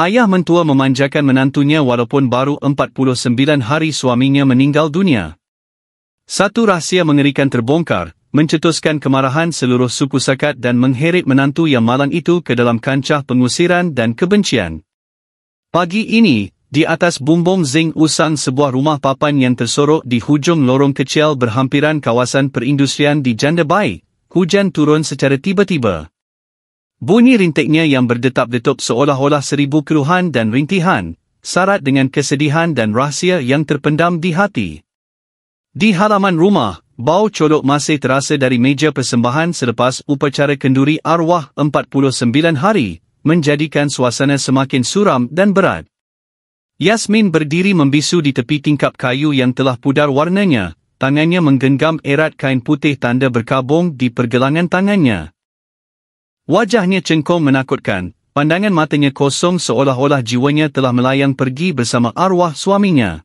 Ayah mentua memanjakan menantunya walaupun baru 49 hari suaminya meninggal dunia. Satu rahsia mengerikan terbongkar, mencetuskan kemarahan seluruh suku Sakat dan mengheret menantu yang malang itu ke dalam kancah pengusiran dan kebencian. Pagi ini, di atas bumbung zinc usang sebuah rumah papan yang tersorok di hujung lorong kecil berhampiran kawasan perindustrian di Janda Baik, hujan turun secara tiba-tiba. Bunyi rintiknya yang berdetak-detuk seolah-olah 1000 keluhan dan rintihan, syarat dengan kesedihan dan rahsia yang terpendam di hati. Di halaman rumah, bau colok masih terasa dari meja persembahan selepas upacara kenduri arwah 49 hari, menjadikan suasana semakin suram dan berat. Yasmin berdiri membisu di tepi tingkap kayu yang telah pudar warnanya, tangannya menggenggam erat kain putih tanda berkabung di pergelangan tangannya. Wajahnya cengkong menakutkan, pandangan matanya kosong seolah-olah jiwanya telah melayang pergi bersama arwah suaminya.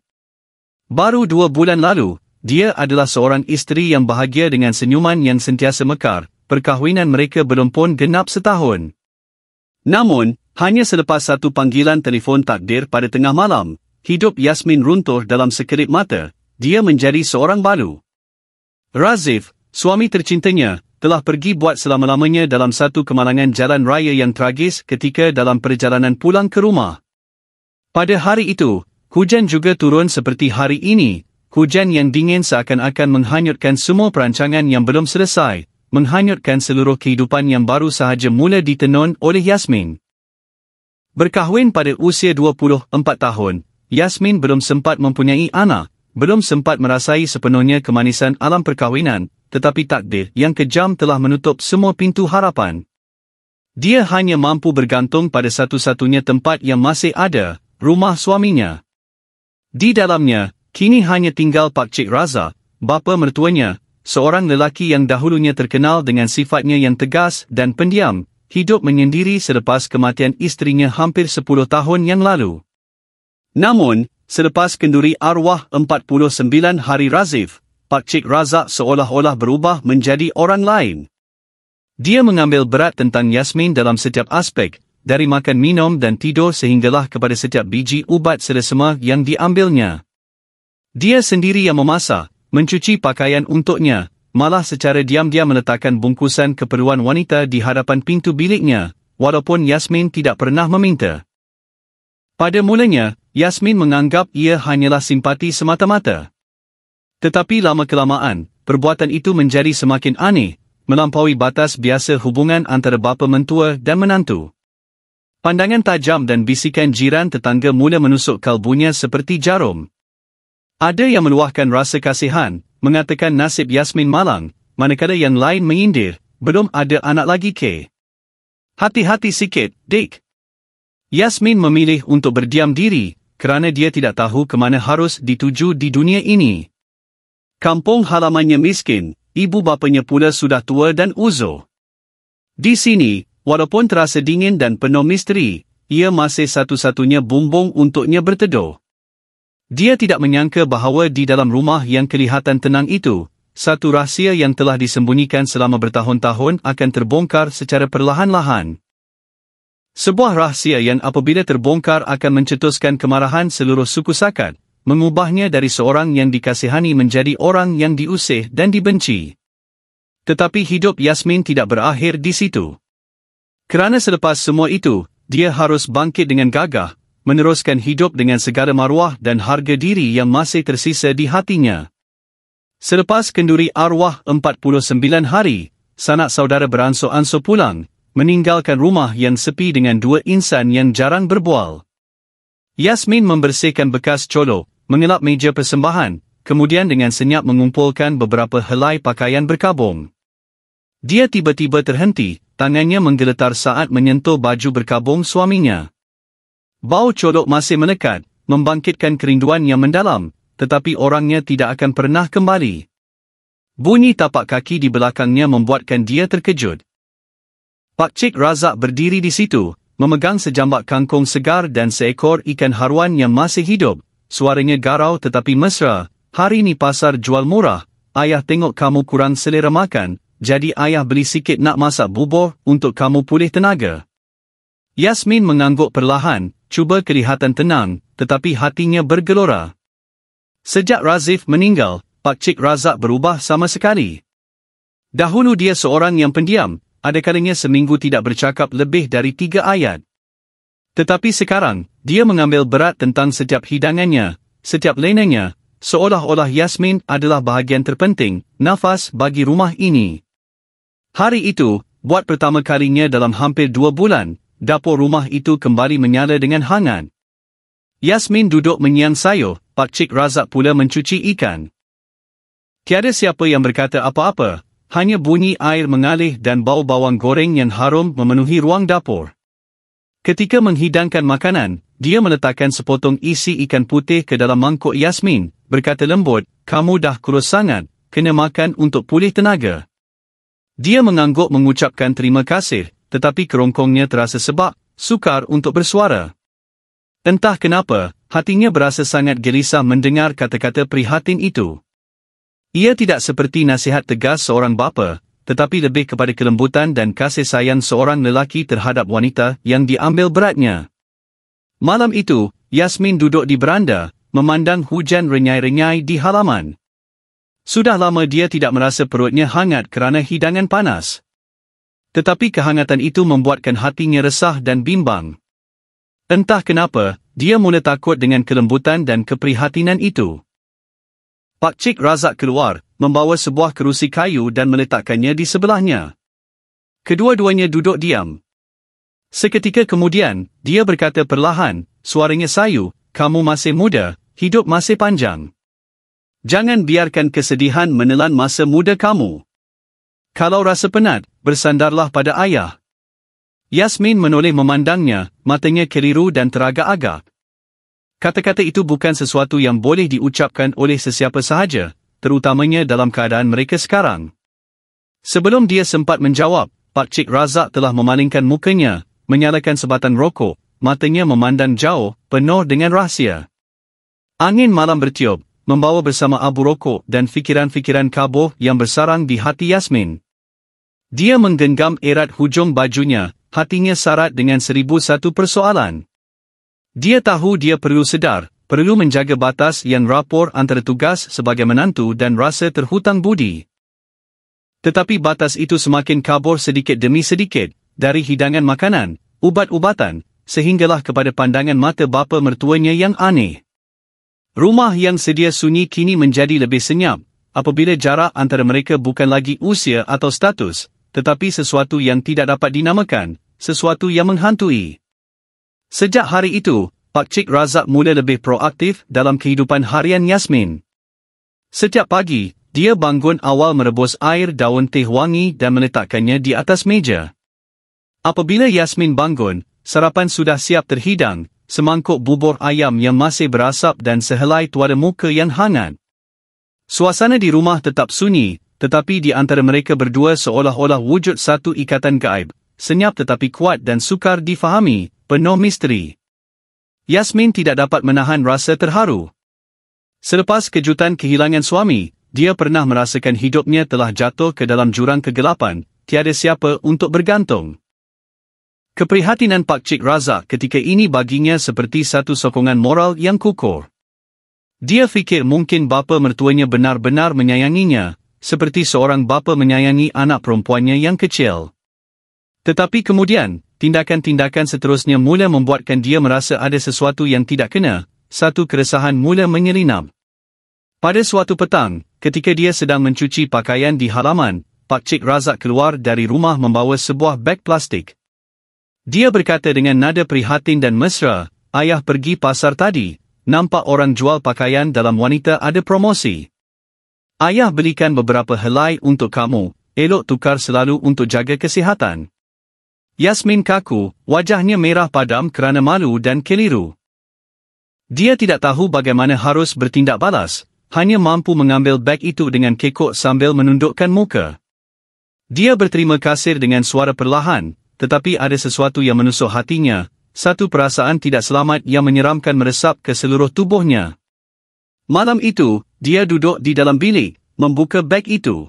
Baru 2 bulan lalu, dia adalah seorang isteri yang bahagia dengan senyuman yang sentiasa mekar, perkahwinan mereka belum pun genap setahun. Namun, hanya selepas satu panggilan telefon takdir pada tengah malam, hidup Yasmin runtuh dalam sekelip mata, dia menjadi seorang balu. Razif, suami tercintanya, telah pergi buat selama-lamanya dalam satu kemalangan jalan raya yang tragis ketika dalam perjalanan pulang ke rumah. Pada hari itu, hujan juga turun seperti hari ini, hujan yang dingin seakan-akan menghanyutkan semua perancangan yang belum selesai, menghanyutkan seluruh kehidupan yang baru sahaja mula ditenun oleh Yasmin. Berkahwin pada usia 24 tahun, Yasmin belum sempat mempunyai anak, belum sempat merasai sepenuhnya kemanisan alam perkahwinan, tetapi takdir yang kejam telah menutup semua pintu harapan. Dia hanya mampu bergantung pada satu-satunya tempat yang masih ada, rumah suaminya. Di dalamnya, kini hanya tinggal Pak Cik Raza, bapa mertuanya, seorang lelaki yang dahulunya terkenal dengan sifatnya yang tegas dan pendiam, hidup menyendiri selepas kematian isterinya hampir 10 tahun yang lalu. Namun, selepas kenduri arwah 49 hari Razif, Pak Cik Razak seolah-olah berubah menjadi orang lain. Dia mengambil berat tentang Yasmin dalam setiap aspek, dari makan minum dan tidur sehinggalah kepada setiap biji ubat selesema yang diambilnya. Dia sendiri yang memasak, mencuci pakaian untuknya, malah secara diam-diam meletakkan bungkusan keperluan wanita di hadapan pintu biliknya, walaupun Yasmin tidak pernah meminta. Pada mulanya, Yasmin menganggap ia hanyalah simpati semata-mata. Tetapi lama-kelamaan, perbuatan itu menjadi semakin aneh, melampaui batas biasa hubungan antara bapa mentua dan menantu. Pandangan tajam dan bisikan jiran tetangga mula menusuk kalbunya seperti jarum. Ada yang meluahkan rasa kasihan, mengatakan nasib Yasmin malang, manakala yang lain menyindir, belum ada anak lagi ke. Hati-hati sikit, Dick. Yasmin memilih untuk berdiam diri, kerana dia tidak tahu ke mana harus dituju di dunia ini. Kampung halamannya miskin, ibu bapanya pula sudah tua dan uzur. Di sini, walaupun terasa dingin dan penuh misteri, ia masih satu-satunya bumbung untuknya berteduh. Dia tidak menyangka bahawa di dalam rumah yang kelihatan tenang itu, satu rahsia yang telah disembunyikan selama bertahun-tahun akan terbongkar secara perlahan-lahan. Sebuah rahsia yang apabila terbongkar akan mencetuskan kemarahan seluruh suku Sakat, mengubahnya dari seorang yang dikasihani menjadi orang yang diusir dan dibenci. Tetapi hidup Yasmin tidak berakhir di situ. Kerana selepas semua itu, dia harus bangkit dengan gagah, meneruskan hidup dengan segala maruah dan harga diri yang masih tersisa di hatinya. Selepas kenduri arwah 49 hari, sanak saudara beransur-ansur pulang, meninggalkan rumah yang sepi dengan 2 insan yang jarang berbual. Yasmin membersihkan bekas colok, mengelap meja persembahan, kemudian dengan senyap mengumpulkan beberapa helai pakaian berkabung. Dia tiba-tiba terhenti, tangannya menggeletar saat menyentuh baju berkabung suaminya. Bau colok masih melekat, membangkitkan kerinduan yang mendalam, tetapi orangnya tidak akan pernah kembali. Bunyi tapak kaki di belakangnya membuatkan dia terkejut. Pak Cik Razak berdiri di situ, memegang sejambak kangkung segar dan seekor ikan haruan yang masih hidup. Suaranya garau tetapi mesra, "Hari ni pasar jual murah, ayah tengok kamu kurang selera makan, jadi ayah beli sikit nak masak bubur untuk kamu pulih tenaga." Yasmin mengangguk perlahan, cuba kelihatan tenang, tetapi hatinya bergelora. Sejak Razif meninggal, Pakcik Razak berubah sama sekali. Dahulu dia seorang yang pendiam, ada kalanya seminggu tidak bercakap lebih dari 3 ayat. Tetapi sekarang, dia mengambil berat tentang setiap hidangannya, setiap lenanya, seolah-olah Yasmin adalah bahagian terpenting, nafas bagi rumah ini. Hari itu, buat pertama kalinya dalam hampir 2 bulan, dapur rumah itu kembali menyala dengan hangat. Yasmin duduk menyiang sayur, Pakcik Razak pula mencuci ikan. Tiada siapa yang berkata apa-apa, hanya bunyi air mengalir dan bau bawang goreng yang harum memenuhi ruang dapur. Ketika menghidangkan makanan, dia meletakkan sepotong isi ikan putih ke dalam mangkuk Yasmin, berkata lembut, "Kamu dah kurus sangat, kena makan untuk pulih tenaga." Dia mengangguk mengucapkan terima kasih, tetapi kerongkongnya terasa sebab, sukar untuk bersuara. Entah kenapa, hatinya berasa sangat gelisah mendengar kata-kata prihatin itu. Ia tidak seperti nasihat tegas seorang bapa, tetapi lebih kepada kelembutan dan kasih sayang seorang lelaki terhadap wanita yang diambil beratnya. Malam itu, Yasmin duduk di beranda, memandang hujan renyai-renyai di halaman. Sudah lama dia tidak merasa perutnya hangat kerana hidangan panas. Tetapi kehangatan itu membuatkan hatinya resah dan bimbang. Entah kenapa, dia mula takut dengan kelembutan dan keprihatinan itu. Pakcik Razak keluar, membawa sebuah kerusi kayu dan meletakkannya di sebelahnya. Kedua-duanya duduk diam. Seketika kemudian, dia berkata perlahan, suaranya sayu, "Kamu masih muda, hidup masih panjang. Jangan biarkan kesedihan menelan masa muda kamu. Kalau rasa penat, bersandarlah pada ayah." Yasmin menoleh memandangnya, matanya keliru dan teragak-agak. Kata-kata itu bukan sesuatu yang boleh diucapkan oleh sesiapa sahaja, terutamanya dalam keadaan mereka sekarang. Sebelum dia sempat menjawab, Pakcik Razak telah memalingkan mukanya, menyalakan sebatang rokok, matanya memandang jauh, penuh dengan rahsia. Angin malam bertiup, membawa bersama abu rokok dan fikiran-fikiran kabur yang bersarang di hati Yasmin. Dia menggenggam erat hujung bajunya, hatinya sarat dengan 1001 persoalan. Dia tahu dia perlu sedar, perlu menjaga batas yang rapor antara tugas sebagai menantu dan rasa terhutang budi. Tetapi batas itu semakin kabur sedikit demi sedikit, dari hidangan makanan, ubat-ubatan, sehinggalah kepada pandangan mata bapa mertuanya yang aneh. Rumah yang sedia sunyi kini menjadi lebih senyap, apabila jarak antara mereka bukan lagi usia atau status, tetapi sesuatu yang tidak dapat dinamakan, sesuatu yang menghantui. Sejak hari itu, Pakcik Razak mula lebih proaktif dalam kehidupan harian Yasmin. Setiap pagi, dia bangun awal merebus air daun teh wangi dan meletakkannya di atas meja. Apabila Yasmin bangun, sarapan sudah siap terhidang, semangkuk bubur ayam yang masih berasap dan sehelai tuara muka yang hangat. Suasana di rumah tetap sunyi, tetapi di antara mereka berdua seolah-olah wujud satu ikatan gaib, senyap tetapi kuat dan sukar difahami, penuh misteri. Yasmin tidak dapat menahan rasa terharu. Selepas kejutan kehilangan suami, dia pernah merasakan hidupnya telah jatuh ke dalam jurang kegelapan, tiada siapa untuk bergantung. Keprihatinan Pakcik Razak ketika ini baginya seperti satu sokongan moral yang kukuh. Dia fikir mungkin bapa mertuanya benar-benar menyayanginya, seperti seorang bapa menyayangi anak perempuannya yang kecil. Tetapi kemudian, tindakan-tindakan seterusnya mula membuatkan dia merasa ada sesuatu yang tidak kena, satu keresahan mula menyelinap. Pada suatu petang, ketika dia sedang mencuci pakaian di halaman, Pakcik Razak keluar dari rumah membawa sebuah beg plastik. Dia berkata dengan nada prihatin dan mesra, "Ayah pergi pasar tadi, nampak orang jual pakaian dalam wanita ada promosi. Ayah belikan beberapa helai untuk kamu, elok tukar selalu untuk jaga kesihatan." Yasmin kaku, wajahnya merah padam kerana malu dan keliru. Dia tidak tahu bagaimana harus bertindak balas, hanya mampu mengambil beg itu dengan kekok sambil menundukkan muka. Dia berterima kasih dengan suara perlahan, tetapi ada sesuatu yang menusuk hatinya, satu perasaan tidak selamat yang menyeramkan meresap ke seluruh tubuhnya. Malam itu, dia duduk di dalam bilik, membuka beg itu.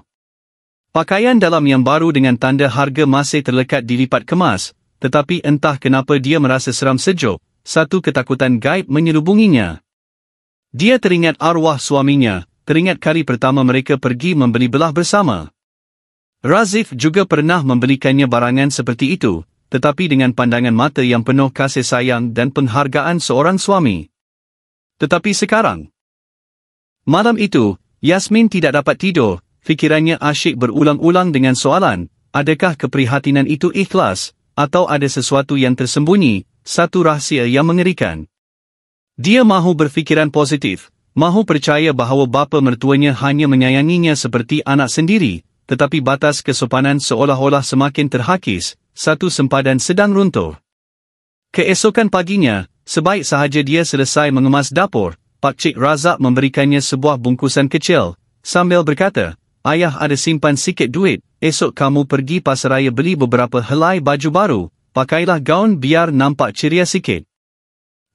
Pakaian dalam yang baru dengan tanda harga masih terlekat dilipat kemas, tetapi entah kenapa dia merasa seram sejuk, satu ketakutan gaib menyelubunginya. Dia teringat arwah suaminya, teringat kali pertama mereka pergi membeli belah bersama. Razif juga pernah membelikannya barangan seperti itu, tetapi dengan pandangan mata yang penuh kasih sayang dan penghargaan seorang suami. Tetapi sekarang, malam itu, Yasmin tidak dapat tidur, fikirannya asyik berulang-ulang dengan soalan, adakah keprihatinan itu ikhlas, atau ada sesuatu yang tersembunyi, satu rahsia yang mengerikan. Dia mahu berfikiran positif, mahu percaya bahawa bapa mertuanya hanya menyayanginya seperti anak sendiri, tetapi batas kesopanan seolah-olah semakin terhakis, satu sempadan sedang runtuh. Keesokan paginya, sebaik sahaja dia selesai mengemas dapur, Pakcik Razak memberikannya sebuah bungkusan kecil, sambil berkata, "Ayah ada simpan sikit duit, esok kamu pergi pasaraya beli beberapa helai baju baru, pakailah gaun biar nampak ceria sikit.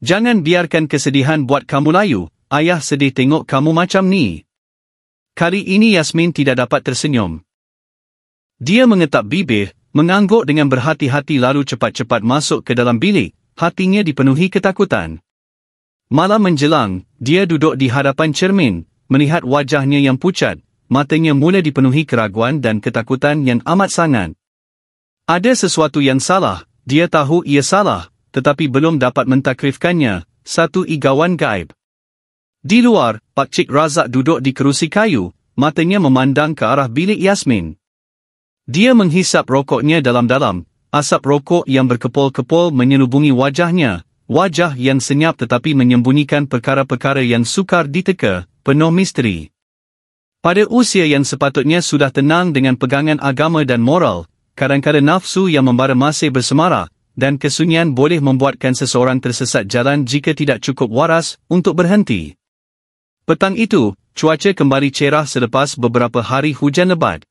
Jangan biarkan kesedihan buat kamu layu, ayah sedih tengok kamu macam ni." Kali ini Yasmin tidak dapat tersenyum. Dia mengetap bibir, mengangguk dengan berhati-hati lalu cepat-cepat masuk ke dalam bilik, hatinya dipenuhi ketakutan. Malam menjelang, dia duduk di hadapan cermin, melihat wajahnya yang pucat, matanya mula dipenuhi keraguan dan ketakutan yang amat sangat. Ada sesuatu yang salah, dia tahu ia salah, tetapi belum dapat mentakrifkannya, satu igawan gaib. Di luar, Pakcik Razak duduk di kerusi kayu, matanya memandang ke arah bilik Yasmin. Dia menghisap rokoknya dalam-dalam, asap rokok yang berkepul-kepul menyelubungi wajahnya, wajah yang senyap tetapi menyembunyikan perkara-perkara yang sukar diteka, penuh misteri. Pada usia yang sepatutnya sudah tenang dengan pegangan agama dan moral, kadang-kadang nafsu yang membara masih bersemarak, dan kesunyian boleh membuatkan seseorang tersesat jalan jika tidak cukup waras untuk berhenti. Petang itu, cuaca kembali cerah selepas beberapa hari hujan lebat.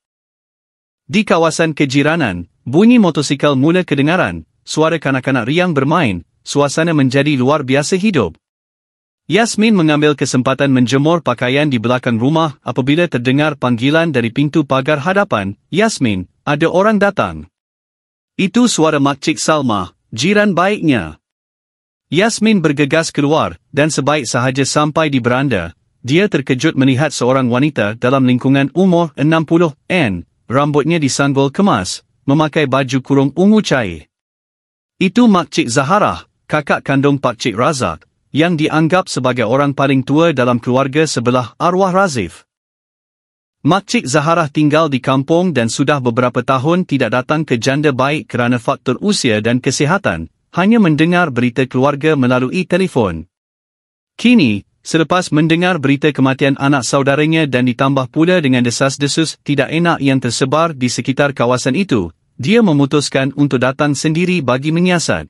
Di kawasan kejiranan, bunyi motosikal mula kedengaran, suara kanak-kanak riang bermain, suasana menjadi luar biasa hidup. Yasmin mengambil kesempatan menjemur pakaian di belakang rumah apabila terdengar panggilan dari pintu pagar hadapan, "Yasmin, ada orang datang." Itu suara Makcik Salma, jiran baiknya. Yasmin bergegas keluar, dan sebaik sahaja sampai di beranda, dia terkejut melihat seorang wanita dalam lingkungan umur 60-an, rambutnya disanggul kemas, memakai baju kurung ungu cair. Itu Makcik Zaharah, kakak kandung Pakcik Razak, yang dianggap sebagai orang paling tua dalam keluarga sebelah arwah Razif. Makcik Zaharah tinggal di kampung dan sudah beberapa tahun tidak datang ke janda baik kerana faktor usia dan kesihatan, hanya mendengar berita keluarga melalui telefon. Kini, selepas mendengar berita kematian anak saudaranya dan ditambah pula dengan desas-desus tidak enak yang tersebar di sekitar kawasan itu, dia memutuskan untuk datang sendiri bagi menyiasat.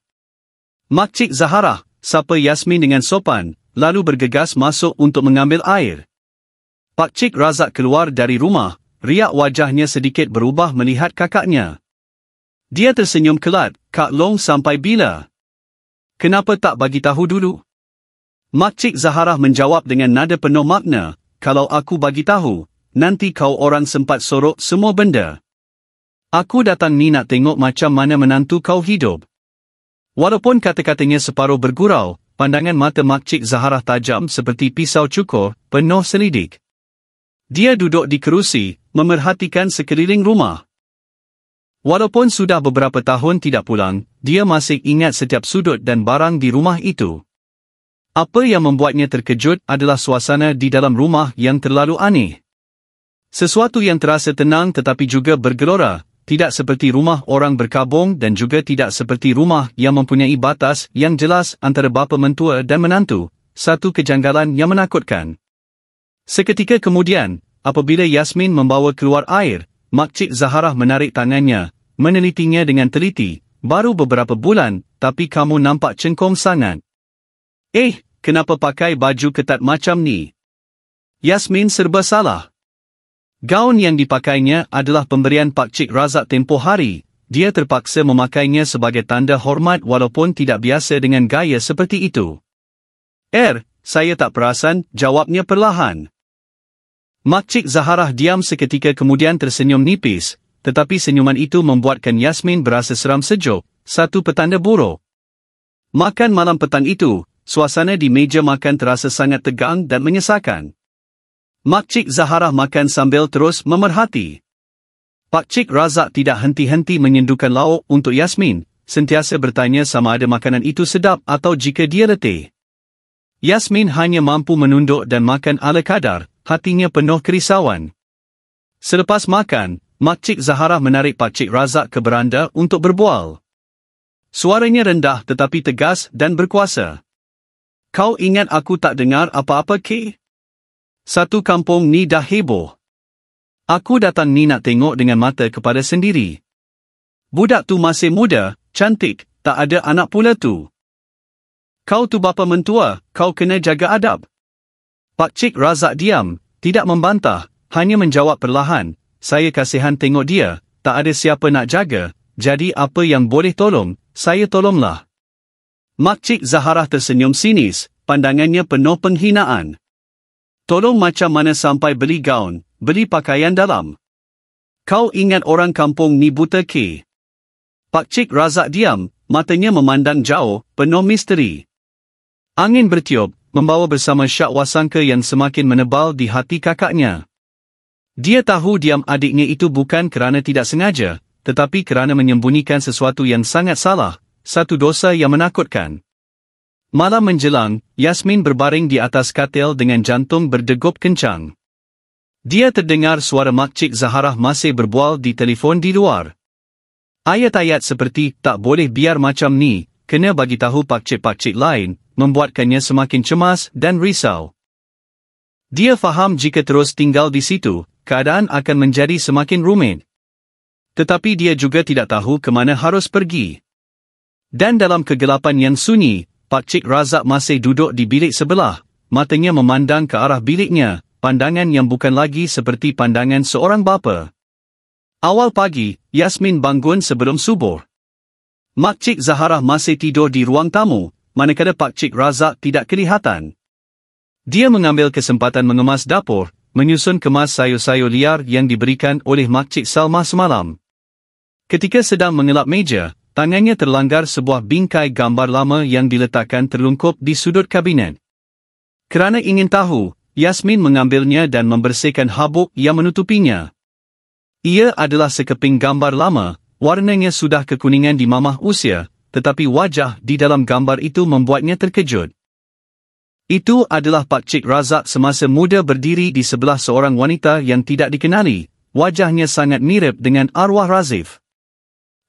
"Makcik Zaharah," sapa Yasmin dengan sopan, lalu bergegas masuk untuk mengambil air. Pakcik Razak keluar dari rumah, riak wajahnya sedikit berubah melihat kakaknya. Dia tersenyum kelat, "Kak Long sampai bila? Kenapa tak bagi tahu dulu?" Makcik Zaharah menjawab dengan nada penuh makna, "Kalau aku bagi tahu, nanti kau orang sempat sorok semua benda. Aku datang ni nak tengok macam mana menantu kau hidup." Walaupun kata-katanya separuh bergurau, pandangan mata Makcik Zaharah tajam seperti pisau cukur, penuh selidik. Dia duduk di kerusi, memerhatikan sekeliling rumah. Walaupun sudah beberapa tahun tidak pulang, dia masih ingat setiap sudut dan barang di rumah itu. Apa yang membuatnya terkejut adalah suasana di dalam rumah yang terlalu aneh. Sesuatu yang terasa tenang tetapi juga bergelora, tidak seperti rumah orang berkabung dan juga tidak seperti rumah yang mempunyai batas yang jelas antara bapa mentua dan menantu, satu kejanggalan yang menakutkan. Seketika kemudian, apabila Yasmin membawa keluar air, Makcik Zaharah menarik tangannya, menelitinya dengan teliti. "Baru beberapa bulan, tapi kamu nampak cengkong sangat. Kenapa pakai baju ketat macam ni?" Yasmin serba salah. Gaun yang dipakainya adalah pemberian Pakcik Razak tempoh hari, dia terpaksa memakainya sebagai tanda hormat walaupun tidak biasa dengan gaya seperti itu. Saya tak perasan," jawabnya perlahan. Makcik Zaharah diam seketika kemudian tersenyum nipis, tetapi senyuman itu membuatkan Yasmin berasa seram sejuk, satu petanda buruk. Makan malam petang itu, suasana di meja makan terasa sangat tegang dan menyesakan. Makcik Zaharah makan sambil terus memerhati. Pakcik Razak tidak henti-henti menyendukan lauk untuk Yasmin, sentiasa bertanya sama ada makanan itu sedap atau jika dia letih. Yasmin hanya mampu menunduk dan makan ala kadar, hatinya penuh kerisauan. Selepas makan, Makcik Zaharah menarik Pakcik Razak ke beranda untuk berbual. Suaranya rendah tetapi tegas dan berkuasa. Kau ingat aku tak dengar apa-apa ke? Satu kampung ni dah heboh. Aku datang ni nak tengok dengan mata kepala sendiri. Budak tu masih muda, cantik, tak ada anak pula tu. Kau tu bapa mentua, kau kena jaga adab. Pakcik Razak diam, tidak membantah, hanya menjawab perlahan, saya kasihan tengok dia, tak ada siapa nak jaga, jadi apa yang boleh tolong, saya tolonglah. Makcik Zaharah tersenyum sinis, pandangannya penuh penghinaan. Tolong macam mana sampai beli gaun, beli pakaian dalam? Kau ingat orang kampung ni buta ke? Pakcik Razak diam, matanya memandang jauh, penuh misteri. Angin bertiup, membawa bersama syak wasangka yang semakin menebal di hati kakaknya. Dia tahu diam adiknya itu bukan kerana tidak sengaja, tetapi kerana menyembunyikan sesuatu yang sangat salah, satu dosa yang menakutkan. Malam menjelang, Yasmin berbaring di atas katil dengan jantung berdegup kencang. Dia terdengar suara Makcik Zaharah masih berbual di telefon di luar. Ayat-ayat seperti, tak boleh biar macam ni, kena bagi tahu pakcik-pakcik lain, membuatkannya semakin cemas dan risau. Dia faham jika terus tinggal di situ, keadaan akan menjadi semakin rumit. Tetapi dia juga tidak tahu ke mana harus pergi. Dan dalam kegelapan yang sunyi, Pakcik Razak masih duduk di bilik sebelah, matanya memandang ke arah biliknya, pandangan yang bukan lagi seperti pandangan seorang bapa. Awal pagi, Yasmin bangun sebelum subuh. Makcik Zaharah masih tidur di ruang tamu, manakala Pakcik Razak tidak kelihatan. Dia mengambil kesempatan mengemas dapur, menyusun kemas sayur-sayur liar yang diberikan oleh Makcik Salma semalam. Ketika sedang mengelap meja, tangannya terlanggar sebuah bingkai gambar lama yang diletakkan terlungkup di sudut kabinet. Kerana ingin tahu, Yasmin mengambilnya dan membersihkan habuk yang menutupinya. Ia adalah sekeping gambar lama, warnanya sudah kekuningan di mamah usia, tetapi wajah di dalam gambar itu membuatnya terkejut. Itu adalah Pakcik Razak semasa muda berdiri di sebelah seorang wanita yang tidak dikenali, wajahnya sangat mirip dengan arwah Razif.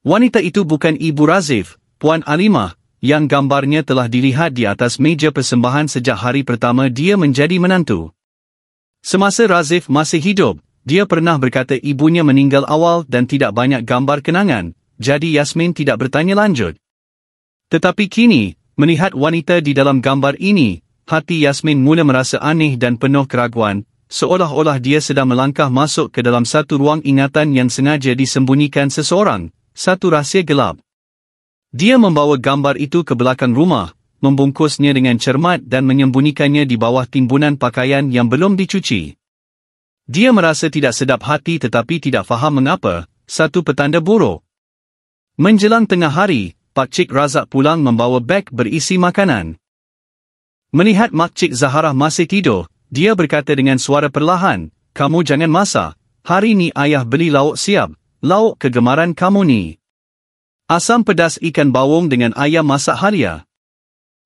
Wanita itu bukan Ibu Razif, Puan Alimah, yang gambarnya telah dilihat di atas meja persembahan sejak hari pertama dia menjadi menantu. Semasa Razif masih hidup, dia pernah berkata ibunya meninggal awal dan tidak banyak gambar kenangan, jadi Yasmin tidak bertanya lanjut. Tetapi kini, melihat wanita di dalam gambar ini, hati Yasmin mula merasa aneh dan penuh keraguan, seolah-olah dia sedang melangkah masuk ke dalam satu ruang ingatan yang sengaja disembunyikan seseorang, satu rahsia gelap. Dia membawa gambar itu ke belakang rumah, membungkusnya dengan cermat dan menyembunyikannya di bawah timbunan pakaian yang belum dicuci. Dia merasa tidak sedap hati tetapi tidak faham mengapa, satu petanda buruk. Menjelang tengah hari, Pakcik Razak pulang membawa beg berisi makanan. Melihat Makcik Zaharah masih tidur, dia berkata dengan suara perlahan, "Kamu jangan masak, hari ni ayah beli lauk siap. Lauk kegemaran kamu ni. Asam pedas ikan bawang dengan ayam masak halia."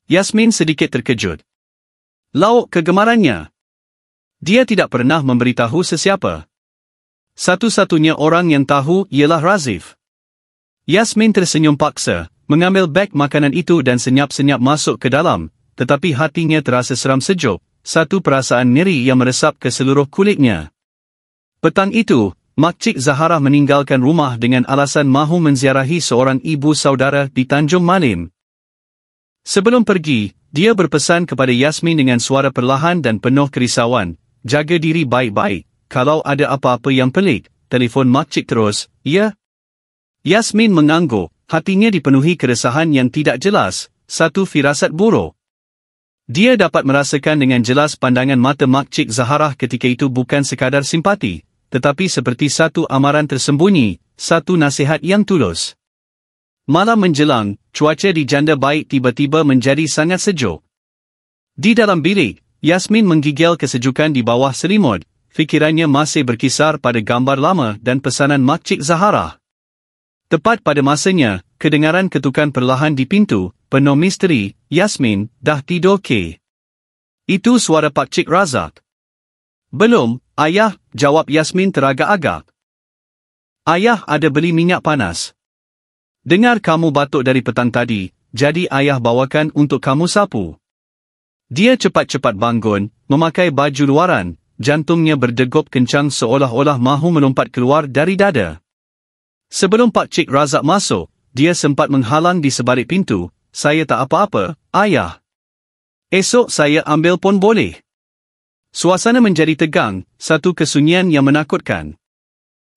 Yasmin sedikit terkejut. Lauk kegemarannya. Dia tidak pernah memberitahu sesiapa. Satu-satunya orang yang tahu ialah Razif. Yasmin tersenyum paksa, mengambil beg makanan itu dan senyap-senyap masuk ke dalam, tetapi hatinya terasa seram sejuk, satu perasaan ngeri yang meresap ke seluruh kulitnya. Petang itu, Makcik Zaharah meninggalkan rumah dengan alasan mahu menziarahi seorang ibu saudara di Tanjung Malim. Sebelum pergi, dia berpesan kepada Yasmin dengan suara perlahan dan penuh kerisauan, "Jaga diri baik-baik, kalau ada apa-apa yang pelik, telefon Makcik terus, ya?" Yasmin mengangguk, hatinya dipenuhi keresahan yang tidak jelas, satu firasat buruk. Dia dapat merasakan dengan jelas pandangan mata Makcik Zaharah ketika itu bukan sekadar simpati, tetapi seperti satu amaran tersembunyi, satu nasihat yang tulus. Malam menjelang, cuaca di janda baik tiba-tiba menjadi sangat sejuk. Di dalam bilik, Yasmin menggigil kesejukan di bawah selimut. Fikirannya masih berkisar pada gambar lama dan pesanan Makcik Zahara. Tepat pada masanya, kedengaran ketukan perlahan di pintu, penuh misteri. "Yasmin, dah tidur ke?" Itu suara Pakcik Razak. "Belum, ayah," jawab Yasmin teragak-agak. "Ayah ada beli minyak panas. Dengar kamu batuk dari petang tadi, jadi ayah bawakan untuk kamu sapu." Dia cepat-cepat bangun, memakai baju luaran, jantungnya berdegup kencang seolah-olah mahu melompat keluar dari dada. Sebelum Pakcik Razak masuk, dia sempat menghalang di sebalik pintu. "Saya tak apa-apa, ayah. Esok saya ambil pun boleh." Suasana menjadi tegang, satu kesunyian yang menakutkan.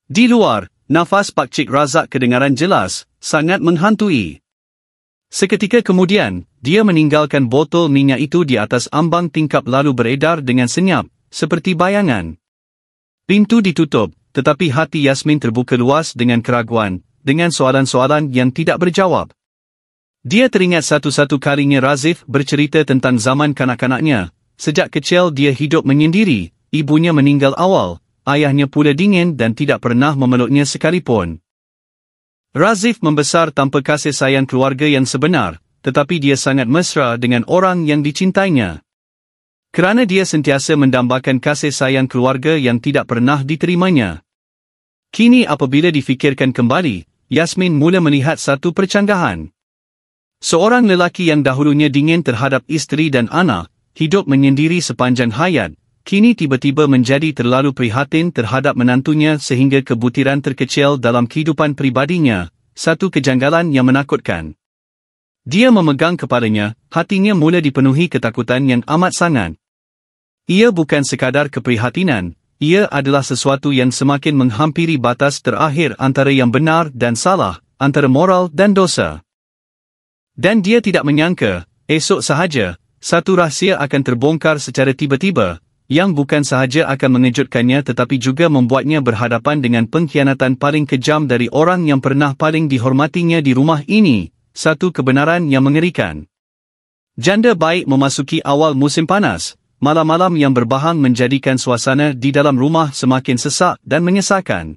Di luar, nafas Pakcik Razak kedengaran jelas, sangat menghantui. Seketika kemudian, dia meninggalkan botol minyak itu di atas ambang tingkap lalu beredar dengan senyap, seperti bayangan. Pintu ditutup, tetapi hati Yasmin terbuka luas dengan keraguan, dengan soalan-soalan yang tidak berjawab. Dia teringat satu-satu kalinya Razif bercerita tentang zaman kanak-kanaknya. Sejak kecil dia hidup menyendiri, ibunya meninggal awal, ayahnya pula dingin dan tidak pernah memeluknya sekalipun. Razif membesar tanpa kasih sayang keluarga yang sebenar, tetapi dia sangat mesra dengan orang yang dicintainya. Kerana dia sentiasa mendambakan kasih sayang keluarga yang tidak pernah diterimanya. Kini apabila difikirkan kembali, Yasmin mula melihat satu percanggahan. Seorang lelaki yang dahulunya dingin terhadap isteri dan anak, hidup menyendiri sepanjang hayat, kini tiba-tiba menjadi terlalu prihatin terhadap menantunya sehingga kebutiran terkecil dalam kehidupan pribadinya, satu kejanggalan yang menakutkan. Dia memegang kepalanya, hatinya mula dipenuhi ketakutan yang amat sangat. Ia bukan sekadar keprihatinan, ia adalah sesuatu yang semakin menghampiri batas terakhir antara yang benar dan salah, antara moral dan dosa. Dan dia tidak menyangka, esok sahaja, satu rahsia akan terbongkar secara tiba-tiba, yang bukan sahaja akan mengejutkannya tetapi juga membuatnya berhadapan dengan pengkhianatan paling kejam dari orang yang pernah paling dihormatinya di rumah ini, satu kebenaran yang mengerikan. Janda baik memasuki awal musim panas. Malam-malam yang berbahang menjadikan suasana di dalam rumah semakin sesak dan menyesakan.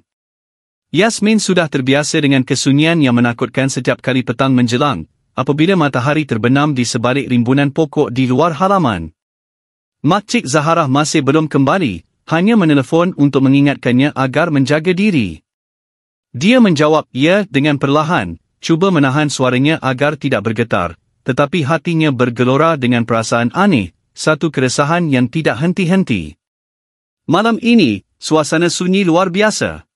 Yasmin sudah terbiasa dengan kesunyian yang menakutkan setiap kali petang menjelang, apabila matahari terbenam di sebalik rimbunan pokok di luar halaman. Makcik Zahara masih belum kembali, hanya menelefon untuk mengingatkannya agar menjaga diri. Dia menjawab ya dengan perlahan, cuba menahan suaranya agar tidak bergetar, tetapi hatinya bergelora dengan perasaan aneh. Satu keresahan yang tidak henti-henti. Malam ini, suasana sunyi luar biasa.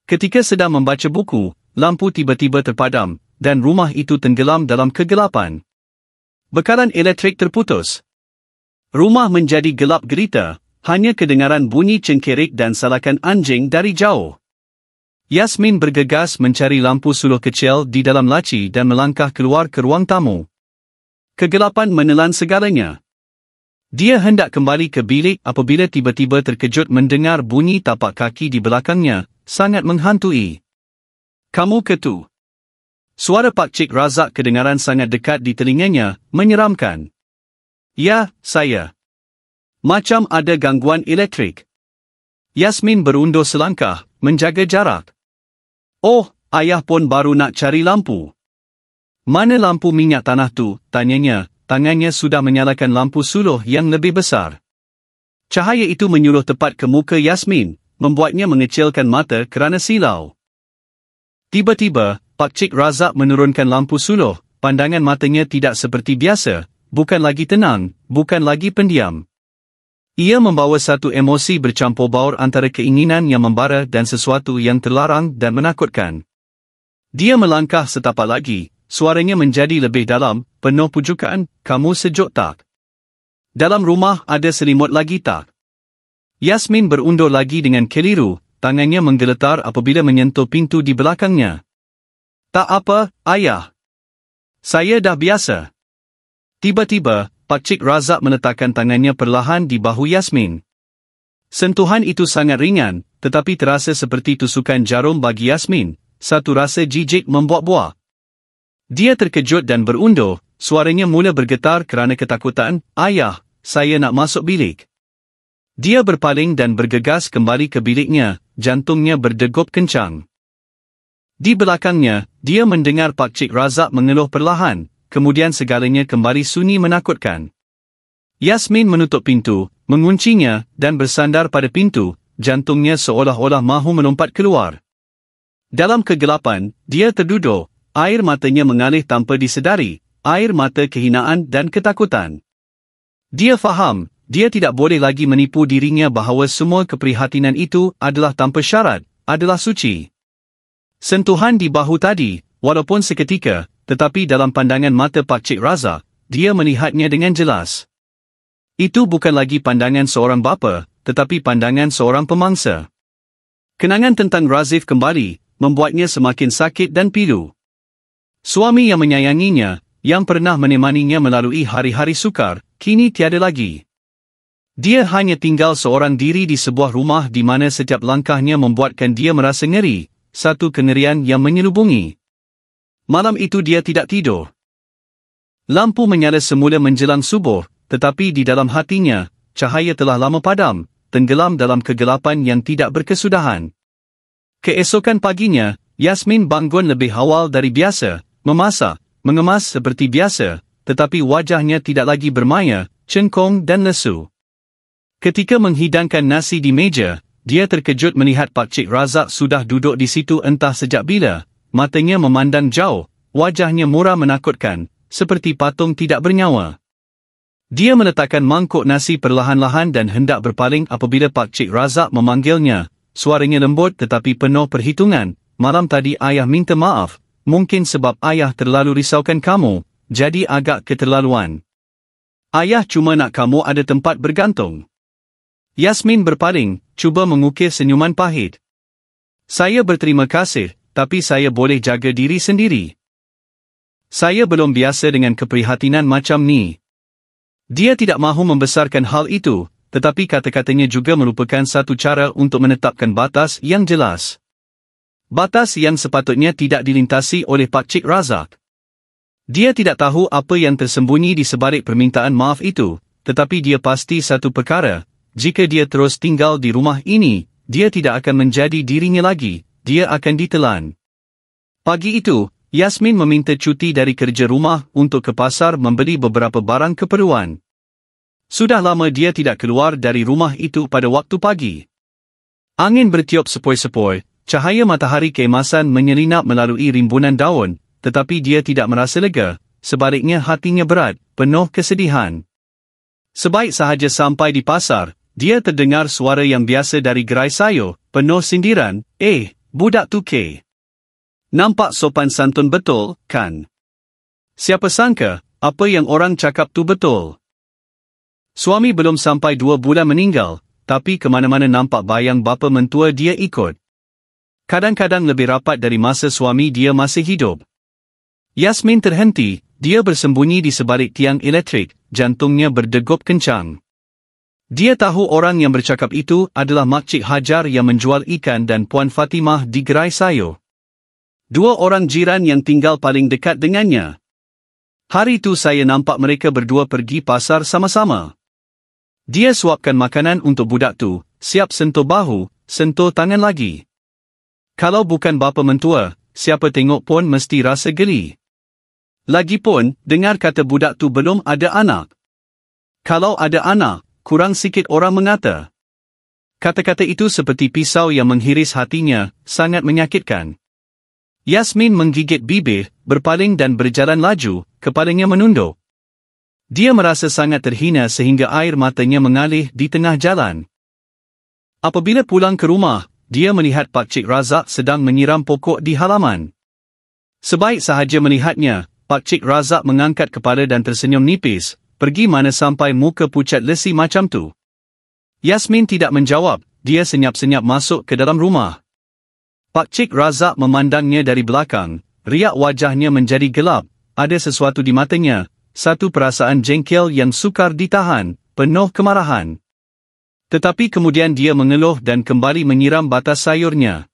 Ketika sedang membaca buku, lampu tiba-tiba terpadam, dan rumah itu tenggelam dalam kegelapan. Bekalan elektrik terputus. Rumah menjadi gelap gelita, hanya kedengaran bunyi cengkerik dan salakan anjing dari jauh. Yasmin bergegas mencari lampu suluh kecil di dalam laci dan melangkah keluar ke ruang tamu. Kegelapan menelan segalanya. Dia hendak kembali ke bilik apabila tiba-tiba terkejut mendengar bunyi tapak kaki di belakangnya, sangat menghantui. "Kamu ke tu?" Suara Pakcik Razak kedengaran sangat dekat di telinganya, menyeramkan. "Ya, saya." "Macam ada gangguan elektrik." Yasmin berundur selangkah, menjaga jarak. "Oh, ayah pun baru nak cari lampu." "Mana lampu minyak tanah tu?" tanyanya. Tangannya sudah menyalakan lampu suluh yang lebih besar. Cahaya itu menyuluh tepat ke muka Yasmin, membuatnya mengecilkan mata kerana silau. Tiba-tiba, Pakcik Razak menurunkan lampu suluh, pandangan matanya tidak seperti biasa, bukan lagi tenang, bukan lagi pendiam. Ia membawa satu emosi bercampur baur antara keinginan yang membara dan sesuatu yang terlarang dan menakutkan. Dia melangkah setapak lagi. Suaranya menjadi lebih dalam, penuh pujukan, "Kamu sejuk tak? Dalam rumah ada selimut lagi tak?" Yasmin berundur lagi dengan keliru, tangannya menggeletar apabila menyentuh pintu di belakangnya. "Tak apa, ayah. Saya dah biasa." Tiba-tiba, Pakcik Razak meletakkan tangannya perlahan di bahu Yasmin. Sentuhan itu sangat ringan, tetapi terasa seperti tusukan jarum bagi Yasmin, satu rasa jijik membuak-buak. Dia terkejut dan berundur, suaranya mula bergetar kerana ketakutan. "Ayah, saya nak masuk bilik." Dia berpaling dan bergegas kembali ke biliknya, jantungnya berdegup kencang. Di belakangnya, dia mendengar Pak Cik Razak mengeluh perlahan, kemudian segalanya kembali sunyi menakutkan. Yasmin menutup pintu, menguncinya, dan bersandar pada pintu, jantungnya seolah-olah mahu melompat keluar. Dalam kegelapan, dia terduduk, air matanya mengalir tanpa disedari, air mata kehinaan dan ketakutan. Dia faham, dia tidak boleh lagi menipu dirinya bahawa semua keprihatinan itu adalah tanpa syarat, adalah suci. Sentuhan di bahu tadi, walaupun seketika, tetapi dalam pandangan mata Pak Cik Razak, dia melihatnya dengan jelas. Itu bukan lagi pandangan seorang bapa, tetapi pandangan seorang pemangsa. Kenangan tentang Razif kembali, membuatnya semakin sakit dan pilu. Suami yang menyayanginya, yang pernah menemaninya melalui hari-hari sukar, kini tiada lagi. Dia hanya tinggal seorang diri di sebuah rumah di mana setiap langkahnya membuatkan dia merasa ngeri, satu kengerian yang menyelubungi. Malam itu dia tidak tidur. Lampu menyala semula menjelang subuh, tetapi di dalam hatinya, cahaya telah lama padam, tenggelam dalam kegelapan yang tidak berkesudahan. Keesokan paginya, Yasmin bangun lebih awal dari biasa, memasak, mengemas seperti biasa, tetapi wajahnya tidak lagi bermaya, cengkong dan lesu. Ketika menghidangkan nasi di meja, dia terkejut melihat Pak Cik Razak sudah duduk di situ entah sejak bila, matanya memandang jauh, wajahnya muram menakutkan, seperti patung tidak bernyawa. Dia meletakkan mangkuk nasi perlahan-lahan dan hendak berpaling apabila Pak Cik Razak memanggilnya, suaranya lembut tetapi penuh perhitungan. "Malam tadi ayah minta maaf, mungkin sebab ayah terlalu risaukan kamu, jadi agak keterlaluan. Ayah cuma nak kamu ada tempat bergantung." Yasmin berpaling, cuba mengukir senyuman pahit. "Saya berterima kasih, tapi saya boleh jaga diri sendiri. Saya belum biasa dengan keprihatinan macam ni." Dia tidak mahu membesarkan hal itu, tetapi kata-katanya juga merupakan satu cara untuk menetapkan batas yang jelas. Batas yang sepatutnya tidak dilintasi oleh Pak Cik Razak. Dia tidak tahu apa yang tersembunyi di sebalik permintaan maaf itu, tetapi dia pasti satu perkara, jika dia terus tinggal di rumah ini, dia tidak akan menjadi dirinya lagi, dia akan ditelan. Pagi itu, Yasmin meminta cuti dari kerja rumah untuk ke pasar membeli beberapa barang keperluan. Sudah lama dia tidak keluar dari rumah itu pada waktu pagi. Angin bertiup sepoi-sepoi, cahaya matahari keemasan menyelinap melalui rimbunan daun, tetapi dia tidak merasa lega, sebaliknya hatinya berat, penuh kesedihan. Sebaik sahaja sampai di pasar, dia terdengar suara yang biasa dari gerai sayur, penuh sindiran, budak tu ke. Nampak sopan santun betul, kan? Siapa sangka, apa yang orang cakap tu betul. Suami belum sampai 2 bulan meninggal, tapi ke mana-mana nampak bayang bapa mentua dia ikut. Kadang-kadang lebih rapat dari masa suami dia masih hidup. Yasmin terhenti, dia bersembunyi di sebalik tiang elektrik, jantungnya berdegup kencang. Dia tahu orang yang bercakap itu adalah Mak Cik Hajar yang menjual ikan dan Puan Fatimah di gerai sayur. 2 orang jiran yang tinggal paling dekat dengannya. Hari itu saya nampak mereka berdua pergi pasar sama-sama. Dia suapkan makanan untuk budak tu, siap sentuh bahu, sentuh tangan lagi. Kalau bukan bapa mentua, siapa tengok pun mesti rasa geli. Lagipun, dengar kata budak tu belum ada anak. Kalau ada anak, kurang sikit orang mengata. Kata-kata itu seperti pisau yang menghiris hatinya, sangat menyakitkan. Yasmin menggigit bibir, berpaling dan berjalan laju, kepalanya menunduk. Dia merasa sangat terhina sehingga air matanya mengalir di tengah jalan. Apabila pulang ke rumah, dia melihat Pak Cik Razak sedang menyiram pokok di halaman. Sebaik sahaja melihatnya, Pak Cik Razak mengangkat kepala dan tersenyum nipis, pergi mana sampai muka pucat lesi macam tu. Yasmin tidak menjawab, dia senyap-senyap masuk ke dalam rumah. Pak Cik Razak memandangnya dari belakang, riak wajahnya menjadi gelap, ada sesuatu di matanya, satu perasaan jengkel yang sukar ditahan, penuh kemarahan. Tetapi kemudian dia mengeluh dan kembali menyiram batas sayurnya.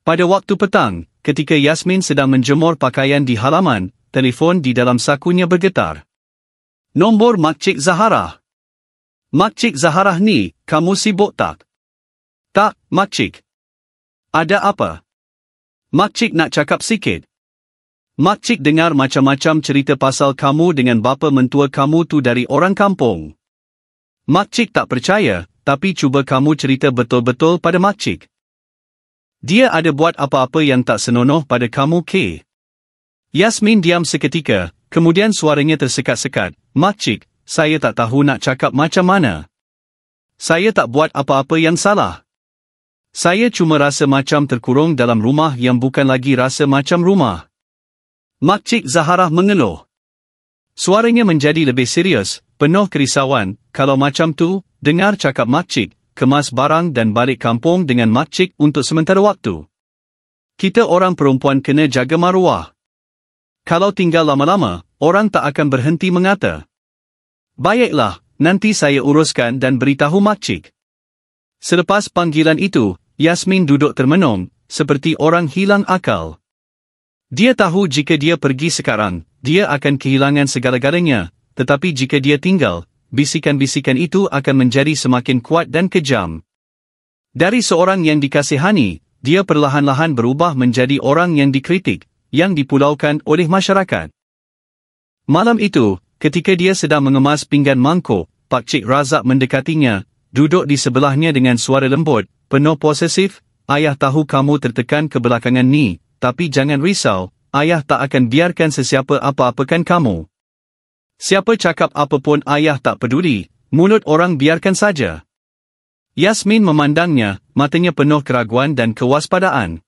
Pada waktu petang, ketika Yasmin sedang menjemur pakaian di halaman, telefon di dalam sakunya bergetar. Nombor Makcik Zahara. Makcik Zahara ni, kamu sibuk tak? Tak, Makcik. Ada apa? Makcik nak cakap sikit. Makcik dengar macam-macam cerita pasal kamu dengan bapa mentua kamu tu dari orang kampung. Makcik tak percaya, tapi cuba kamu cerita betul-betul pada Makcik. Dia ada buat apa-apa yang tak senonoh pada kamu ke? Yasmin diam seketika, kemudian suaranya tersekat-sekat. Makcik, saya tak tahu nak cakap macam mana. Saya tak buat apa-apa yang salah. Saya cuma rasa macam terkurung dalam rumah yang bukan lagi rasa macam rumah. Makcik Zahara mengeluh. Suaranya menjadi lebih serius, penuh kerisauan. Kalau macam tu, dengar cakap Makcik, kemas barang dan balik kampung dengan Makcik untuk sementara waktu. Kita orang perempuan kena jaga maruah. Kalau tinggal lama-lama, orang tak akan berhenti mengata. Baiklah, nanti saya uruskan dan beritahu Makcik. Selepas panggilan itu, Yasmin duduk termenung, seperti orang hilang akal. Dia tahu jika dia pergi sekarang, dia akan kehilangan segala-galanya, tetapi jika dia tinggal, bisikan-bisikan itu akan menjadi semakin kuat dan kejam. Dari seorang yang dikasihani, dia perlahan-lahan berubah menjadi orang yang dikritik, yang dipulaukan oleh masyarakat. Malam itu, ketika dia sedang mengemas pinggan mangkuk, Pakcik Razak mendekatinya, duduk di sebelahnya dengan suara lembut, penuh posesif. Ayah tahu kamu tertekan kebelakangan ni, tapi jangan risau, ayah tak akan biarkan sesiapa apa-apakan kamu. Siapa cakap apapun ayah tak peduli, mulut orang biarkan saja. Yasmin memandangnya, matanya penuh keraguan dan kewaspadaan.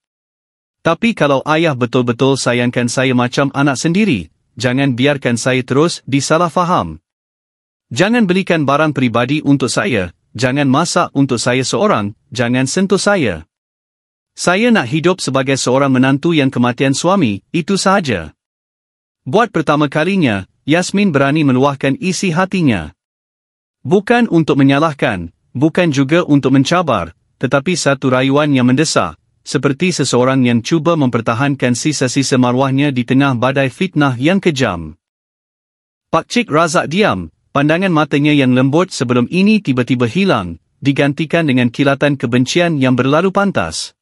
Tapi kalau ayah betul-betul sayangkan saya macam anak sendiri, jangan biarkan saya terus disalah faham. Jangan belikan barang peribadi untuk saya, jangan masak untuk saya seorang, jangan sentuh saya. Saya nak hidup sebagai seorang menantu yang kematian suami, itu sahaja. Buat pertama kalinya, Yasmin berani meluahkan isi hatinya. Bukan untuk menyalahkan, bukan juga untuk mencabar, tetapi satu rayuan yang mendesak, seperti seseorang yang cuba mempertahankan sisa-sisa maruahnya di tengah badai fitnah yang kejam. Pakcik Razak diam, pandangan matanya yang lembut sebelum ini tiba-tiba hilang, digantikan dengan kilatan kebencian yang berlalu pantas.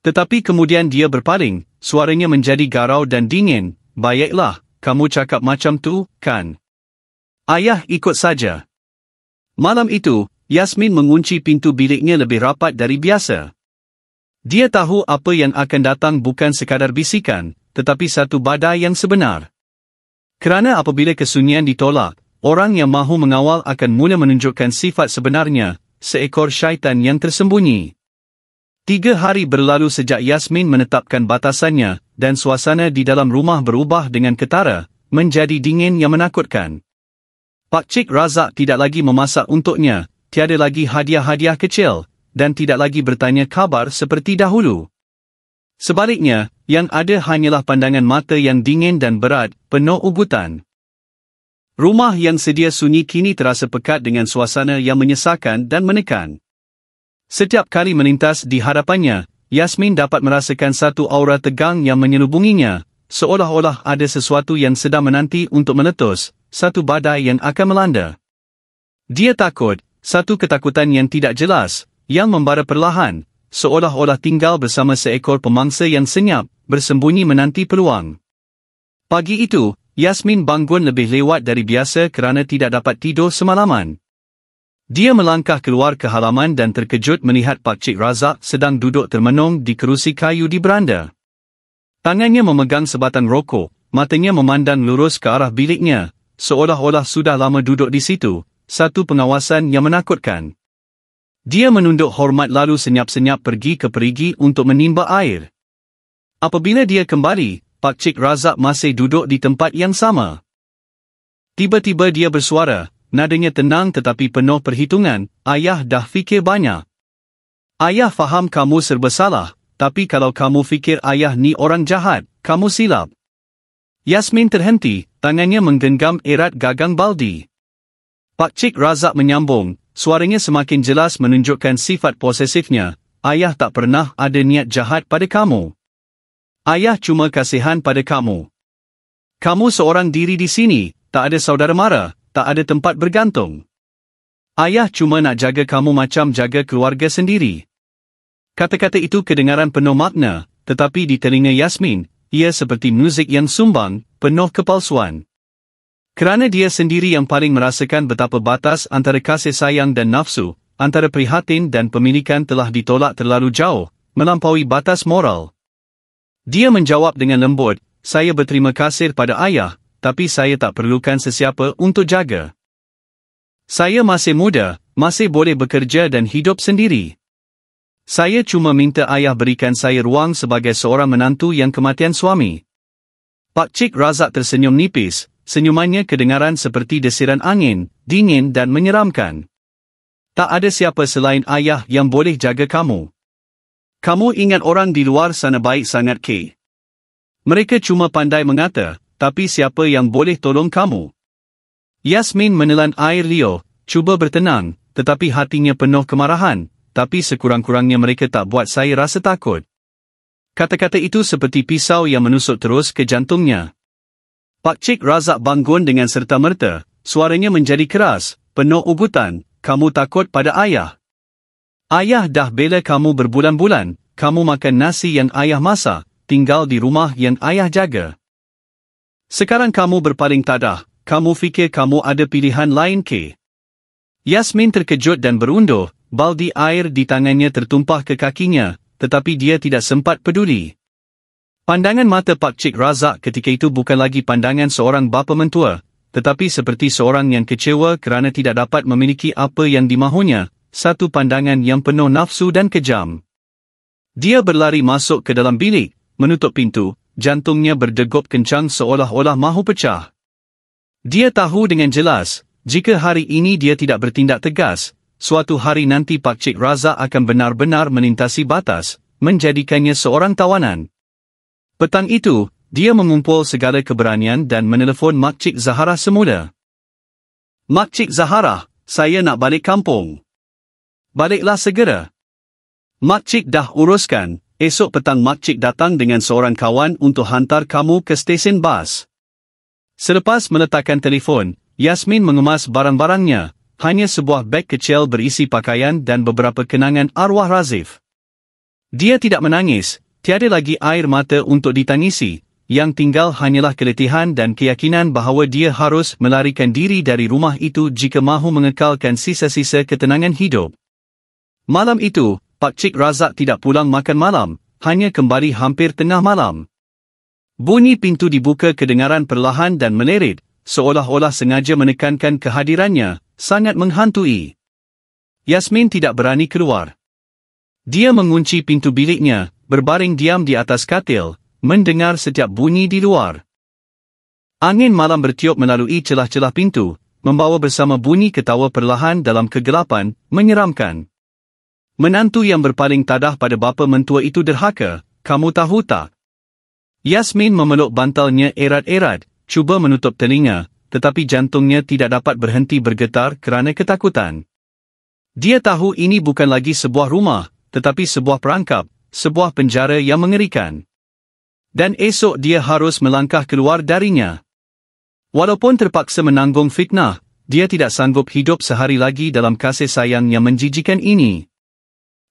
Tetapi kemudian dia berpaling, suaranya menjadi garau dan dingin. Baiklah, kamu cakap macam tu, kan? Ayah ikut saja. Malam itu, Yasmin mengunci pintu biliknya lebih rapat dari biasa. Dia tahu apa yang akan datang bukan sekadar bisikan, tetapi satu badai yang sebenar. Kerana apabila kesunyian ditolak, orang yang mahu mengawal akan mula menunjukkan sifat sebenarnya, seekor syaitan yang tersembunyi. 3 hari berlalu sejak Yasmin menetapkan batasannya, dan suasana di dalam rumah berubah dengan ketara, menjadi dingin yang menakutkan. Pakcik Razak tidak lagi memasak untuknya, tiada lagi hadiah-hadiah kecil, dan tidak lagi bertanya kabar seperti dahulu. Sebaliknya, yang ada hanyalah pandangan mata yang dingin dan berat, penuh ugutan. Rumah yang sedia sunyi kini terasa pekat dengan suasana yang menyesakan dan menekan. Setiap kali melintas di hadapannya, Yasmin dapat merasakan satu aura tegang yang menyelubunginya, seolah-olah ada sesuatu yang sedang menanti untuk meletus, satu badai yang akan melanda. Dia takut, satu ketakutan yang tidak jelas, yang membara perlahan, seolah-olah tinggal bersama seekor pemangsa yang senyap, bersembunyi menanti peluang. Pagi itu, Yasmin bangun lebih lewat dari biasa kerana tidak dapat tidur semalaman. Dia melangkah keluar ke halaman dan terkejut melihat Pakcik Razak sedang duduk termenung di kerusi kayu di beranda. Tangannya memegang sebatang rokok, matanya memandang lurus ke arah biliknya, seolah-olah sudah lama duduk di situ, satu pengawasan yang menakutkan. Dia menunduk hormat lalu senyap-senyap pergi ke perigi untuk menimba air. Apabila dia kembali, Pakcik Razak masih duduk di tempat yang sama. Tiba-tiba dia bersuara, nadanya tenang tetapi penuh perhitungan, ayah dah fikir banyak. Ayah faham kamu serba salah, tapi kalau kamu fikir ayah ni orang jahat, kamu silap. Yasmin terhenti, tangannya menggenggam erat gagang baldi. Pakcik Razak menyambung, suaranya semakin jelas menunjukkan sifat posesifnya, ayah tak pernah ada niat jahat pada kamu. Ayah cuma kasihan pada kamu. Kamu seorang diri di sini, tak ada saudara mara, tak ada tempat bergantung. Ayah cuma nak jaga kamu macam jaga keluarga sendiri. Kata-kata itu kedengaran penuh makna, tetapi di telinga Yasmin, ia seperti muzik yang sumbang, penuh kepalsuan. Kerana dia sendiri yang paling merasakan betapa batas antara kasih sayang dan nafsu, antara prihatin dan pemilikan telah ditolak terlalu jauh, melampaui batas moral. Dia menjawab dengan lembut, saya berterima kasih pada ayah, tapi saya tak perlukan sesiapa untuk jaga. Saya masih muda, masih boleh bekerja dan hidup sendiri. Saya cuma minta ayah berikan saya ruang sebagai seorang menantu yang kematian suami. Pak Cik Razak tersenyum nipis. Senyumannya kedengaran seperti desiran angin, dingin dan menyeramkan. Tak ada siapa selain ayah yang boleh jaga kamu. Kamu ingat orang di luar sana baik sangat ke? Mereka cuma pandai mengata, tapi siapa yang boleh tolong kamu? Yasmin menelan air liur, cuba bertenang, tetapi hatinya penuh kemarahan, tapi sekurang-kurangnya mereka tak buat saya rasa takut. Kata-kata itu seperti pisau yang menusuk terus ke jantungnya. Pak Cik Razak bangun dengan serta-merta, suaranya menjadi keras, penuh ugutan, kamu takut pada ayah. Ayah dah bela kamu berbulan-bulan, kamu makan nasi yang ayah masak, tinggal di rumah yang ayah jaga. Sekarang kamu berpaling tadah, kamu fikir kamu ada pilihan lain ke? Yasmin terkejut dan berunduh, baldi air di tangannya tertumpah ke kakinya, tetapi dia tidak sempat peduli. Pandangan mata Pak Cik Razak ketika itu bukan lagi pandangan seorang bapa mentua, tetapi seperti seorang yang kecewa kerana tidak dapat memiliki apa yang dimahunya, satu pandangan yang penuh nafsu dan kejam. Dia berlari masuk ke dalam bilik, menutup pintu, jantungnya berdegup kencang seolah-olah mahu pecah. Dia tahu dengan jelas, jika hari ini dia tidak bertindak tegas, suatu hari nanti Pak Cik Razak akan benar-benar melintasi batas, menjadikannya seorang tawanan. Petang itu, dia mengumpul segala keberanian dan menelefon Mak Cik Zahara semula. Mak Cik Zahara, saya nak balik kampung. Baliklah segera. Mak Cik dah uruskan, esok petang Mak Cik datang dengan seorang kawan untuk hantar kamu ke stesen bas. Selepas meletakkan telefon, Yasmin mengemas barang-barangnya, hanya sebuah beg kecil berisi pakaian dan beberapa kenangan arwah Razif. Dia tidak menangis. Tiada lagi air mata untuk ditangisi, yang tinggal hanyalah keletihan dan keyakinan bahawa dia harus melarikan diri dari rumah itu jika mahu mengekalkan sisa-sisa ketenangan hidup. Malam itu, Pak Cik Razak tidak pulang makan malam, hanya kembali hampir tengah malam. Bunyi pintu dibuka kedengaran perlahan dan melerit, seolah-olah sengaja menekankan kehadirannya, sangat menghantui. Yasmin tidak berani keluar. Dia mengunci pintu biliknya, berbaring diam di atas katil, mendengar setiap bunyi di luar. Angin malam bertiup melalui celah-celah pintu, membawa bersama bunyi ketawa perlahan dalam kegelapan, menyeramkan. Menantu yang berpaling tadah pada bapa mentua itu derhaka, kamu tahu tak? Yasmin memeluk bantalnya erat-erat, cuba menutup telinga, tetapi jantungnya tidak dapat berhenti bergetar kerana ketakutan. Dia tahu ini bukan lagi sebuah rumah, tetapi sebuah perangkap, sebuah penjara yang mengerikan. Dan esok dia harus melangkah keluar darinya. Walaupun terpaksa menanggung fitnah, dia tidak sanggup hidup sehari lagi dalam kasih sayang yang menjijikan ini.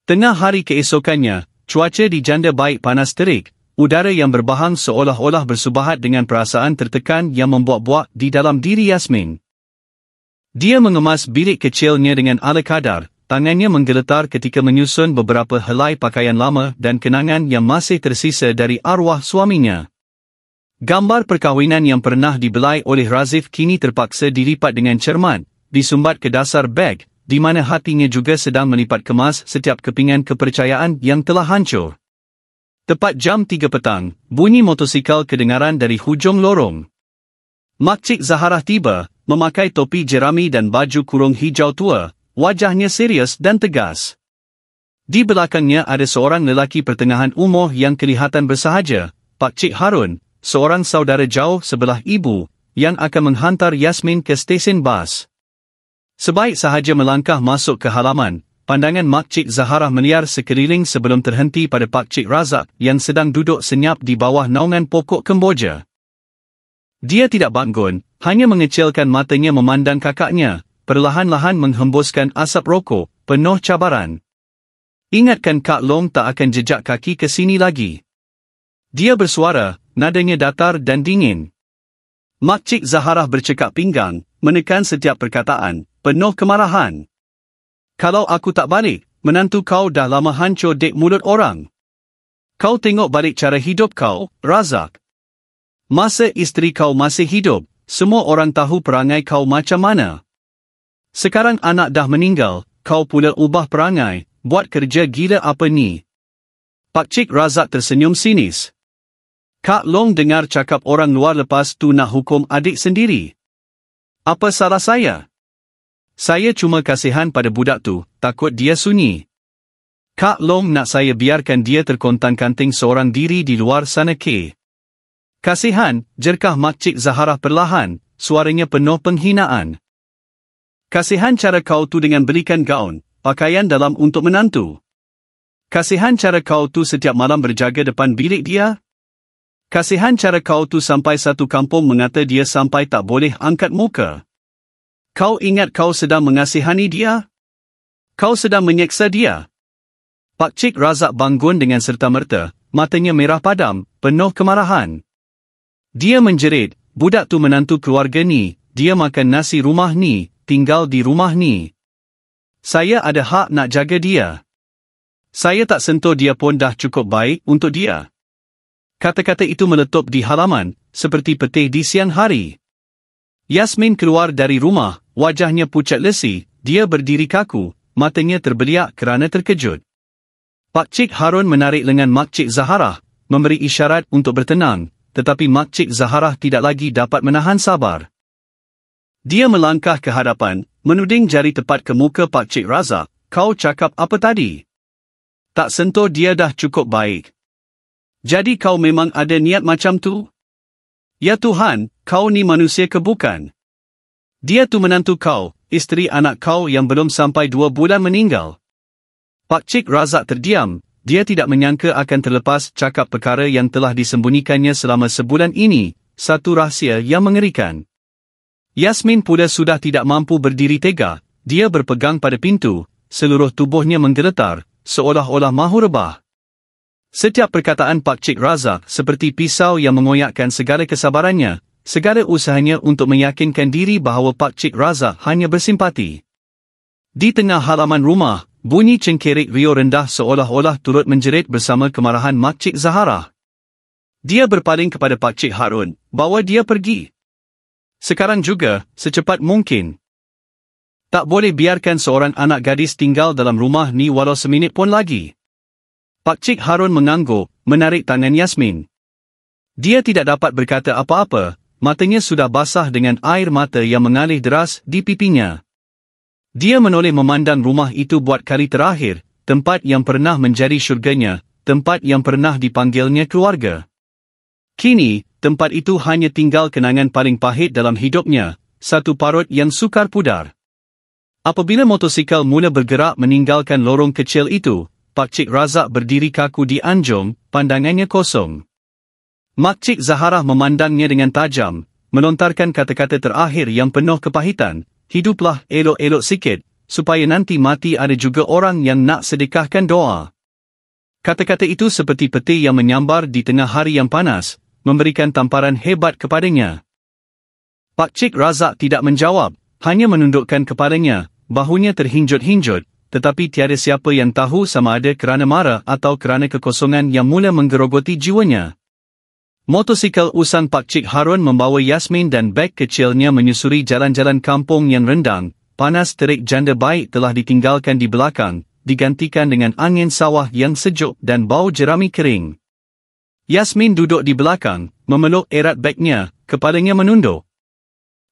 Tengah hari keesokannya, cuaca di janda baik panas terik, udara yang berbahang seolah-olah bersubahat dengan perasaan tertekan yang membuak-buak di dalam diri Yasmin. Dia mengemas bilik kecilnya dengan ala kadar, tangannya menggeletar ketika menyusun beberapa helai pakaian lama dan kenangan yang masih tersisa dari arwah suaminya. Gambar perkahwinan yang pernah dibelai oleh Razif kini terpaksa dilipat dengan cermat, disumbat ke dasar beg, di mana hatinya juga sedang melipat kemas setiap kepingan kepercayaan yang telah hancur. Tepat jam 3 petang, bunyi motosikal kedengaran dari hujung lorong. Mak Cik Zahara tiba, memakai topi jerami dan baju kurung hijau tua, wajahnya serius dan tegas. Di belakangnya ada seorang lelaki pertengahan umur yang kelihatan bersahaja, Pak Cik Harun, seorang saudara jauh sebelah ibu, yang akan menghantar Yasmin ke stesen bas. Sebaik sahaja melangkah masuk ke halaman, pandangan Makcik Zaharah meliar sekeliling sebelum terhenti pada Pakcik Razak yang sedang duduk senyap di bawah naungan pokok kemboja. Dia tidak bangun, hanya mengecilkan matanya memandang kakaknya, perlahan-lahan menghembuskan asap rokok, penuh cabaran. Ingatkan Kak Long tak akan jejak kaki ke sini lagi. Dia bersuara, nadanya datar dan dingin. Makcik Zaharah bercekak pinggang, menekan setiap perkataan, penuh kemarahan. Kalau aku tak balik, menantu kau dah lama hancur dek mulut orang. Kau tengok balik cara hidup kau, Razak. Masa isteri kau masih hidup, semua orang tahu perangai kau macam mana. Sekarang anak dah meninggal, kau pula ubah perangai, buat kerja gila apa ni? Pakcik Razak tersenyum sinis. Kak Long dengar cakap orang luar lepas tu nak hukum adik sendiri. Apa salah saya? Saya cuma kasihan pada budak tu, takut dia sunyi. Kak Long nak saya biarkan dia terkontang-kanting seorang diri di luar sana ke? Kasihan, jerkah Makcik Zaharah perlahan, suaranya penuh penghinaan. Kasihan cara kau tu dengan belikan gaun, pakaian dalam untuk menantu. Kasihan cara kau tu setiap malam berjaga depan bilik dia. Kasihan cara kau tu sampai satu kampung mengata dia sampai tak boleh angkat muka. Kau ingat kau sedang mengasihani dia? Kau sedang menyeksa dia. Pakcik Razak bangun dengan serta-merta, matanya merah padam, penuh kemarahan. Dia menjerit, budak tu menantu keluarga ni, dia makan nasi rumah ni, tinggal di rumah ni. Saya ada hak nak jaga dia. Saya tak sentuh dia pun dah cukup baik untuk dia. Kata-kata itu meletup di halaman, seperti petir di siang hari. Yasmin keluar dari rumah, wajahnya pucat lesi, dia berdiri kaku, matanya terbeliak kerana terkejut. Pakcik Harun menarik lengan Makcik Zaharah, memberi isyarat untuk bertenang, tetapi Makcik Zaharah tidak lagi dapat menahan sabar. Dia melangkah ke hadapan, menuding jari tepat ke muka Pakcik Razak, kau cakap apa tadi? Tak sentuh dia dah cukup baik. Jadi kau memang ada niat macam tu? Ya Tuhan, kau ni manusia ke bukan? Dia tu menantu kau, isteri anak kau yang belum sampai 2 bulan meninggal. Pakcik Razak terdiam, dia tidak menyangka akan terlepas cakap perkara yang telah disembunyikannya selama sebulan ini, satu rahsia yang mengerikan. Yasmin pula sudah tidak mampu berdiri tega, dia berpegang pada pintu, seluruh tubuhnya menggeletar, seolah-olah mahu rebah. Setiap perkataan Pakcik Razak seperti pisau yang mengoyakkan segala kesabarannya, segala usahanya untuk meyakinkan diri bahawa Pakcik Razak hanya bersimpati. Di tengah halaman rumah, bunyi cengkerik Rio rendah seolah-olah turut menjerit bersama kemarahan Makcik Zaharah. Dia berpaling kepada Pakcik Harun, bawa dia pergi. Sekarang juga, secepat mungkin. Tak boleh biarkan seorang anak gadis tinggal dalam rumah ni walau seminit pun lagi. Pakcik Harun mengangguk, menarik tangan Yasmin. Dia tidak dapat berkata apa-apa, matanya sudah basah dengan air mata yang mengalir deras di pipinya. Dia menoleh memandang rumah itu buat kali terakhir, tempat yang pernah menjadi syurganya, tempat yang pernah dipanggilnya keluarga. Kini, tempat itu hanya tinggal kenangan paling pahit dalam hidupnya, satu parut yang sukar pudar. Apabila motosikal mula bergerak meninggalkan lorong kecil itu, Pakcik Razak berdiri kaku di anjung, pandangannya kosong. Makcik Zaharah memandangnya dengan tajam, melontarkan kata-kata terakhir yang penuh kepahitan, hiduplah elok-elok sikit, supaya nanti mati ada juga orang yang nak sedekahkan doa. Kata-kata itu seperti petir yang menyambar di tengah hari yang panas, memberikan tamparan hebat kepadanya. Pakcik Razak tidak menjawab, hanya menundukkan kepalanya, bahunya terhinjut-hinjut, tetapi tiada siapa yang tahu sama ada kerana marah atau kerana kekosongan yang mula menggerogoti jiwanya. Motosikal usang Pakcik Harun membawa Yasmin dan beg kecilnya menyusuri jalan-jalan kampung yang rendang, panas terik janda baik telah ditinggalkan di belakang, digantikan dengan angin sawah yang sejuk dan bau jerami kering. Yasmin duduk di belakang, memeluk erat begnya, kepalanya menunduk.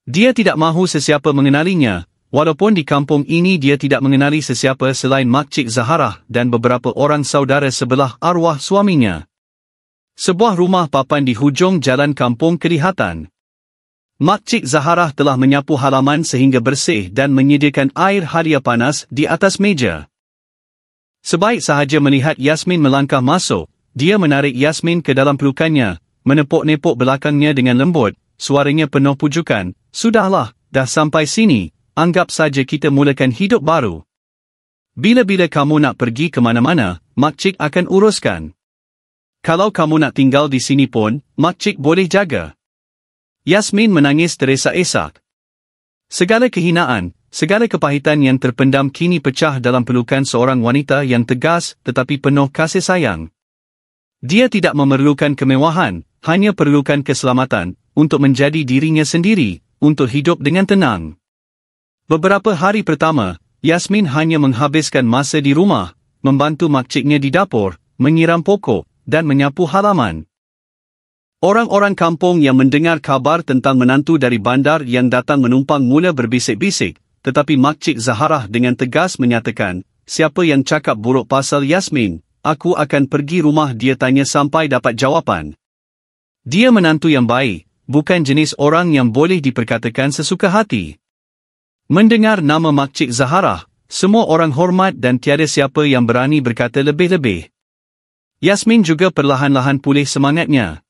Dia tidak mahu sesiapa mengenalinya, walaupun di kampung ini dia tidak mengenali sesiapa selain Makcik Zaharah dan beberapa orang saudara sebelah arwah suaminya. Sebuah rumah papan di hujung jalan kampung kelihatan. Makcik Zaharah telah menyapu halaman sehingga bersih dan menyediakan air halia panas di atas meja. Sebaik sahaja melihat Yasmin melangkah masuk, dia menarik Yasmin ke dalam pelukannya, menepuk-nepuk belakangnya dengan lembut, suaranya penuh pujukan, "Sudahlah, dah sampai sini, anggap saja kita mulakan hidup baru. Bila-bila kamu nak pergi ke mana-mana, makcik akan uruskan. Kalau kamu nak tinggal di sini pun, makcik boleh jaga." Yasmin menangis teresak-esak. Segala kehinaan, segala kepahitan yang terpendam kini pecah dalam pelukan seorang wanita yang tegas tetapi penuh kasih sayang. Dia tidak memerlukan kemewahan, hanya perlukan keselamatan, untuk menjadi dirinya sendiri, untuk hidup dengan tenang. Beberapa hari pertama, Yasmin hanya menghabiskan masa di rumah, membantu makciknya di dapur, menyiram pokok, dan menyapu halaman. Orang-orang kampung yang mendengar kabar tentang menantu dari bandar yang datang menumpang mula berbisik-bisik, tetapi makcik Zaharah dengan tegas menyatakan, "Siapa yang cakap buruk pasal Yasmin, aku akan pergi rumah dia tanya sampai dapat jawapan." Dia menantu yang baik, bukan jenis orang yang boleh diperkatakan sesuka hati. Mendengar nama makcik Zaharah, semua orang hormat dan tiada siapa yang berani berkata lebih-lebih. Yasmin juga perlahan-lahan pulih semangatnya.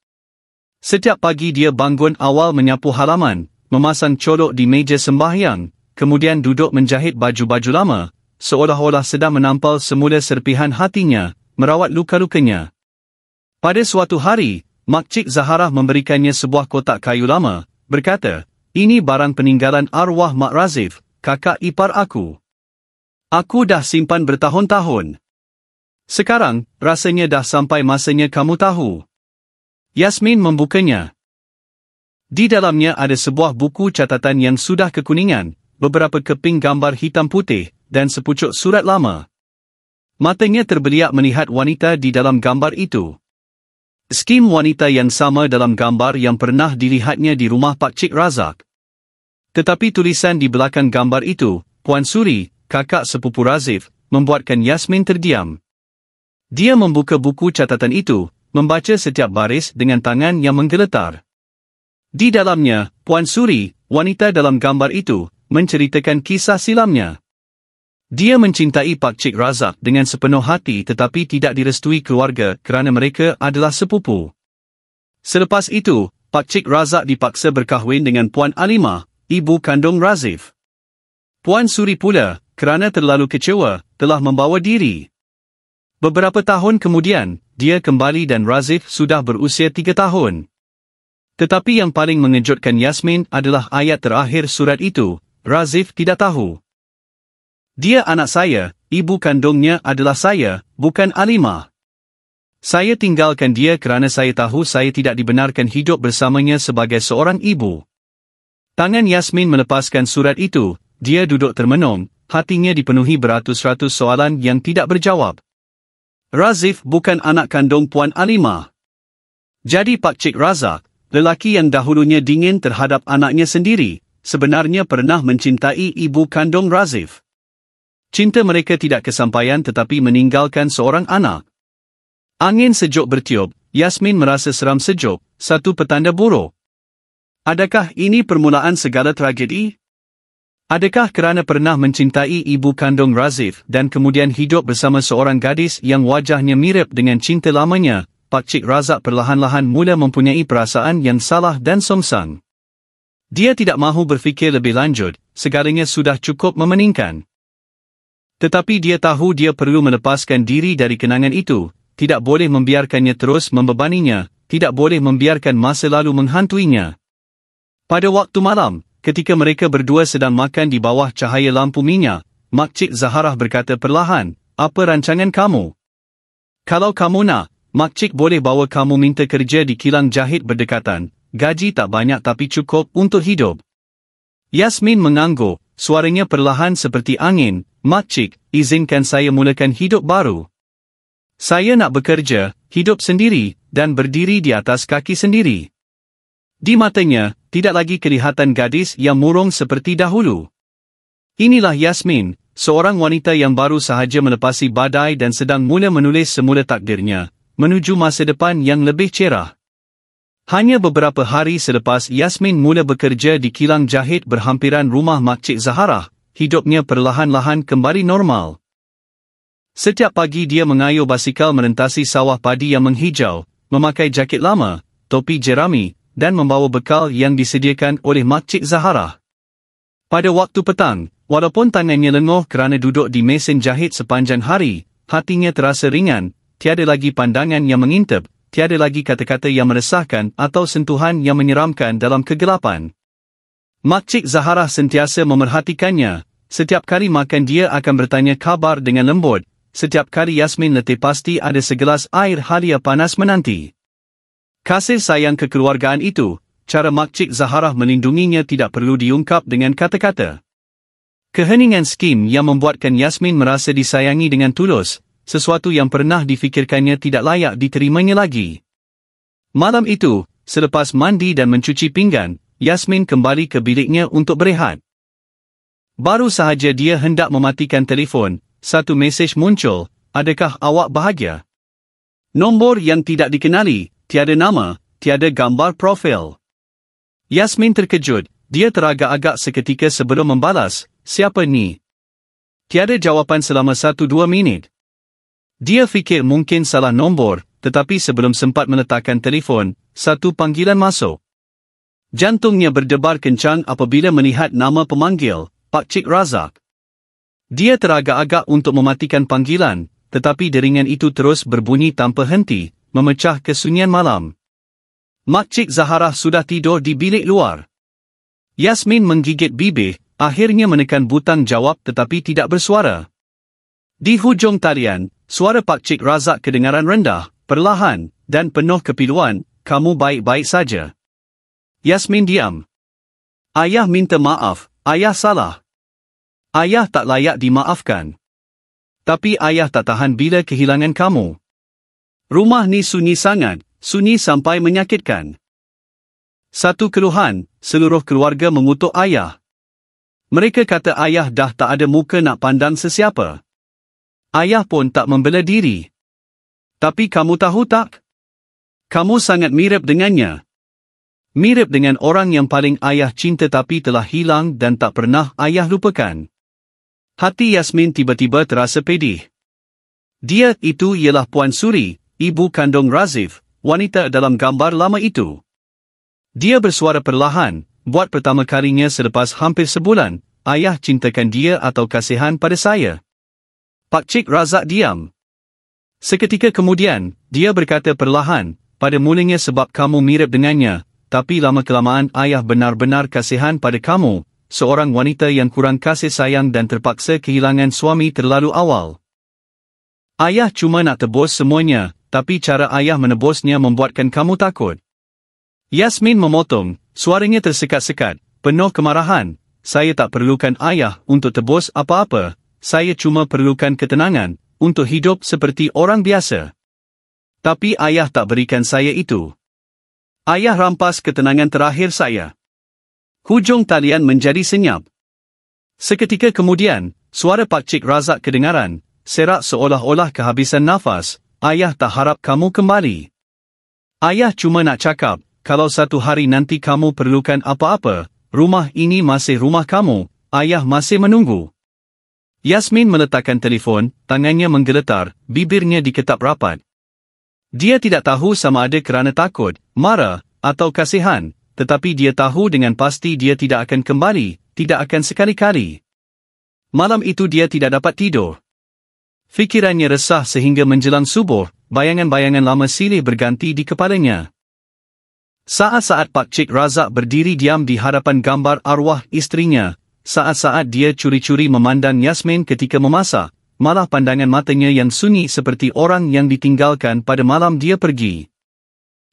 Setiap pagi dia bangun awal menyapu halaman, memasang colok di meja sembahyang, kemudian duduk menjahit baju-baju lama, seolah-olah sedang menampal semula serpihan hatinya, merawat luka-lukanya. Pada suatu hari, makcik Zaharah memberikannya sebuah kotak kayu lama, berkata, "Ini barang peninggalan arwah Mak Razif, kakak ipar aku. Aku dah simpan bertahun-tahun. Sekarang, rasanya dah sampai masanya kamu tahu." Yasmin membukanya. Di dalamnya ada sebuah buku catatan yang sudah kekuningan, beberapa keping gambar hitam putih, dan sepucuk surat lama. Matanya terbeliak melihat wanita di dalam gambar itu. Skim wanita yang sama dalam gambar yang pernah dilihatnya di rumah Pak Cik Razak. Tetapi tulisan di belakang gambar itu, Puan Suri, kakak sepupu Razif, membuatkan Yasmin terdiam. Dia membuka buku catatan itu, membaca setiap baris dengan tangan yang menggeletar. Di dalamnya, Puan Suri, wanita dalam gambar itu, menceritakan kisah silamnya. Dia mencintai Pak Cik Razak dengan sepenuh hati tetapi tidak direstui keluarga kerana mereka adalah sepupu. Selepas itu, Pak Cik Razak dipaksa berkahwin dengan Puan Alimah, ibu kandung Razif. Puan Suri pula, kerana terlalu kecewa, telah membawa diri. Beberapa tahun kemudian, dia kembali dan Razif sudah berusia 3 tahun. Tetapi yang paling mengejutkan Yasmin adalah ayat terakhir surat itu, "Razif tidak tahu. Dia anak saya, ibu kandungnya adalah saya, bukan Alimah. Saya tinggalkan dia kerana saya tahu saya tidak dibenarkan hidup bersamanya sebagai seorang ibu." Tangan Yasmin melepaskan surat itu, dia duduk termenung, hatinya dipenuhi beratus-ratus soalan yang tidak berjawab. Razif bukan anak kandung Puan Alimah. Jadi Pak Cik Razak, lelaki yang dahulunya dingin terhadap anaknya sendiri, sebenarnya pernah mencintai ibu kandung Razif. Cinta mereka tidak kesampaian tetapi meninggalkan seorang anak. Angin sejuk bertiup, Yasmin merasa seram sejuk, satu petanda buruk. Adakah ini permulaan segala tragedi? Adakah kerana pernah mencintai ibu kandung Razif dan kemudian hidup bersama seorang gadis yang wajahnya mirip dengan cinta lamanya, Pak Cik Razak perlahan-lahan mula mempunyai perasaan yang salah dan songsang. Dia tidak mahu berfikir lebih lanjut, segalanya sudah cukup memeningkan. Tetapi dia tahu dia perlu melepaskan diri dari kenangan itu, tidak boleh membiarkannya terus membebaninya, tidak boleh membiarkan masa lalu menghantuinya. Pada waktu malam, ketika mereka berdua sedang makan di bawah cahaya lampu minyak, Makcik Zaharah berkata perlahan, "Apa rancangan kamu? Kalau kamu nak, Makcik boleh bawa kamu minta kerja di kilang jahit berdekatan, gaji tak banyak tapi cukup untuk hidup." Yasmin mengangguk, suaranya perlahan seperti angin, "Makcik, izinkan saya mulakan hidup baru. Saya nak bekerja, hidup sendiri, dan berdiri di atas kaki sendiri." Di matanya, tidak lagi kelihatan gadis yang murung seperti dahulu. Inilah Yasmin, seorang wanita yang baru sahaja melepasi badai dan sedang mula menulis semula takdirnya, menuju masa depan yang lebih cerah. Hanya beberapa hari selepas Yasmin mula bekerja di kilang jahit berhampiran rumah Makcik Zaharah, hidupnya perlahan-lahan kembali normal. Setiap pagi dia mengayuh basikal merentasi sawah padi yang menghijau, memakai jaket lama, topi jerami, dan membawa bekal yang disediakan oleh Makcik Zahara. Pada waktu petang, walaupun tangannya lenguh kerana duduk di mesin jahit sepanjang hari, hatinya terasa ringan, tiada lagi pandangan yang mengintip, tiada lagi kata-kata yang meresahkan atau sentuhan yang menyeramkan dalam kegelapan. Makcik Zahara sentiasa memerhatikannya, setiap kali makan dia akan bertanya khabar dengan lembut, setiap kali Yasmin letih pasti ada segelas air halia panas menanti. Kasih sayang kekeluargaan itu, cara Makcik Zahara melindunginya tidak perlu diungkap dengan kata-kata. Keheningan skim yang membuatkan Yasmin merasa disayangi dengan tulus, sesuatu yang pernah difikirkannya tidak layak diterimanya lagi. Malam itu, selepas mandi dan mencuci pinggan, Yasmin kembali ke biliknya untuk berehat. Baru sahaja dia hendak mematikan telefon, satu mesej muncul, "Adakah awak bahagia?" Nombor yang tidak dikenali, tiada nama, tiada gambar profil. Yasmin terkejut, dia teragak-agak seketika sebelum membalas, "Siapa ni?" Tiada jawapan selama 1-2 minit. Dia fikir mungkin salah nombor, tetapi sebelum sempat meletakkan telefon, satu panggilan masuk. Jantungnya berdebar kencang apabila melihat nama pemanggil, Pakcik Razak. Dia teragak-agak untuk mematikan panggilan, tetapi deringan itu terus berbunyi tanpa henti, memecah kesunyian malam. Makcik Zahara sudah tidur di bilik luar. Yasmin menggigit bibir, akhirnya menekan butang jawab tetapi tidak bersuara. Di hujung talian, suara Pakcik Razak kedengaran rendah, perlahan, dan penuh kepiluan, "Kamu baik-baik saja?" Yasmin diam. "Ayah minta maaf, ayah salah. Ayah tak layak dimaafkan. Tapi ayah tak tahan bila kehilangan kamu. Rumah ni sunyi sangat, sunyi sampai menyakitkan." Satu keluhan, seluruh keluarga mengutuk ayah. Mereka kata ayah dah tak ada muka nak pandang sesiapa. Ayah pun tak membela diri. Tapi kamu tahu tak? Kamu sangat mirip dengannya. Mirip dengan orang yang paling ayah cinta tapi telah hilang dan tak pernah ayah lupakan. Hati Yasmin tiba-tiba terasa pedih. Dia itu ialah Puan Suri, ibu kandung Razif, wanita dalam gambar lama itu. Dia bersuara perlahan, buat pertama kalinya selepas hampir sebulan, "Ayah cintakan dia atau kasihan pada saya?" Pakcik Razak diam. Seketika kemudian, dia berkata perlahan, "Pada mulanya sebab kamu mirip dengannya, tapi lama-kelamaan ayah benar-benar kasihan pada kamu, seorang wanita yang kurang kasih sayang dan terpaksa kehilangan suami terlalu awal. Ayah cuma nak tebus semuanya, tapi cara ayah menebusnya membuatkan kamu takut." Yasmin memotong, suaranya tersekat-sekat, penuh kemarahan, "Saya tak perlukan ayah untuk tebus apa-apa, saya cuma perlukan ketenangan, untuk hidup seperti orang biasa. Tapi ayah tak berikan saya itu. Ayah rampas ketenangan terakhir saya." Hujung talian menjadi senyap. Seketika kemudian, suara Pakcik Razak kedengaran, serak seolah-olah kehabisan nafas, "Ayah tak harap kamu kembali. Ayah cuma nak cakap, kalau satu hari nanti kamu perlukan apa-apa, rumah ini masih rumah kamu, ayah masih menunggu." Yasmin meletakkan telefon, tangannya menggeletar, bibirnya diketap rapat. Dia tidak tahu sama ada kerana takut, marah, atau kasihan, tetapi dia tahu dengan pasti dia tidak akan kembali, tidak akan sekali-kali. Malam itu dia tidak dapat tidur. Fikirannya resah sehingga menjelang subuh, bayangan-bayangan lama silih berganti di kepalanya. Saat-saat Pakcik Razak berdiri diam di hadapan gambar arwah isterinya, saat-saat dia curi-curi memandang Yasmin ketika memasak, malah pandangan matanya yang sunyi seperti orang yang ditinggalkan pada malam dia pergi.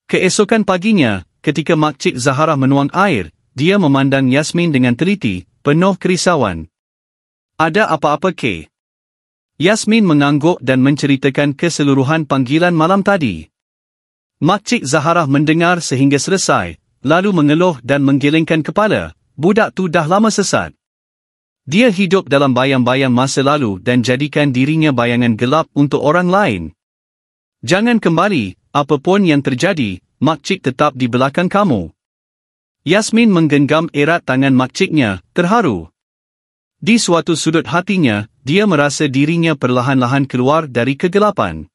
Keesokan paginya, ketika Makcik Zahara menuang air, dia memandang Yasmin dengan teliti, penuh kerisauan. "Ada apa-apa ke?" Yasmin mengangguk dan menceritakan keseluruhan panggilan malam tadi. Makcik Zahara mendengar sehingga selesai, lalu mengeluh dan menggelengkan kepala, "Budak tu dah lama sesat. Dia hidup dalam bayang-bayang masa lalu dan jadikan dirinya bayangan gelap untuk orang lain. Jangan kembali, apapun yang terjadi, Makcik tetap di belakang kamu." Yasmin menggenggam erat tangan makciknya, terharu. Di suatu sudut hatinya, dia merasa dirinya perlahan-lahan keluar dari kegelapan.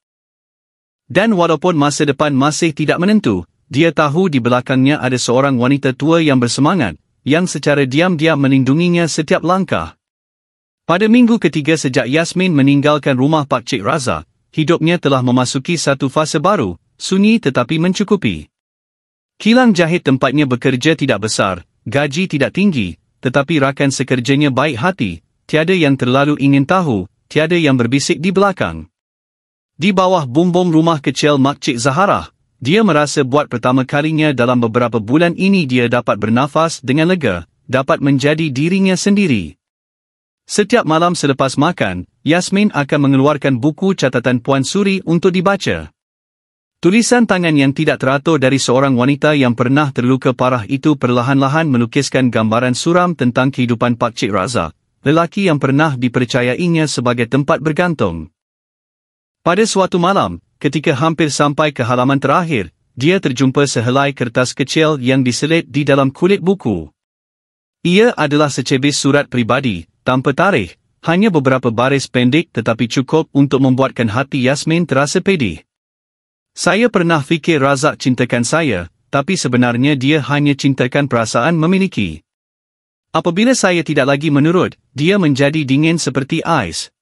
Dan walaupun masa depan masih tidak menentu, dia tahu di belakangnya ada seorang wanita tua yang bersemangat, yang secara diam-diam melindunginya setiap langkah. Pada minggu ketiga sejak Yasmin meninggalkan rumah Pak Cik Razak, hidupnya telah memasuki satu fasa baru, sunyi tetapi mencukupi. Kilang jahit tempatnya bekerja tidak besar, gaji tidak tinggi, tetapi rakan sekerjanya baik hati, tiada yang terlalu ingin tahu, tiada yang berbisik di belakang. Di bawah bumbung rumah kecil Mak Cik Zaharah, dia merasa buat pertama kalinya dalam beberapa bulan ini dia dapat bernafas dengan lega, dapat menjadi dirinya sendiri. Setiap malam selepas makan, Yasmin akan mengeluarkan buku catatan Puan Suri untuk dibaca. Tulisan tangan yang tidak teratur dari seorang wanita yang pernah terluka parah itu perlahan-lahan melukiskan gambaran suram tentang kehidupan Pak Cik Razak, lelaki yang pernah dipercayainya sebagai tempat bergantung. Pada suatu malam, ketika hampir sampai ke halaman terakhir, dia terjumpa sehelai kertas kecil yang diselit di dalam kulit buku. Ia adalah secebis surat peribadi, tanpa tarikh, hanya beberapa baris pendek tetapi cukup untuk membuatkan hati Yasmin terasa pedih. Saya pernah fikir Razak cintakan saya, tapi sebenarnya dia hanya cintakan perasaan memiliki. Apabila saya tidak lagi menurut, dia menjadi dingin seperti ais.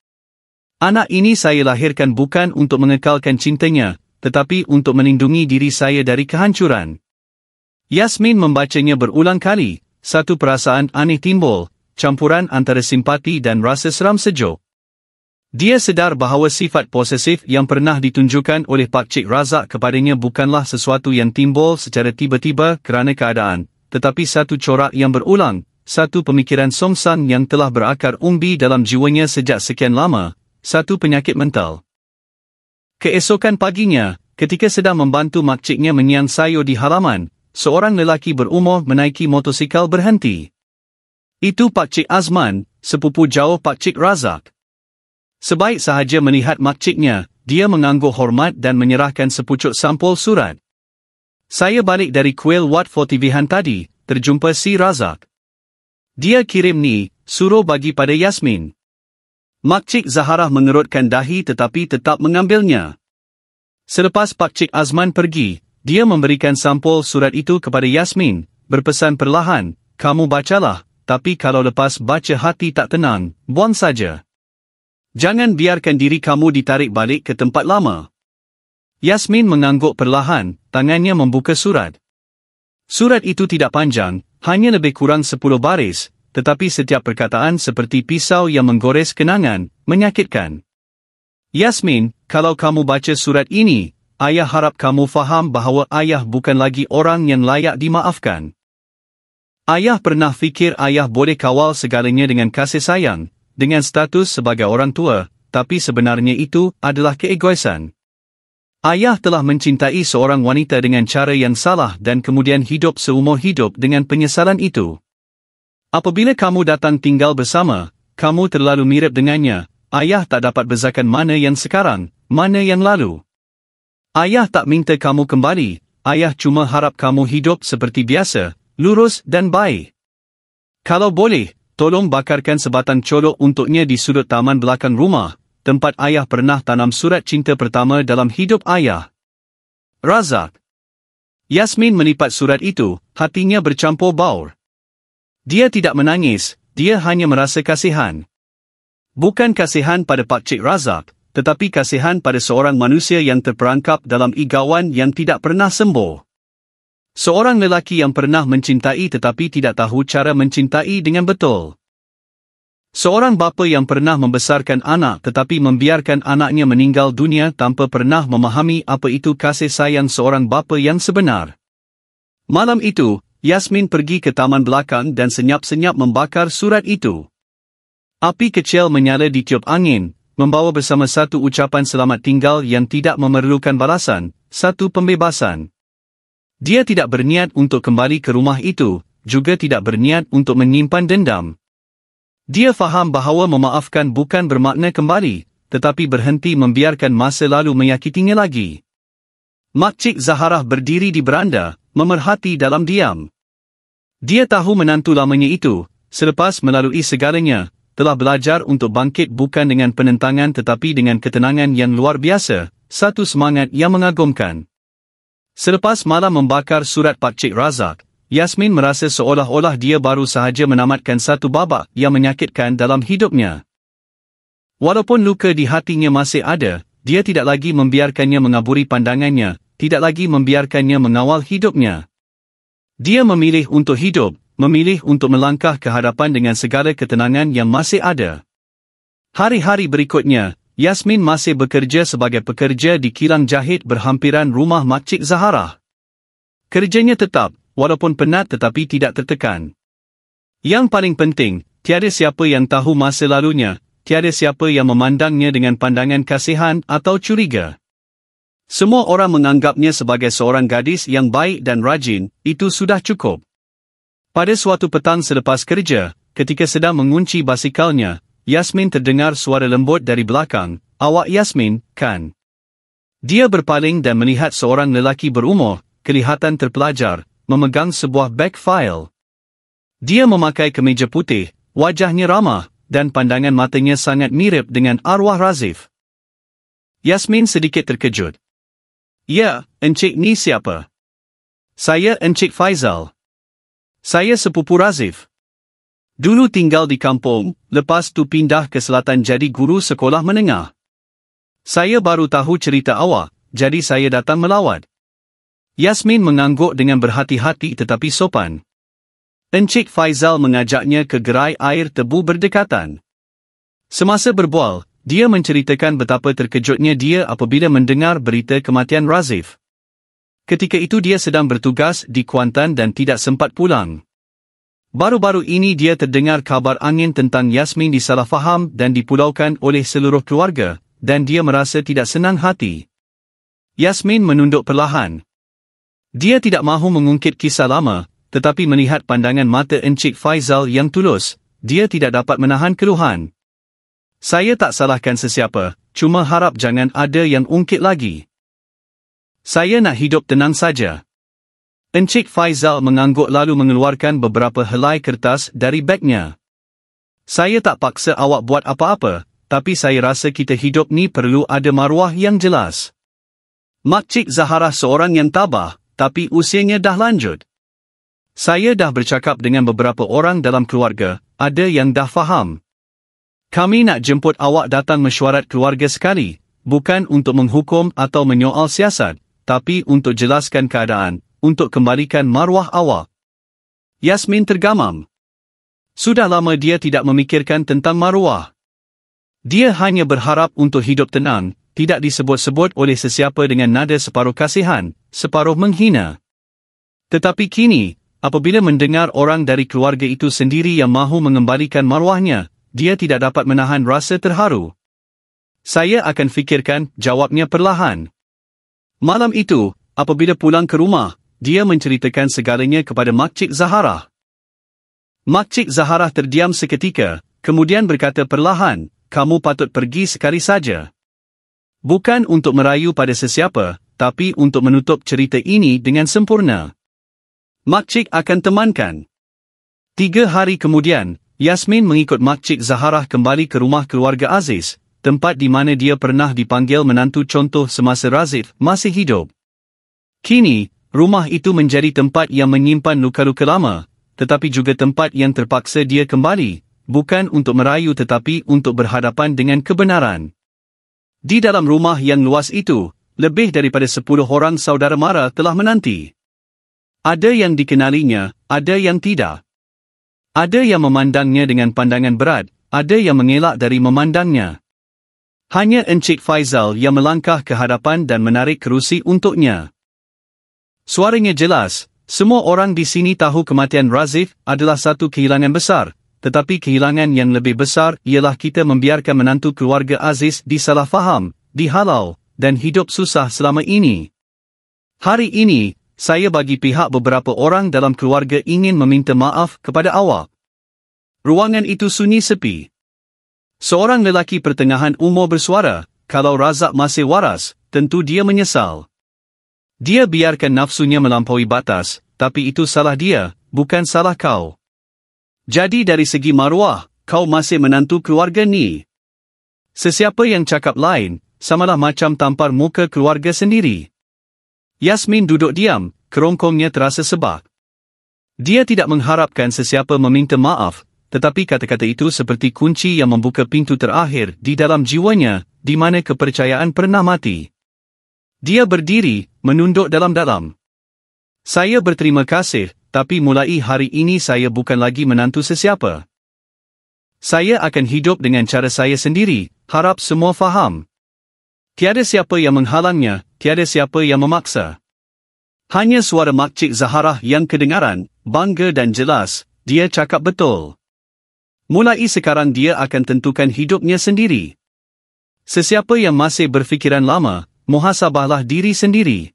Anak ini saya lahirkan bukan untuk mengekalkan cintanya, tetapi untuk melindungi diri saya dari kehancuran. Yasmin membacanya berulang kali, satu perasaan aneh timbul, campuran antara simpati dan rasa seram sejuk. Dia sedar bahawa sifat posesif yang pernah ditunjukkan oleh Pak Cik Razak kepadanya bukanlah sesuatu yang timbul secara tiba-tiba kerana keadaan, tetapi satu corak yang berulang, satu pemikiran songsan yang telah berakar umbi dalam jiwanya sejak sekian lama, satu penyakit mental. Keesokan paginya, ketika sedang membantu makciknya menyiang sayur di halaman, seorang lelaki berumur menaiki motosikal berhenti. Itu Pak Cik Azman, sepupu jauh Pak Cik Razak. Sebaik sahaja melihat makciknya, dia mengangguk hormat dan menyerahkan sepucuk sampul surat. Saya balik dari kuil Wat for TV-han tadi, terjumpa si Razak. Dia kirim ni, suruh bagi pada Yasmin. Makcik Zaharah mengerutkan dahi tetapi tetap mengambilnya. Selepas Pak Cik Azman pergi, dia memberikan sampul surat itu kepada Yasmin, berpesan perlahan, kamu bacalah, tapi kalau lepas baca hati tak tenang, buang saja. Jangan biarkan diri kamu ditarik balik ke tempat lama. Yasmin mengangguk perlahan, tangannya membuka surat. Surat itu tidak panjang, hanya lebih kurang 10 baris, tetapi setiap perkataan seperti pisau yang menggores kenangan, menyakitkan. Yasmin, kalau kamu baca surat ini, ayah harap kamu faham bahawa ayah bukan lagi orang yang layak dimaafkan. Ayah pernah fikir ayah boleh kawal segalanya dengan kasih sayang, dengan status sebagai orang tua, tapi sebenarnya itu adalah keegoisan. Ayah telah mencintai seorang wanita dengan cara yang salah dan kemudian hidup seumur hidup dengan penyesalan itu. Apabila kamu datang tinggal bersama, kamu terlalu mirip dengannya, ayah tak dapat bezakan mana yang sekarang, mana yang lalu. Ayah tak minta kamu kembali, ayah cuma harap kamu hidup seperti biasa, lurus dan baik. Kalau boleh, tolong bakarkan sebatang colok untuknya di sudut taman belakang rumah, tempat ayah pernah tanam surat cinta pertama dalam hidup ayah. Razak. Yasmin melipat surat itu, hatinya bercampur baur. Dia tidak menangis, dia hanya merasa kasihan. Bukan kasihan pada Pak Cik Razak, tetapi kasihan pada seorang manusia yang terperangkap dalam igauan yang tidak pernah sembuh. Seorang lelaki yang pernah mencintai tetapi tidak tahu cara mencintai dengan betul. Seorang bapa yang pernah membesarkan anak tetapi membiarkan anaknya meninggal dunia tanpa pernah memahami apa itu kasih sayang seorang bapa yang sebenar. Malam itu, Yasmin pergi ke taman belakang dan senyap-senyap membakar surat itu. Api kecil menyala di tiup angin, membawa bersama satu ucapan selamat tinggal yang tidak memerlukan balasan, satu pembebasan. Dia tidak berniat untuk kembali ke rumah itu, juga tidak berniat untuk menyimpan dendam. Dia faham bahawa memaafkan bukan bermakna kembali, tetapi berhenti membiarkan masa lalu menyakitinya lagi. Makcik Zaharah berdiri di beranda, memerhati dalam diam. Dia tahu menantu lamanya itu, selepas melalui segalanya, telah belajar untuk bangkit bukan dengan penentangan tetapi dengan ketenangan yang luar biasa, satu semangat yang mengagumkan. Selepas malam membakar surat Pakcik Razak, Yasmin merasa seolah-olah dia baru sahaja menamatkan satu babak yang menyakitkan dalam hidupnya. Walaupun luka di hatinya masih ada, dia tidak lagi membiarkannya mengaburi pandangannya, tidak lagi membiarkannya mengawal hidupnya. Dia memilih untuk hidup, memilih untuk melangkah ke hadapan dengan segala ketenangan yang masih ada. Hari-hari berikutnya, Yasmin masih bekerja sebagai pekerja di kilang jahit berhampiran rumah Makcik Zaharah. Kerjanya tetap, walaupun penat tetapi tidak tertekan. Yang paling penting, tiada siapa yang tahu masa lalunya, tiada siapa yang memandangnya dengan pandangan kasihan atau curiga. Semua orang menganggapnya sebagai seorang gadis yang baik dan rajin, itu sudah cukup. Pada suatu petang selepas kerja, ketika sedang mengunci basikalnya, Yasmin terdengar suara lembut dari belakang, "Awak Yasmin, kan?" Dia berpaling dan melihat seorang lelaki berumur, kelihatan terpelajar, memegang sebuah beg file. Dia memakai kemeja putih, wajahnya ramah, dan pandangan matanya sangat mirip dengan arwah Razif. Yasmin sedikit terkejut. "Ya, Encik ni siapa?" "Saya Encik Faizal. Saya sepupu Razif. Dulu tinggal di kampung, lepas tu pindah ke selatan jadi guru sekolah menengah. Saya baru tahu cerita awak, jadi saya datang melawat." Yasmin mengangguk dengan berhati-hati tetapi sopan. Encik Faizal mengajaknya ke gerai air tebu berdekatan. Semasa berbual, dia menceritakan betapa terkejutnya dia apabila mendengar berita kematian Razif. Ketika itu dia sedang bertugas di Kuantan dan tidak sempat pulang. Baru-baru ini dia terdengar kabar angin tentang Yasmin disalahfaham dan dipulaukan oleh seluruh keluarga, dan dia merasa tidak senang hati. Yasmin menunduk perlahan. Dia tidak mahu mengungkit kisah lama, tetapi melihat pandangan mata Encik Faizal yang tulus, dia tidak dapat menahan keluhan. "Saya tak salahkan sesiapa, cuma harap jangan ada yang ungkit lagi. Saya nak hidup tenang saja." Encik Faizal mengangguk lalu mengeluarkan beberapa helai kertas dari begnya. "Saya tak paksa awak buat apa-apa, tapi saya rasa kita hidup ni perlu ada maruah yang jelas. Makcik Zaharah seorang yang tabah, tapi usianya dah lanjut. Saya dah bercakap dengan beberapa orang dalam keluarga, ada yang dah faham. Kami nak jemput awak datang mesyuarat keluarga sekali, bukan untuk menghukum atau menyoal siasat, tapi untuk jelaskan keadaan, untuk kembalikan maruah awak." Yasmin tergamam. Sudah lama dia tidak memikirkan tentang maruah. Dia hanya berharap untuk hidup tenang, tidak disebut-sebut oleh sesiapa dengan nada separuh kasihan, separuh menghina. Tetapi kini, apabila mendengar orang dari keluarga itu sendiri yang mahu mengembalikan maruahnya, dia tidak dapat menahan rasa terharu. "Saya akan fikirkan," jawabnya perlahan. Malam itu, apabila pulang ke rumah, dia menceritakan segalanya kepada Makcik Zaharah. Makcik Zaharah terdiam seketika, kemudian berkata perlahan, "Kamu patut pergi sekali saja. Bukan untuk merayu pada sesiapa, tapi untuk menutup cerita ini dengan sempurna. Makcik akan temankan." 3 hari kemudian, Yasmin mengikut Makcik Zaharah kembali ke rumah keluarga Aziz, tempat di mana dia pernah dipanggil menantu contoh semasa Razif masih hidup. Kini, rumah itu menjadi tempat yang menyimpan luka-luka lama, tetapi juga tempat yang terpaksa dia kembali, bukan untuk merayu tetapi untuk berhadapan dengan kebenaran. Di dalam rumah yang luas itu, lebih daripada 10 orang saudara mara telah menanti. Ada yang dikenalinya, ada yang tidak. Ada yang memandangnya dengan pandangan berat, ada yang mengelak dari memandangnya. Hanya Encik Faizal yang melangkah ke hadapan dan menarik kerusi untuknya. Suaranya jelas, "Semua orang di sini tahu kematian Razif adalah satu kehilangan besar, tetapi kehilangan yang lebih besar ialah kita membiarkan menantu keluarga Aziz disalahfaham, dihalau, dan hidup susah selama ini. Hari ini, saya bagi pihak beberapa orang dalam keluarga ingin meminta maaf kepada awak." Ruangan itu sunyi sepi. Seorang lelaki pertengahan umur bersuara, "Kalau Razak masih waras, tentu dia menyesal. Dia biarkan nafsunya melampaui batas, tapi itu salah dia, bukan salah kau. Jadi dari segi maruah, kau masih menantu keluarga ni. Sesiapa yang cakap lain, samalah macam tampar muka keluarga sendiri. Yasmin duduk diam, kerongkongnya terasa sebak. Dia tidak mengharapkan sesiapa meminta maaf, tetapi kata-kata itu seperti kunci yang membuka pintu terakhir di dalam jiwanya, di mana kepercayaan pernah mati. Dia berdiri, menunduk dalam-dalam. Saya berterima kasih, tapi mulai hari ini saya bukan lagi menantu sesiapa. Saya akan hidup dengan cara saya sendiri, harap semua faham. Tiada siapa yang menghalangnya, tiada siapa yang memaksa. Hanya suara Makcik Zaharah yang kedengaran, bangga dan jelas, dia cakap betul. Mulai sekarang dia akan tentukan hidupnya sendiri. Sesiapa yang masih berfikiran lama, muhasabahlah diri sendiri.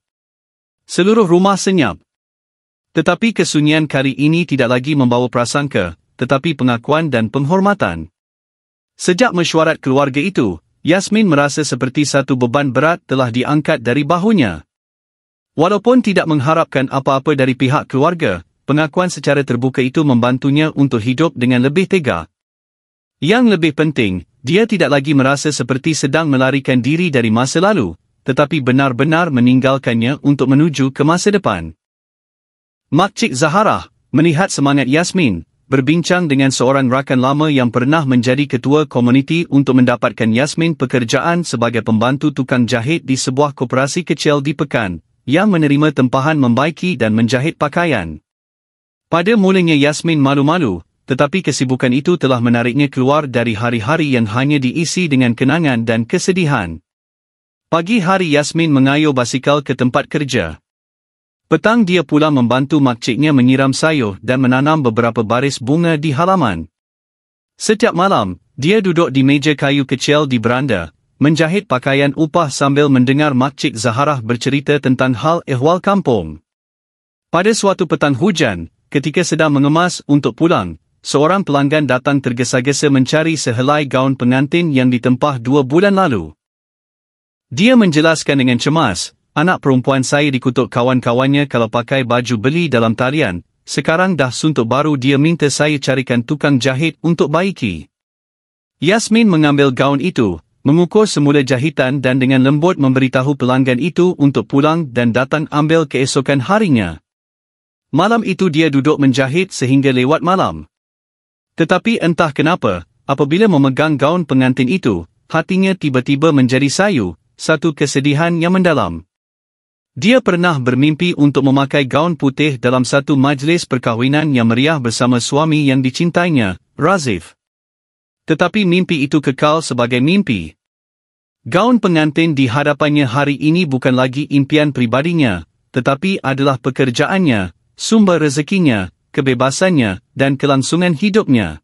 Seluruh rumah senyap. Tetapi kesunyian kali ini tidak lagi membawa prasangka, tetapi pengakuan dan penghormatan. Sejak mesyuarat keluarga itu, Yasmin merasa seperti satu beban berat telah diangkat dari bahunya. Walaupun tidak mengharapkan apa-apa dari pihak keluarga, pengakuan secara terbuka itu membantunya untuk hidup dengan lebih tega. Yang lebih penting, dia tidak lagi merasa seperti sedang melarikan diri dari masa lalu, tetapi benar-benar meninggalkannya untuk menuju ke masa depan. Makcik Zaharah, melihat semangat Yasmin, berbincang dengan seorang rakan lama yang pernah menjadi ketua komuniti untuk mendapatkan Yasmin pekerjaan sebagai pembantu tukang jahit di sebuah koperasi kecil di Pekan, yang menerima tempahan membaiki dan menjahit pakaian. Pada mulanya Yasmin malu-malu, tetapi kesibukan itu telah menariknya keluar dari hari-hari yang hanya diisi dengan kenangan dan kesedihan. Pagi hari Yasmin mengayuh basikal ke tempat kerja. Petang dia pulang membantu makciknya menyiram sayur dan menanam beberapa baris bunga di halaman. Setiap malam, dia duduk di meja kayu kecil di beranda, menjahit pakaian upah sambil mendengar Makcik Zaharah bercerita tentang hal ehwal kampung. Pada suatu petang hujan, ketika sedang mengemas untuk pulang, seorang pelanggan datang tergesa-gesa mencari sehelai gaun pengantin yang ditempah 2 bulan lalu. Dia menjelaskan dengan cemas, anak perempuan saya dikutuk kawan-kawannya kalau pakai baju beli dalam talian, sekarang dah suntuk baru dia minta saya carikan tukang jahit untuk baiki. Yasmin mengambil gaun itu, mengukur semula jahitan dan dengan lembut memberitahu pelanggan itu untuk pulang dan datang ambil keesokan harinya. Malam itu dia duduk menjahit sehingga lewat malam. Tetapi entah kenapa, apabila memegang gaun pengantin itu, hatinya tiba-tiba menjadi sayu, satu kesedihan yang mendalam. Dia pernah bermimpi untuk memakai gaun putih dalam satu majlis perkahwinan yang meriah bersama suami yang dicintainya, Razif. Tetapi mimpi itu kekal sebagai mimpi. Gaun pengantin di hadapannya hari ini bukan lagi impian pribadinya, tetapi adalah pekerjaannya, sumber rezekinya, kebebasannya, dan kelangsungan hidupnya.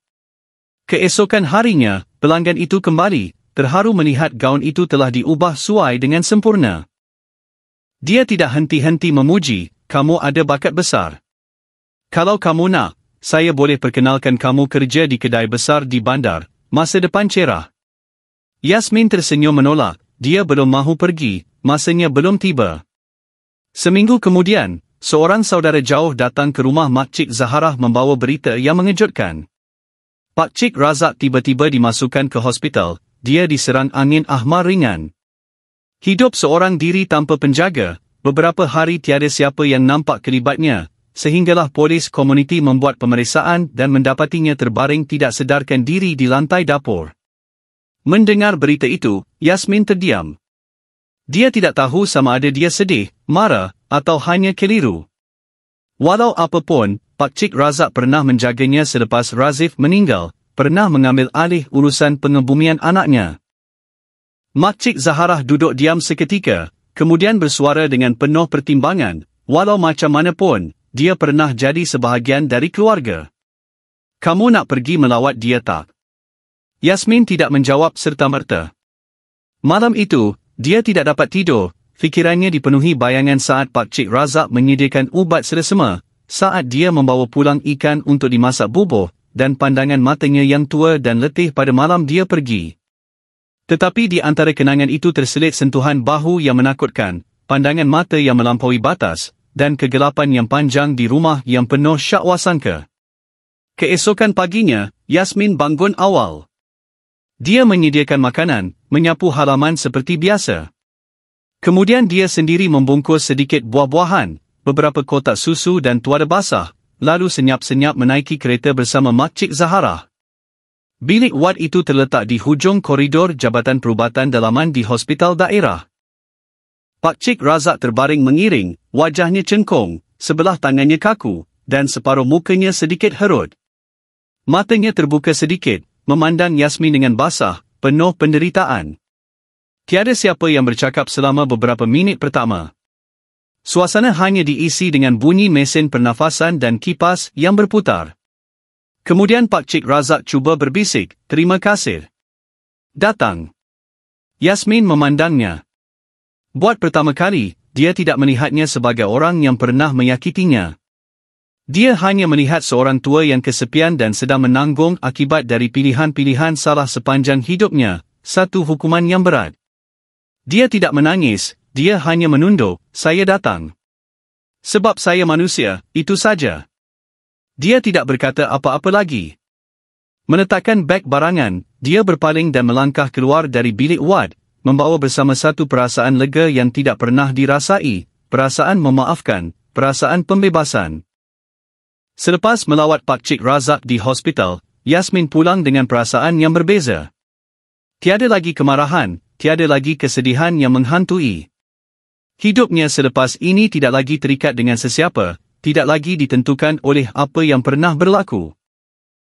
Keesokan harinya, pelanggan itu kembali, terharu melihat gaun itu telah diubah sesuai dengan sempurna. Dia tidak henti-henti memuji, kamu ada bakat besar. Kalau kamu nak, saya boleh perkenalkan kamu kerja di kedai besar di bandar, masa depan cerah. Yasmin tersenyum menolak, dia belum mahu pergi, masanya belum tiba. Seminggu kemudian, seorang saudara jauh datang ke rumah Makcik Zaharah membawa berita yang mengejutkan. Pakcik Razak tiba-tiba dimasukkan ke hospital, dia diserang angin ahmar ringan. Hidup seorang diri tanpa penjaga, beberapa hari tiada siapa yang nampak kelibatnya, sehinggalah polis komuniti membuat pemeriksaan dan mendapatinya terbaring tidak sedarkan diri di lantai dapur. Mendengar berita itu, Yasmin terdiam. Dia tidak tahu sama ada dia sedih, marah, atau hanya keliru. Walau apapun, Pakcik Razak pernah menjaganya selepas Razif meninggal, pernah mengambil alih urusan pengebumian anaknya. Makcik Zaharah duduk diam seketika, kemudian bersuara dengan penuh pertimbangan, walau macam mana pun, dia pernah jadi sebahagian dari keluarga. Kamu nak pergi melawat dia tak? Yasmin tidak menjawab serta-merta. Malam itu, dia tidak dapat tidur, fikirannya dipenuhi bayangan saat Pakcik Razak menyediakan ubat selesema, saat dia membawa pulang ikan untuk dimasak bubur, dan pandangan matanya yang tua dan letih pada malam dia pergi. Tetapi di antara kenangan itu terselit sentuhan bahu yang menakutkan, pandangan mata yang melampaui batas, dan kegelapan yang panjang di rumah yang penuh syak wasangka. Keesokan paginya, Yasmin bangun awal. Dia menyediakan makanan, menyapu halaman seperti biasa. Kemudian dia sendiri membungkus sedikit buah-buahan, beberapa kotak susu dan tuada basah, lalu senyap-senyap menaiki kereta bersama Makcik Zahara. Bilik wad itu terletak di hujung koridor Jabatan Perubatan Dalaman di hospital daerah. Pakcik Razak terbaring mengiring, wajahnya cengkung, sebelah tangannya kaku, dan separuh mukanya sedikit herut. Matanya terbuka sedikit, memandang Yasmin dengan basah, penuh penderitaan. Tiada siapa yang bercakap selama beberapa minit pertama. Suasana hanya diisi dengan bunyi mesin pernafasan dan kipas yang berputar. Kemudian Pakcik Razak cuba berbisik, "Terima kasih. Datang." Yasmin memandangnya. Buat pertama kali, dia tidak melihatnya sebagai orang yang pernah menyakitinya. Dia hanya melihat seorang tua yang kesepian dan sedang menanggung akibat dari pilihan-pilihan salah sepanjang hidupnya, satu hukuman yang berat. Dia tidak menangis, dia hanya menunduk, "Saya datang. Sebab saya manusia, itu saja." Dia tidak berkata apa-apa lagi. Meletakkan beg barangan, dia berpaling dan melangkah keluar dari bilik wad, membawa bersama satu perasaan lega yang tidak pernah dirasai, perasaan memaafkan, perasaan pembebasan. Selepas melawat Pakcik Razak di hospital, Yasmin pulang dengan perasaan yang berbeza. Tiada lagi kemarahan, tiada lagi kesedihan yang menghantui. Hidupnya selepas ini tidak lagi terikat dengan sesiapa, tidak lagi ditentukan oleh apa yang pernah berlaku.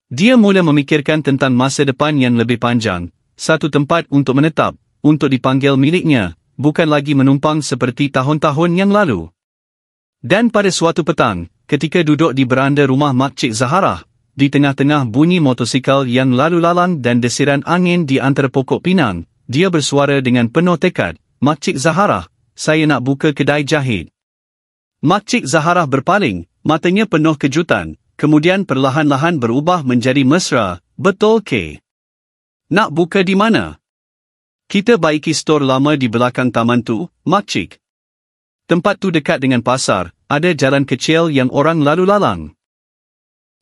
Dia mula memikirkan tentang masa depan yang lebih panjang, satu tempat untuk menetap, untuk dipanggil miliknya, bukan lagi menumpang seperti tahun-tahun yang lalu. Dan pada suatu petang, ketika duduk di beranda rumah Makcik Zahara, di tengah-tengah bunyi motosikal yang lalu lalang dan desiran angin di antara pokok pinang, dia bersuara dengan penuh tekad, "Makcik Zahara, saya nak buka kedai jahit." Makcik Zahara berpaling, matanya penuh kejutan, kemudian perlahan-lahan berubah menjadi mesra, "Betul ke? Nak buka di mana?" "Kita baiki stor lama di belakang taman tu, Makcik. Tempat tu dekat dengan pasar, ada jalan kecil yang orang lalu lalang.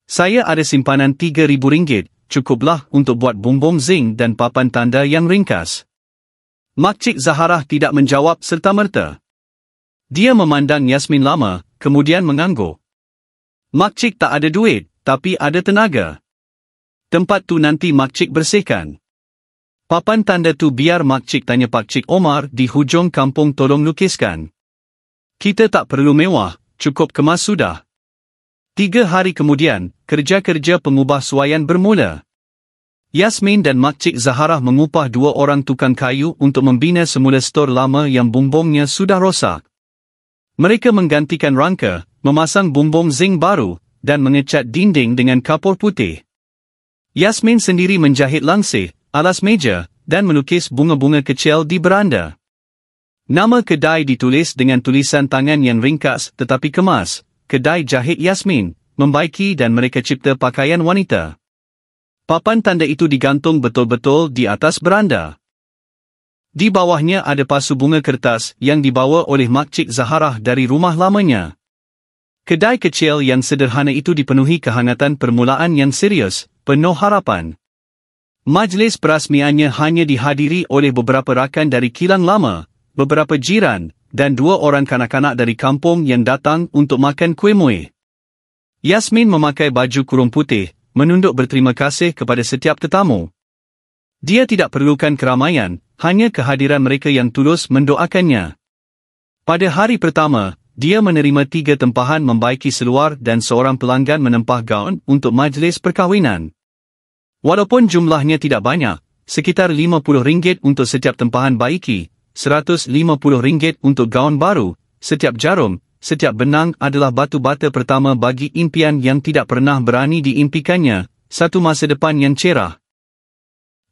Saya ada simpanan RM3,000, cukuplah untuk buat bumbung zinc dan papan tanda yang ringkas." Makcik Zahara tidak menjawab serta-merta. Dia memandang Yasmin lama, kemudian mengangguk. "Makcik tak ada duit, tapi ada tenaga. Tempat tu nanti Makcik bersihkan. Papan tanda tu biar Makcik tanya Pakcik Omar di hujung kampung tolong lukiskan. Kita tak perlu mewah, cukup kemas sudah." 3 hari kemudian, kerja-kerja pengubah suaian bermula. Yasmin dan Makcik Zahara mengupah 2 orang tukang kayu untuk membina semula stor lama yang bumbungnya sudah rosak. Mereka menggantikan rangka, memasang bumbung zinc baru, dan mengecat dinding dengan kapur putih. Yasmin sendiri menjahit langsir, alas meja, dan melukis bunga-bunga kecil di beranda. Nama kedai ditulis dengan tulisan tangan yang ringkas tetapi kemas, "Kedai Jahit Yasmin, Membaiki dan Mereka Cipta Pakaian Wanita." Papan tanda itu digantung betul-betul di atas beranda. Di bawahnya ada pasu bunga kertas yang dibawa oleh Makcik Zahara dari rumah lamanya. Kedai kecil yang sederhana itu dipenuhi kehangatan permulaan yang serius, penuh harapan. Majlis perasmiannya hanya dihadiri oleh beberapa rakan dari kilang lama, beberapa jiran, dan 2 orang kanak-kanak dari kampung yang datang untuk makan kuih muih. Yasmin memakai baju kurung putih, menunduk berterima kasih kepada setiap tetamu. Dia tidak perlukan keramaian, hanya kehadiran mereka yang tulus mendoakannya. Pada hari pertama, dia menerima 3 tempahan membaiki seluar dan seorang pelanggan menempah gaun untuk majlis perkahwinan. Walaupun jumlahnya tidak banyak, sekitar RM50 untuk setiap tempahan baiki, RM150 untuk gaun baru, setiap jarum, setiap benang adalah batu bata pertama bagi impian yang tidak pernah berani diimpikannya, satu masa depan yang cerah.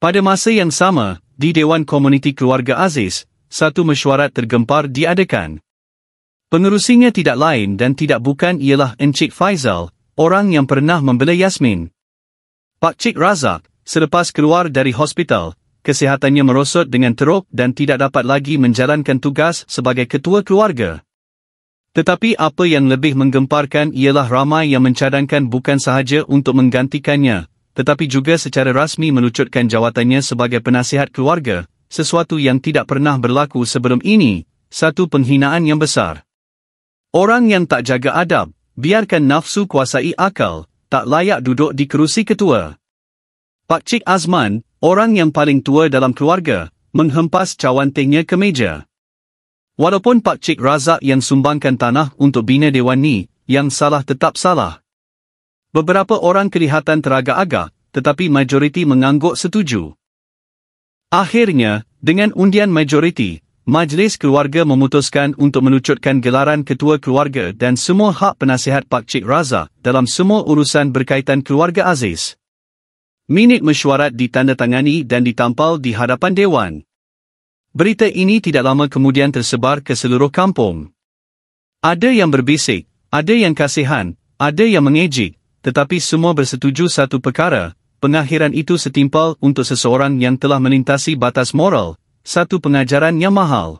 Pada masa yang sama, di Dewan Komuniti Keluarga Aziz, satu mesyuarat tergempar diadakan. Pengerusinya tidak lain dan tidak bukan ialah Encik Faizal, orang yang pernah membela Yasmin. Pakcik Razak, selepas keluar dari hospital, kesihatannya merosot dengan teruk dan tidak dapat lagi menjalankan tugas sebagai ketua keluarga. Tetapi apa yang lebih menggemparkan ialah ramai yang mencadangkan bukan sahaja untuk menggantikannya, tetapi juga secara rasmi melucutkan jawatannya sebagai penasihat keluarga, sesuatu yang tidak pernah berlaku sebelum ini, satu penghinaan yang besar. Orang yang tak jaga adab, biarkan nafsu kuasai akal, tak layak duduk di kerusi ketua. Pak Cik Azman, orang yang paling tua dalam keluarga, menghempas cawantihnya ke meja. Walaupun Pak Cik Razak yang sumbangkan tanah untuk bina Dewan ni, yang salah tetap salah. Beberapa orang kelihatan teragak-agak, tetapi majoriti mengangguk setuju. Akhirnya, dengan undian majoriti, Majlis Keluarga memutuskan untuk melucutkan gelaran Ketua Keluarga dan semua hak penasihat Pak Cik Razak dalam semua urusan berkaitan keluarga Aziz. Minit mesyuarat ditandatangani dan ditampal di hadapan Dewan. Berita ini tidak lama kemudian tersebar ke seluruh kampung. Ada yang berbisik, ada yang kasihan, ada yang mengejek, tetapi semua bersetuju satu perkara, pengakhiran itu setimpal untuk seseorang yang telah melintasi batas moral, satu pengajaran yang mahal.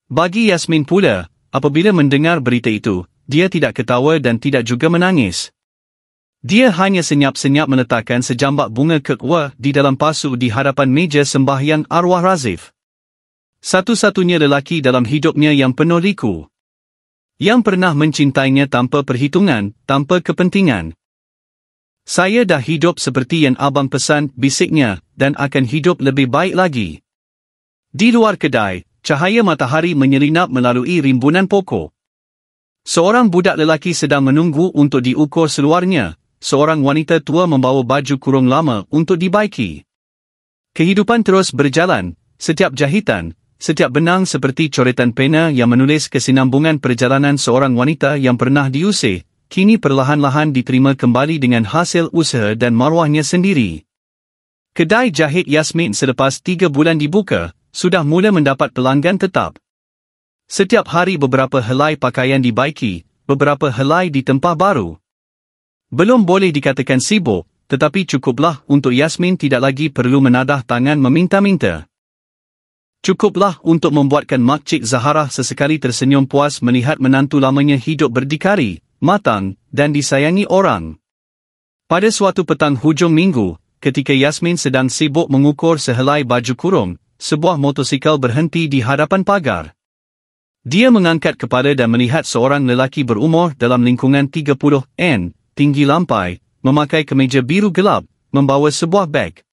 Bagi Yasmin pula, apabila mendengar berita itu, dia tidak ketawa dan tidak juga menangis. Dia hanya senyap-senyap meletakkan sejambak bunga kekwa di dalam pasu di hadapan meja sembahyang arwah Razif. Satu-satunya lelaki dalam hidupnya yang penuh liku. Yang pernah mencintainya tanpa perhitungan, tanpa kepentingan. Saya dah hidup seperti yang abang pesan, bisiknya, dan akan hidup lebih baik lagi. Di luar kedai, cahaya matahari menyelinap melalui rimbunan pokok. Seorang budak lelaki sedang menunggu untuk diukur seluarnya, seorang wanita tua membawa baju kurung lama untuk dibaiki. Kehidupan terus berjalan, setiap jahitan, setiap benang seperti coretan pena yang menulis kesinambungan perjalanan seorang wanita yang pernah diusir, kini perlahan-lahan diterima kembali dengan hasil usaha dan maruahnya sendiri. Kedai jahit Yasmin selepas 3 bulan dibuka, sudah mula mendapat pelanggan tetap. Setiap hari beberapa helai pakaian dibaiki, beberapa helai ditempah baru. Belum boleh dikatakan sibuk, tetapi cukuplah untuk Yasmin tidak lagi perlu menadah tangan meminta-minta. Cukuplah untuk membuatkan Mak Cik Zahara sesekali tersenyum puas melihat menantu lamanya hidup berdikari, matang, dan disayangi orang. Pada suatu petang hujung minggu, ketika Yasmin sedang sibuk mengukur sehelai baju kurung, sebuah motosikal berhenti di hadapan pagar. Dia mengangkat kepala dan melihat seorang lelaki berumur dalam lingkungan 30 tinggi lampai, memakai kemeja biru gelap, membawa sebuah beg.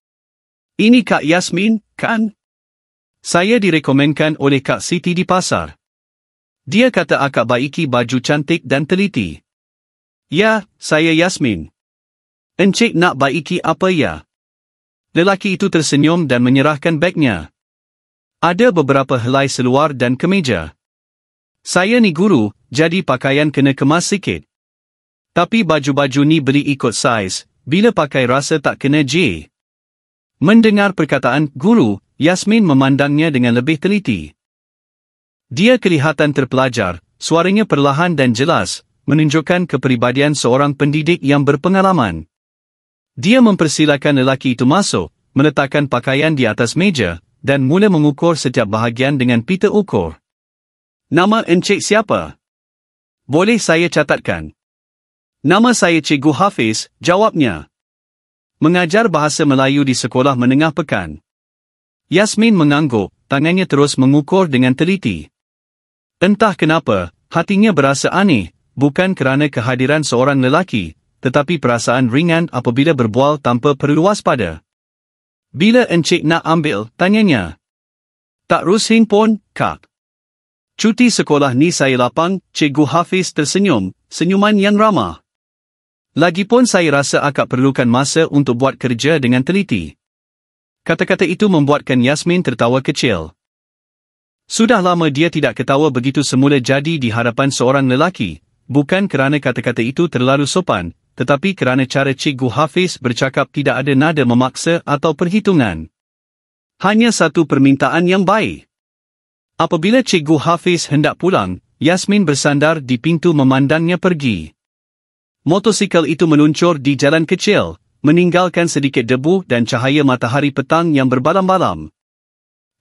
"Ini Kak Yasmin, kan? Saya direkomenkan oleh Kak Siti di pasar. Dia kata akak baiki baju cantik dan teliti." "Ya, saya Yasmin." "Encik nak baiki apa ya?" Lelaki itu tersenyum dan menyerahkan begnya. "Ada beberapa helai seluar dan kemeja. Saya ni guru, jadi pakaian kena kemas sikit. Tapi baju-baju ni beli ikut saiz, bila pakai rasa tak kena je." Mendengar perkataan guru, Yasmin memandangnya dengan lebih teliti. Dia kelihatan terpelajar, suaranya perlahan dan jelas, menunjukkan kepribadian seorang pendidik yang berpengalaman. Dia mempersilakan lelaki itu masuk, meletakkan pakaian di atas meja, dan mula mengukur setiap bahagian dengan pita ukur. "Nama encik siapa?" "Boleh saya catatkan?" "Nama saya Cikgu Hafiz," jawabnya. "Mengajar bahasa Melayu di sekolah menengah pekan." Yasmin mengangguk, tangannya terus mengukur dengan teliti. Entah kenapa, hatinya berasa aneh, bukan kerana kehadiran seorang lelaki, tetapi perasaan ringan apabila berbual tanpa perlu waspada. "Bila encik nak ambil?" tanyanya. "Tak rusing pun, Kak. Cuti sekolah ni saya lapang." Cikgu Hafiz tersenyum, senyuman yang ramah. "Lagipun saya rasa akak perlukan masa untuk buat kerja dengan teliti." Kata-kata itu membuatkan Yasmin tertawa kecil. Sudah lama dia tidak ketawa begitu semula jadi di hadapan seorang lelaki, bukan kerana kata-kata itu terlalu sopan, tetapi kerana cara Cikgu Hafiz bercakap tidak ada nada memaksa atau perhitungan. Hanya satu permintaan yang baik. Apabila Cikgu Hafiz hendak pulang, Yasmin bersandar di pintu memandangnya pergi. Motosikal itu meluncur di jalan kecil, meninggalkan sedikit debu dan cahaya matahari petang yang berbalam-balam.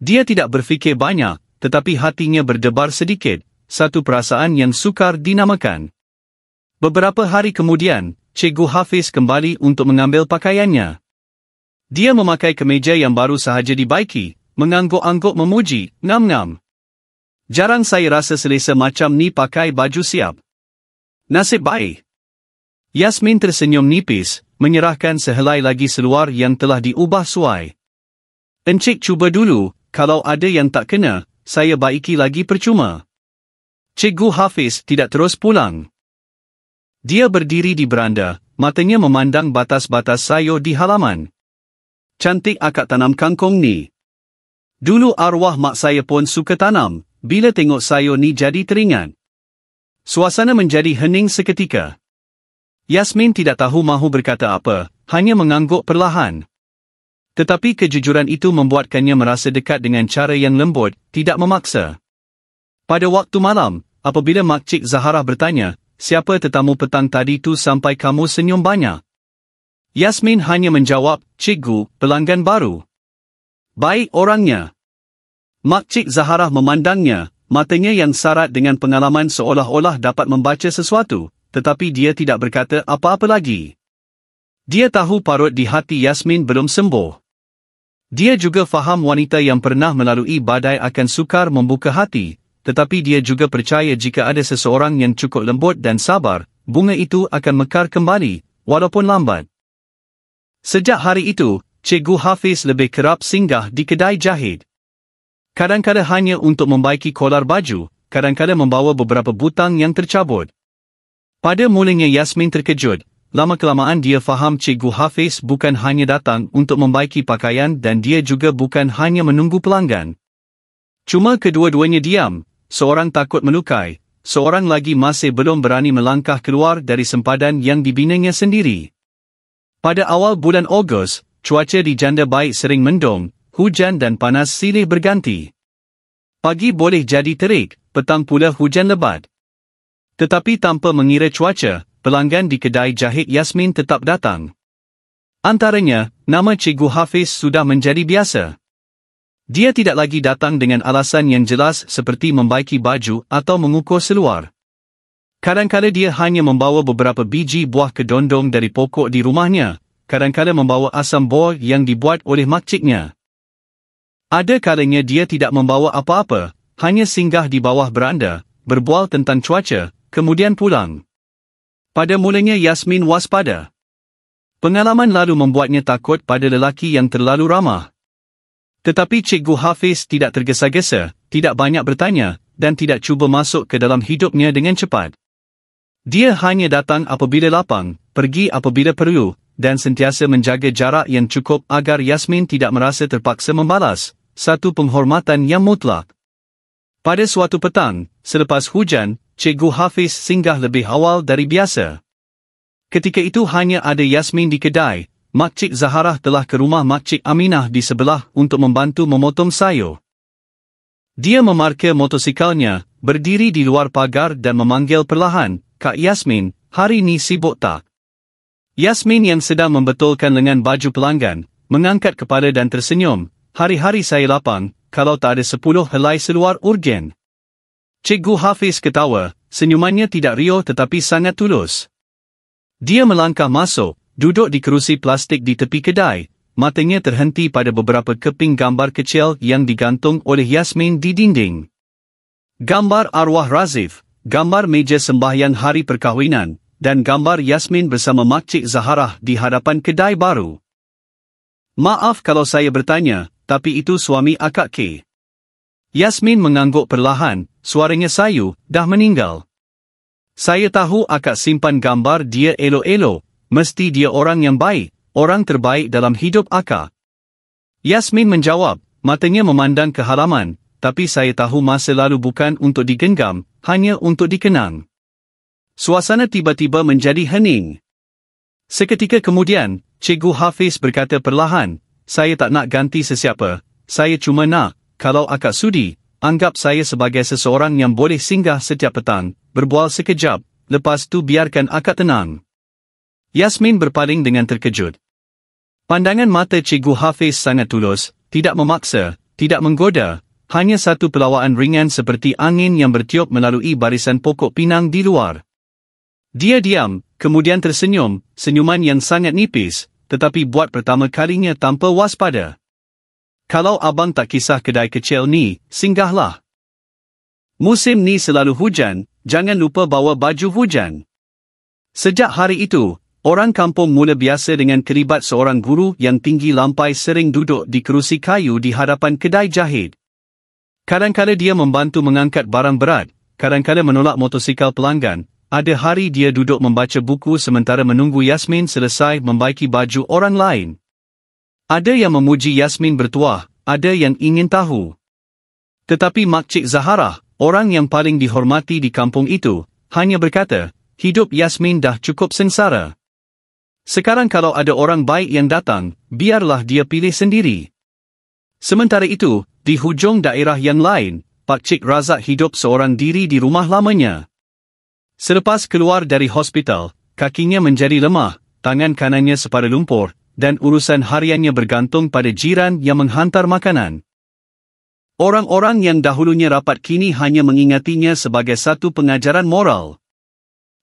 Dia tidak berfikir banyak, tetapi hatinya berdebar sedikit, satu perasaan yang sukar dinamakan. Beberapa hari kemudian, Cikgu Hafiz kembali untuk mengambil pakaiannya. Dia memakai kemeja yang baru sahaja dibaiki, mengangguk-angguk memuji, ngam-ngam. Jarang saya rasa selesa macam ni pakai baju siap. Nasib baik. Yasmin tersenyum nipis, menyerahkan sehelai lagi seluar yang telah diubah suai. Encik cuba dulu, kalau ada yang tak kena, saya baiki lagi percuma. Cikgu Hafiz tidak terus pulang. Dia berdiri di beranda, matanya memandang batas-batas sayur di halaman. Cantik akak tanam kangkung ni. Dulu arwah mak saya pun suka tanam, bila tengok sayur ni jadi teringat. Suasana menjadi hening seketika. Yasmin tidak tahu mahu berkata apa, hanya mengangguk perlahan. Tetapi kejujuran itu membuatkannya merasa dekat dengan cara yang lembut, tidak memaksa. Pada waktu malam, apabila Makcik Zahara bertanya, siapa tetamu petang tadi tu sampai kamu senyum banyak? Yasmin hanya menjawab, Cikgu, pelanggan baru. Baik orangnya. Makcik Zahara memandangnya, matanya yang sarat dengan pengalaman seolah-olah dapat membaca sesuatu, tetapi dia tidak berkata apa-apa lagi. Dia tahu parut di hati Yasmin belum sembuh. Dia juga faham wanita yang pernah melalui badai akan sukar membuka hati, tetapi dia juga percaya jika ada seseorang yang cukup lembut dan sabar, bunga itu akan mekar kembali, walaupun lambat. Sejak hari itu, Cikgu Hafiz lebih kerap singgah di kedai jahit. Kadang-kadang hanya untuk membaiki kolar baju, kadang-kadang membawa beberapa butang yang tercabut. Pada mulanya Yasmin terkejut. Lama-kelamaan dia faham Cikgu Hafiz bukan hanya datang untuk membaiki pakaian dan dia juga bukan hanya menunggu pelanggan. Cuma kedua-duanya diam, seorang takut melukai, seorang lagi masih belum berani melangkah keluar dari sempadan yang dibinanya sendiri. Pada awal bulan Ogos, cuaca di janda baik sering mendung, hujan dan panas silih berganti. Pagi boleh jadi terik, petang pula hujan lebat. Tetapi tanpa mengira cuaca, pelanggan di kedai jahit Yasmin tetap datang. Antaranya, nama Cikgu Hafiz sudah menjadi biasa. Dia tidak lagi datang dengan alasan yang jelas seperti membaiki baju atau mengukur seluar. Kadang-kadang dia hanya membawa beberapa biji buah kedondong dari pokok di rumahnya, kadang-kadang membawa asam bor yang dibuat oleh makciknya. Ada kalanya dia tidak membawa apa-apa, hanya singgah di bawah beranda, berbual tentang cuaca, kemudian pulang. Pada mulanya Yasmin waspada. Pengalaman lalu membuatnya takut pada lelaki yang terlalu ramah. Tetapi Cikgu Hafiz tidak tergesa-gesa, tidak banyak bertanya, dan tidak cuba masuk ke dalam hidupnya dengan cepat. Dia hanya datang apabila lapang, pergi apabila perlu, dan sentiasa menjaga jarak yang cukup agar Yasmin tidak merasa terpaksa membalas, satu penghormatan yang mutlak. Pada suatu petang, selepas hujan, Cikgu Hafiz singgah lebih awal dari biasa. Ketika itu hanya ada Yasmin di kedai, Makcik Zahara telah ke rumah Makcik Aminah di sebelah untuk membantu memotong sayur. Dia memarkir motosikalnya, berdiri di luar pagar dan memanggil perlahan, Kak Yasmin, hari ni sibuk tak? Yasmin yang sedang membetulkan lengan baju pelanggan, mengangkat kepala dan tersenyum, hari-hari saya lapang, kalau tak ada 10 helai seluar urgen. Cikgu Hafiz ketawa, senyumannya tidak riuh tetapi sangat tulus. Dia melangkah masuk, duduk di kerusi plastik di tepi kedai, matanya terhenti pada beberapa keping gambar kecil yang digantung oleh Yasmin di dinding. Gambar arwah Razif, gambar meja sembahyang hari perkahwinan, dan gambar Yasmin bersama Makcik Zahara di hadapan kedai baru. Maaf kalau saya bertanya, tapi itu suami akak ke? Yasmin mengangguk perlahan, suaranya sayu, dah meninggal. Saya tahu akak simpan gambar dia elok-elok, mesti dia orang yang baik, orang terbaik dalam hidup akak. Yasmin menjawab, matanya memandang ke halaman, tapi saya tahu masa lalu bukan untuk digenggam, hanya untuk dikenang. Suasana tiba-tiba menjadi hening. Seketika kemudian, Cikgu Hafiz berkata perlahan, saya tak nak ganti sesiapa, saya cuma nak, kalau akak sudi, anggap saya sebagai seseorang yang boleh singgah setiap petang, berbual sekejap, lepas tu biarkan akak tenang. Yasmin berpaling dengan terkejut. Pandangan mata Cikgu Hafiz sangat tulus, tidak memaksa, tidak menggoda, hanya satu pelawaan ringan seperti angin yang bertiup melalui barisan pokok pinang di luar. Dia diam, kemudian tersenyum, senyuman yang sangat nipis, tetapi buat pertama kalinya tanpa waspada. Kalau abang tak kisah kedai kecil ni, singgahlah. Musim ni selalu hujan, jangan lupa bawa baju hujan. Sejak hari itu, orang kampung mula biasa dengan kelibat seorang guru yang tinggi lampai sering duduk di kerusi kayu di hadapan kedai jahit. Kadang-kala dia membantu mengangkat barang berat, kadang-kala menolak motosikal pelanggan, ada hari dia duduk membaca buku sementara menunggu Yasmin selesai membaiki baju orang lain. Ada yang memuji Yasmin bertuah, ada yang ingin tahu. Tetapi Makcik Zahara, orang yang paling dihormati di kampung itu, hanya berkata, hidup Yasmin dah cukup sengsara. Sekarang kalau ada orang baik yang datang, biarlah dia pilih sendiri. Sementara itu, di hujung daerah yang lain, Pakcik Razak hidup seorang diri di rumah lamanya. Selepas keluar dari hospital, kakinya menjadi lemah, tangan kanannya sepada lumpur, dan urusan hariannya bergantung pada jiran yang menghantar makanan. Orang-orang yang dahulunya rapat kini hanya mengingatinya sebagai satu pengajaran moral.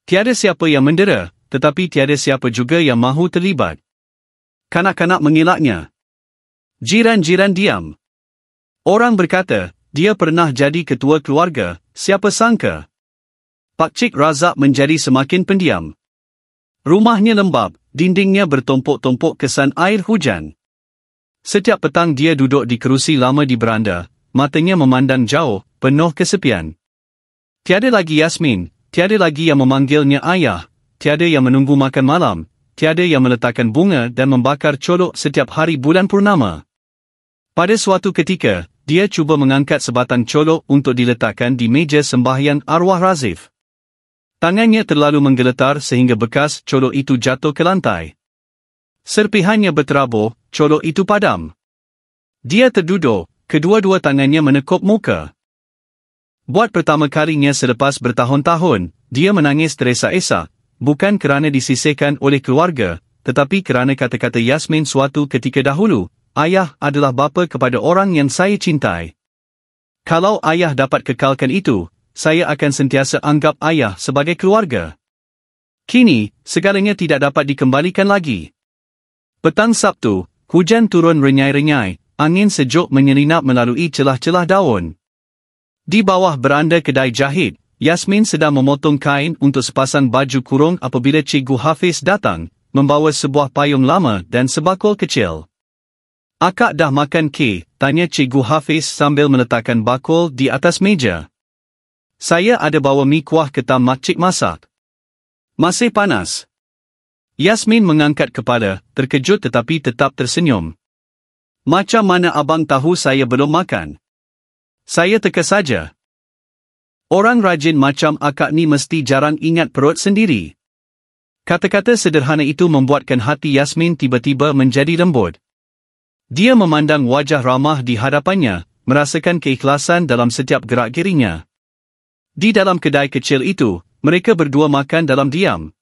Tiada siapa yang mendera, tetapi tiada siapa juga yang mahu terlibat. Kanak-kanak mengelaknya. Jiran-jiran diam. Orang berkata, dia pernah jadi ketua keluarga, siapa sangka. Pakcik Razak menjadi semakin pendiam. Rumahnya lembab, dindingnya bertumpuk-tumpuk kesan air hujan. Setiap petang dia duduk di kerusi lama di beranda, matanya memandang jauh, penuh kesepian. Tiada lagi Yasmin, tiada lagi yang memanggilnya ayah, tiada yang menunggu makan malam, tiada yang meletakkan bunga dan membakar colok setiap hari bulan purnama. Pada suatu ketika, dia cuba mengangkat sebatang colok untuk diletakkan di meja sembahyang arwah Razif. Tangannya terlalu menggeletar sehingga bekas colok itu jatuh ke lantai. Serpihannya berterabur, colok itu padam. Dia terduduk, kedua-dua tangannya menekuk muka. Buat pertama kalinya selepas bertahun-tahun, dia menangis teresa-esa, bukan kerana disisihkan oleh keluarga, tetapi kerana kata-kata Yasmin suatu ketika dahulu, ayah adalah bapa kepada orang yang saya cintai. Kalau ayah dapat kekalkan itu, saya akan sentiasa anggap ayah sebagai keluarga. Kini, segalanya tidak dapat dikembalikan lagi. Petang Sabtu, hujan turun renyai-renyai, angin sejuk menyelinap melalui celah-celah daun. Di bawah beranda kedai jahit, Yasmin sedang memotong kain untuk sepasang baju kurung apabila Cikgu Hafiz datang, membawa sebuah payung lama dan sebakul kecil. Akak dah makan ke? Tanya Cikgu Hafiz sambil meletakkan bakul di atas meja. Saya ada bawa mi kuah ketam makcik masak. Masih panas. Yasmin mengangkat kepala, terkejut tetapi tetap tersenyum. Macam mana abang tahu saya belum makan? Saya teka saja. Orang rajin macam akak ni mesti jarang ingat perut sendiri. Kata-kata sederhana itu membuatkan hati Yasmin tiba-tiba menjadi lembut. Dia memandang wajah ramah di hadapannya, merasakan keikhlasan dalam setiap gerak gerinya. Di dalam kedai kecil itu, mereka berdua makan dalam diam.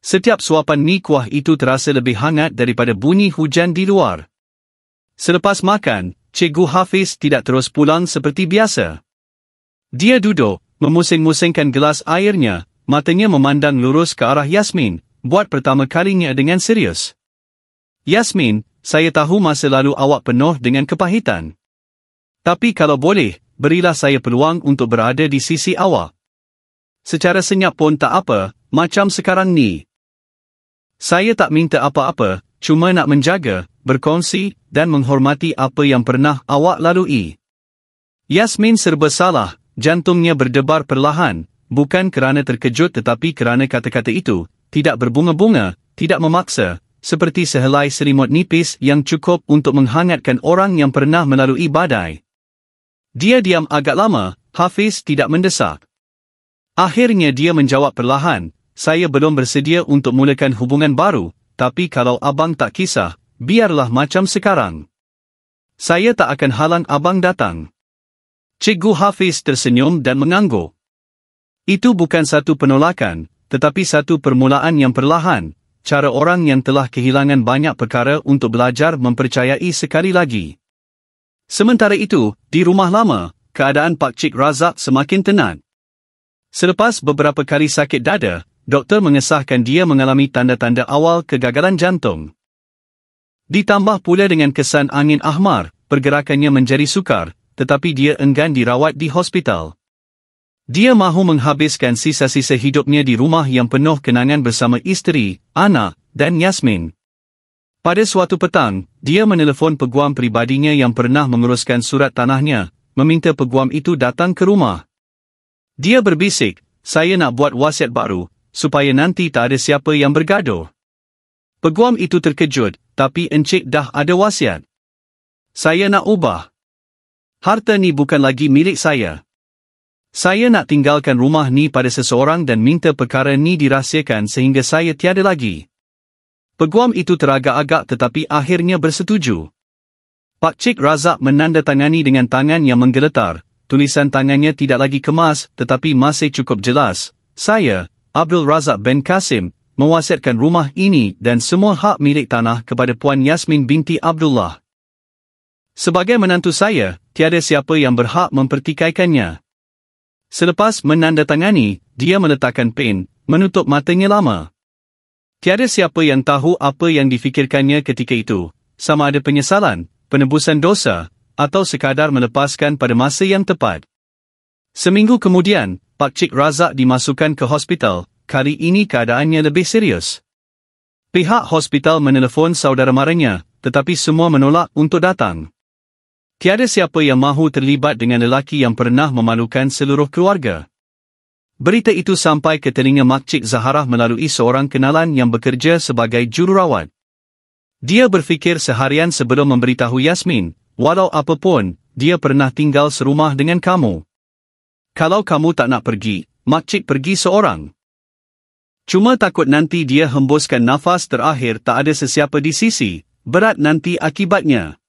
Setiap suapan mi kuah itu terasa lebih hangat daripada bunyi hujan di luar. Selepas makan, Cikgu Hafiz tidak terus pulang seperti biasa. Dia duduk, memusing-musingkan gelas airnya, matanya memandang lurus ke arah Yasmin, buat pertama kalinya dengan serius. Yasmin, saya tahu masa lalu awak penuh dengan kepahitan. Tapi kalau boleh, berilah saya peluang untuk berada di sisi awak. Secara senyap pun tak apa, macam sekarang ni. Saya tak minta apa-apa, cuma nak menjaga, berkongsi, dan menghormati apa yang pernah awak lalui. Yasmin serba salah, jantungnya berdebar perlahan, bukan kerana terkejut tetapi kerana kata-kata itu, tidak berbunga-bunga, tidak memaksa, seperti sehelai selimut nipis yang cukup untuk menghangatkan orang yang pernah melalui badai. Dia diam agak lama, Hafiz tidak mendesak. Akhirnya dia menjawab perlahan, saya belum bersedia untuk mulakan hubungan baru, tapi kalau abang tak kisah, biarlah macam sekarang. Saya tak akan halang abang datang. Cikgu Hafiz tersenyum dan mengangguk. Itu bukan satu penolakan, tetapi satu permulaan yang perlahan, cara orang yang telah kehilangan banyak perkara untuk belajar mempercayai sekali lagi. Sementara itu, di rumah lama, keadaan Pak Cik Razak semakin tenat. Selepas beberapa kali sakit dada, doktor mengesahkan dia mengalami tanda-tanda awal kegagalan jantung. Ditambah pula dengan kesan angin ahmar, pergerakannya menjadi sukar, tetapi dia enggan dirawat di hospital. Dia mahu menghabiskan sisa-sisa hidupnya di rumah yang penuh kenangan bersama isteri, anak, dan Yasmin. Pada suatu petang, dia menelefon peguam pribadinya yang pernah menguruskan surat tanahnya, meminta peguam itu datang ke rumah. Dia berbisik, "Saya nak buat wasiat baru, supaya nanti tak ada siapa yang bergaduh." Peguam itu terkejut, "Tapi encik dah ada wasiat." "Saya nak ubah. Harta ni bukan lagi milik saya. Saya nak tinggalkan rumah ni pada seseorang dan minta perkara ni dirahsiakan sehingga saya tiada lagi." Peguam itu teragak-agak tetapi akhirnya bersetuju. Pak Cik Razak menandatangani dengan tangan yang menggeletar. Tulisan tangannya tidak lagi kemas tetapi masih cukup jelas. "Saya, Abdul Razak bin Kasim, mewasiatkan rumah ini dan semua hak milik tanah kepada Puan Yasmin binti Abdullah. Sebagai menantu saya, tiada siapa yang berhak mempertikaikannya." Selepas menandatangani, dia meletakkan pen, menutup matanya lama. Tiada siapa yang tahu apa yang difikirkannya ketika itu, sama ada penyesalan, penebusan dosa, atau sekadar melepaskan pada masa yang tepat. Seminggu kemudian, Pak Cik Razak dimasukkan ke hospital, kali ini keadaannya lebih serius. Pihak hospital menelefon saudara maranya, tetapi semua menolak untuk datang. Tiada siapa yang mahu terlibat dengan lelaki yang pernah memalukan seluruh keluarga. Berita itu sampai ke telinga Mak Cik Zaharah melalui seorang kenalan yang bekerja sebagai jururawat. Dia berfikir seharian sebelum memberitahu Yasmin, "Walau apapun, dia pernah tinggal serumah dengan kamu. Kalau kamu tak nak pergi, Mak Cik pergi seorang. Cuma takut nanti dia hembuskan nafas terakhir tak ada sesiapa di sisi, berat nanti akibatnya."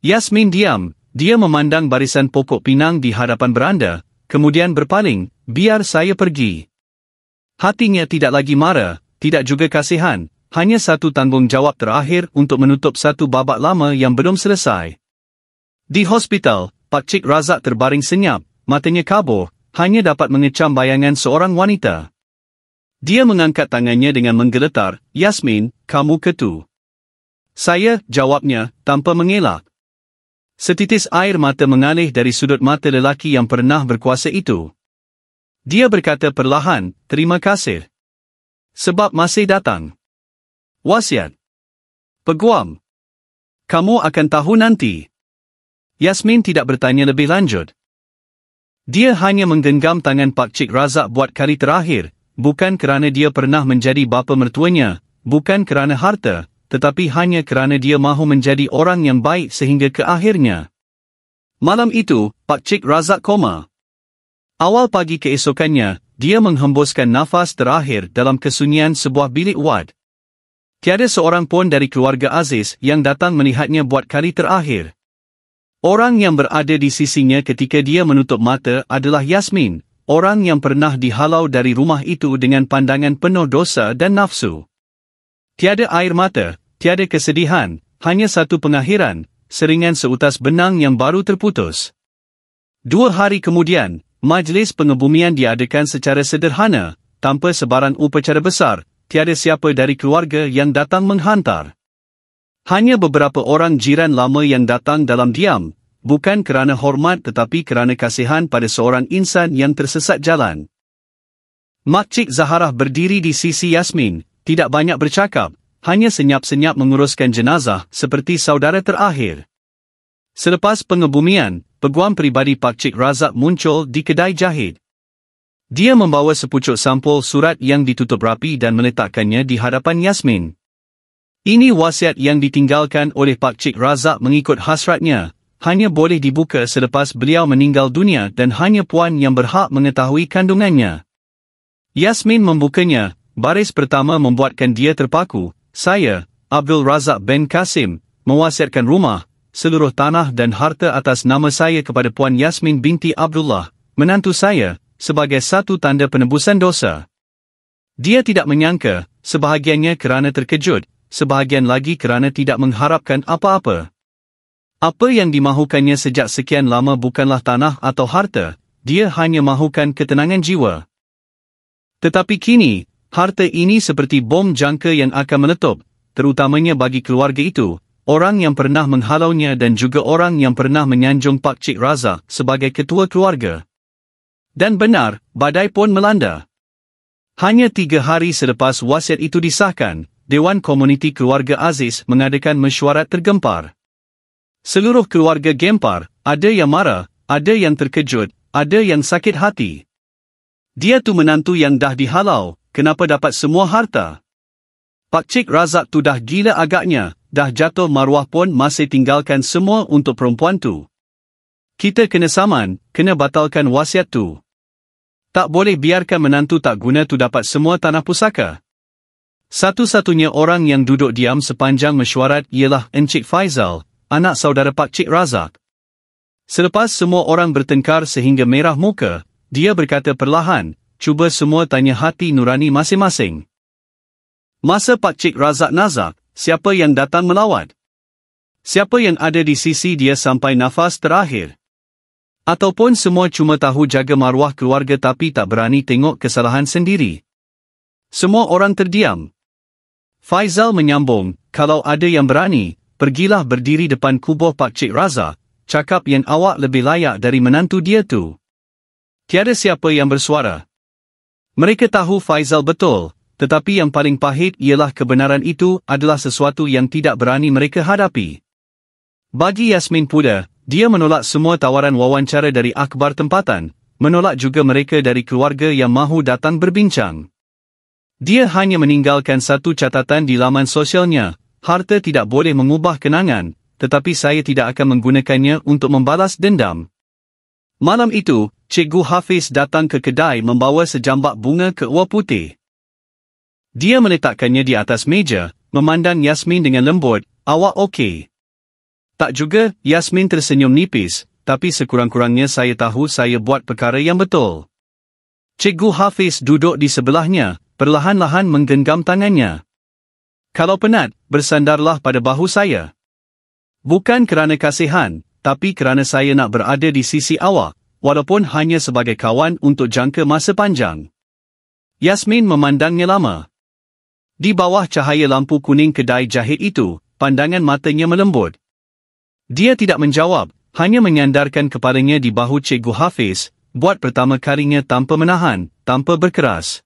Yasmin diam, dia memandang barisan pokok pinang di hadapan beranda, kemudian berpaling, "Biar saya pergi." Hatinya tidak lagi marah, tidak juga kasihan, hanya satu tanggungjawab terakhir untuk menutup satu babak lama yang belum selesai. Di hospital, Pak Cik Razak terbaring senyap, matanya kabur, hanya dapat mengecam bayangan seorang wanita. Dia mengangkat tangannya dengan menggeletar, "Yasmin, kamu ketu." "Saya," jawabnya, tanpa mengelak. Setitis air mata mengalir dari sudut mata lelaki yang pernah berkuasa itu. Dia berkata perlahan, "Terima kasih. Sebab masih datang." "Wasiat." "Peguam. Kamu akan tahu nanti." Yasmin tidak bertanya lebih lanjut. Dia hanya menggenggam tangan Pak Cik Razak buat kali terakhir, bukan kerana dia pernah menjadi bapa mertuanya, bukan kerana harta, tetapi hanya kerana dia mahu menjadi orang yang baik sehingga ke akhirnya. Malam itu, Pak Cik Razak koma. Awal pagi keesokannya, dia menghembuskan nafas terakhir dalam kesunyian sebuah bilik wad. Tiada seorang pun dari keluarga Aziz yang datang melihatnya buat kali terakhir. Orang yang berada di sisinya ketika dia menutup mata adalah Yasmin, orang yang pernah dihalau dari rumah itu dengan pandangan penuh dosa dan nafsu. Tiada air mata, tiada kesedihan, hanya satu pengakhiran, seringan seutas benang yang baru terputus. 2 hari kemudian, majlis pengebumian diadakan secara sederhana, tanpa sebaran upacara besar, tiada siapa dari keluarga yang datang menghantar. Hanya beberapa orang jiran lama yang datang dalam diam, bukan kerana hormat tetapi kerana kasihan pada seorang insan yang tersesat jalan. Mak Cik Zaharah berdiri di sisi Yasmin, tidak banyak bercakap, hanya senyap-senyap menguruskan jenazah seperti saudara terakhir. Selepas pengebumian, peguam pribadi Pak Cik Razak muncul di kedai jahit. Dia membawa sepucuk sampul surat yang ditutup rapi dan meletakkannya di hadapan Yasmin. Ini wasiat yang ditinggalkan oleh Pak Cik Razak mengikut hasratnya, hanya boleh dibuka selepas beliau meninggal dunia dan hanya puan yang berhak mengetahui kandungannya. Yasmin membukanya, baris pertama membuatkan dia terpaku. "Saya, Abdul Razak bin Kasim, mewasiatkan rumah, seluruh tanah dan harta atas nama saya kepada Puan Yasmin binti Abdullah, menantu saya, sebagai satu tanda penebusan dosa." Dia tidak menyangka, sebahagiannya kerana terkejut, sebahagian lagi kerana tidak mengharapkan apa-apa. Apa yang dimahukannya sejak sekian lama bukanlah tanah atau harta, dia hanya mahukan ketenangan jiwa. Tetapi kini, harta ini seperti bom jangka yang akan meletup, terutamanya bagi keluarga itu, orang yang pernah menghalaunya dan juga orang yang pernah menyanjung Pak Cik Razak sebagai ketua keluarga. Dan benar, badai pun melanda. Hanya 3 hari selepas wasiat itu disahkan, Dewan Komuniti Keluarga Aziz mengadakan mesyuarat tergempar. Seluruh keluarga gempar, ada yang marah, ada yang terkejut, ada yang sakit hati. Dia tu menantu yang dah dihalau, kenapa dapat semua harta? Pak Cik Razak tu dah gila agaknya, dah jatuh maruah pun masih tinggalkan semua untuk perempuan tu. Kita kena saman, kena batalkan wasiat tu. Tak boleh biarkan menantu tak guna tu dapat semua tanah pusaka. Satu-satunya orang yang duduk diam sepanjang mesyuarat ialah Encik Faizal, anak saudara Pak Cik Razak. Selepas semua orang bertengkar sehingga merah muka, dia berkata perlahan, cuba semua tanya hati nurani masing-masing. Masa Pak Cik Razak nazak, siapa yang datang melawat? Siapa yang ada di sisi dia sampai nafas terakhir? Ataupun semua cuma tahu jaga maruah keluarga tapi tak berani tengok kesalahan sendiri? Semua orang terdiam. Faizal menyambung, kalau ada yang berani, pergilah berdiri depan kubur Pak Cik Razak, cakap yang awak lebih layak dari menantu dia tu. Tiada siapa yang bersuara. Mereka tahu Faizal betul, tetapi yang paling pahit ialah kebenaran itu adalah sesuatu yang tidak berani mereka hadapi. Bagi Yasmin pula, dia menolak semua tawaran wawancara dari akhbar tempatan, menolak juga mereka dari keluarga yang mahu datang berbincang. Dia hanya meninggalkan satu catatan di laman sosialnya, harta tidak boleh mengubah kenangan, tetapi saya tidak akan menggunakannya untuk membalas dendam. Malam itu, Cikgu Hafiz datang ke kedai membawa sejambak bunga keua putih. Dia meletakkannya di atas meja, memandang Yasmin dengan lembut, awak okey? Tak juga, Yasmin tersenyum nipis, tapi sekurang-kurangnya saya tahu saya buat perkara yang betul. Cikgu Hafiz duduk di sebelahnya, perlahan-lahan menggenggam tangannya. Kalau penat, bersandarlah pada bahu saya. Bukan kerana kasihan, tapi kerana saya nak berada di sisi awak, walaupun hanya sebagai kawan untuk jangka masa panjang. Yasmin memandangnya lama. Di bawah cahaya lampu kuning kedai jahit itu, pandangan matanya melembut. Dia tidak menjawab, hanya menyandarkan kepalanya di bahu Cikgu Hafiz, buat pertama kalinya tanpa menahan, tanpa berkeras.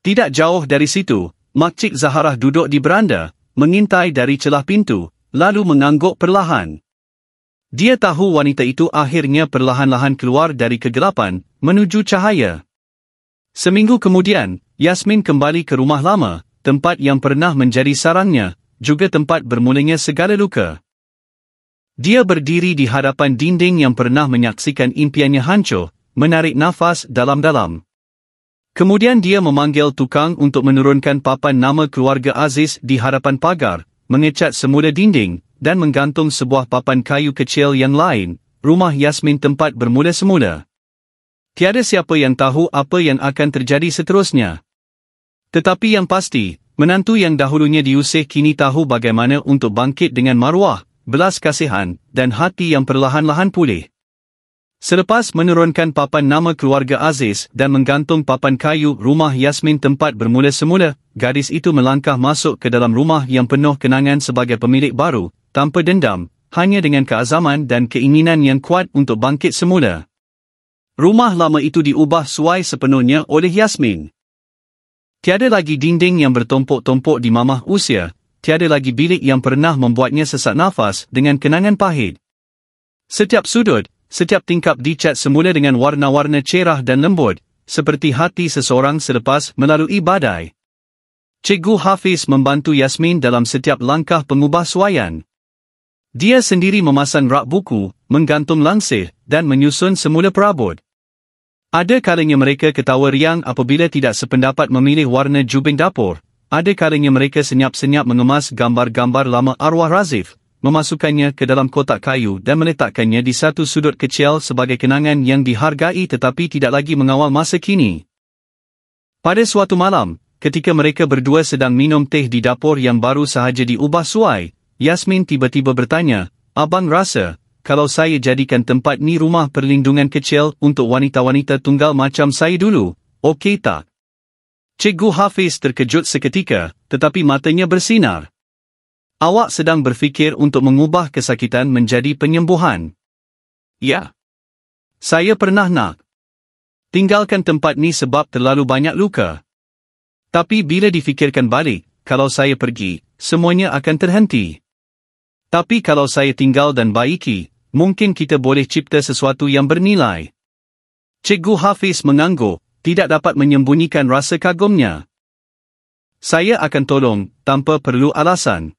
Tidak jauh dari situ, Makcik Zaharah duduk di beranda, mengintai dari celah pintu, lalu mengangguk perlahan. Dia tahu wanita itu akhirnya perlahan-lahan keluar dari kegelapan, menuju cahaya. Seminggu kemudian, Yasmin kembali ke rumah lama, tempat yang pernah menjadi sarangnya, juga tempat bermulanya segala luka. Dia berdiri di hadapan dinding yang pernah menyaksikan impiannya hancur, menarik nafas dalam-dalam. Kemudian dia memanggil tukang untuk menurunkan papan nama keluarga Aziz di hadapan pagar, mengecat semula dinding, dan menggantung sebuah papan kayu kecil yang lain, rumah Yasmin tempat bermula semula. Tiada siapa yang tahu apa yang akan terjadi seterusnya. Tetapi yang pasti, menantu yang dahulunya diusir kini tahu bagaimana untuk bangkit dengan maruah, belas kasihan, dan hati yang perlahan-lahan pulih. Selepas menurunkan papan nama keluarga Aziz dan menggantung papan kayu rumah Yasmin tempat bermula semula, gadis itu melangkah masuk ke dalam rumah yang penuh kenangan sebagai pemilik baru, tanpa dendam, hanya dengan keazaman dan keinginan yang kuat untuk bangkit semula. Rumah lama itu diubah suai sepenuhnya oleh Yasmin. Tiada lagi dinding yang bertumpuk-tumpuk di mamah usia, tiada lagi bilik yang pernah membuatnya sesak nafas dengan kenangan pahit. Setiap sudut, setiap tingkap dicat semula dengan warna-warna cerah dan lembut, seperti hati seseorang selepas melalui badai. Cikgu Hafiz membantu Yasmin dalam setiap langkah pengubahsuaian. Dia sendiri memasang rak buku, menggantung langsir, dan menyusun semula perabot. Ada kalanya mereka ketawa riang apabila tidak sependapat memilih warna jubing dapur, ada kalanya mereka senyap-senyap mengemas gambar-gambar lama arwah Razif, memasukkannya ke dalam kotak kayu dan meletakkannya di satu sudut kecil sebagai kenangan yang dihargai tetapi tidak lagi mengawal masa kini. Pada suatu malam, ketika mereka berdua sedang minum teh di dapur yang baru sahaja diubah suai, Yasmin tiba-tiba bertanya, Abang rasa, kalau saya jadikan tempat ni rumah perlindungan kecil untuk wanita-wanita tunggal macam saya dulu, okey tak? Cikgu Hafiz terkejut seketika, tetapi matanya bersinar. Awak sedang berfikir untuk mengubah kesakitan menjadi penyembuhan? Ya. Saya pernah nak tinggalkan tempat ni sebab terlalu banyak luka. Tapi bila difikirkan balik, kalau saya pergi, semuanya akan terhenti. Tapi kalau saya tinggal dan baiki, mungkin kita boleh cipta sesuatu yang bernilai. Cikgu Hafiz mengangguk, tidak dapat menyembunyikan rasa kagumnya. Saya akan tolong, tanpa perlu alasan.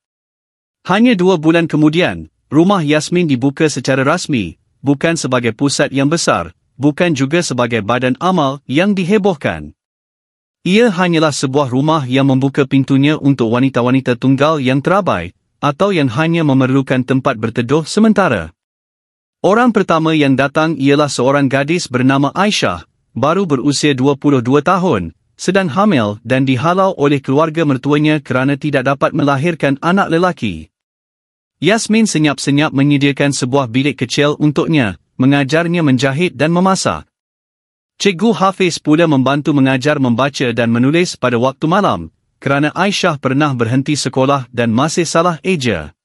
Hanya 2 bulan kemudian, rumah Yasmin dibuka secara rasmi, bukan sebagai pusat yang besar, bukan juga sebagai badan amal yang dihebohkan. Ia hanyalah sebuah rumah yang membuka pintunya untuk wanita-wanita tunggal yang terabai, atau yang hanya memerlukan tempat berteduh sementara. Orang pertama yang datang ialah seorang gadis bernama Aisyah, baru berusia 22 tahun, sedang hamil dan dihalau oleh keluarga mertuanya kerana tidak dapat melahirkan anak lelaki. Yasmin senyap-senyap menyediakan sebuah bilik kecil untuknya, mengajarnya menjahit dan memasak. Cikgu Hafiz pula membantu mengajar membaca dan menulis pada waktu malam, kerana Aisyah pernah berhenti sekolah dan masih salah eja.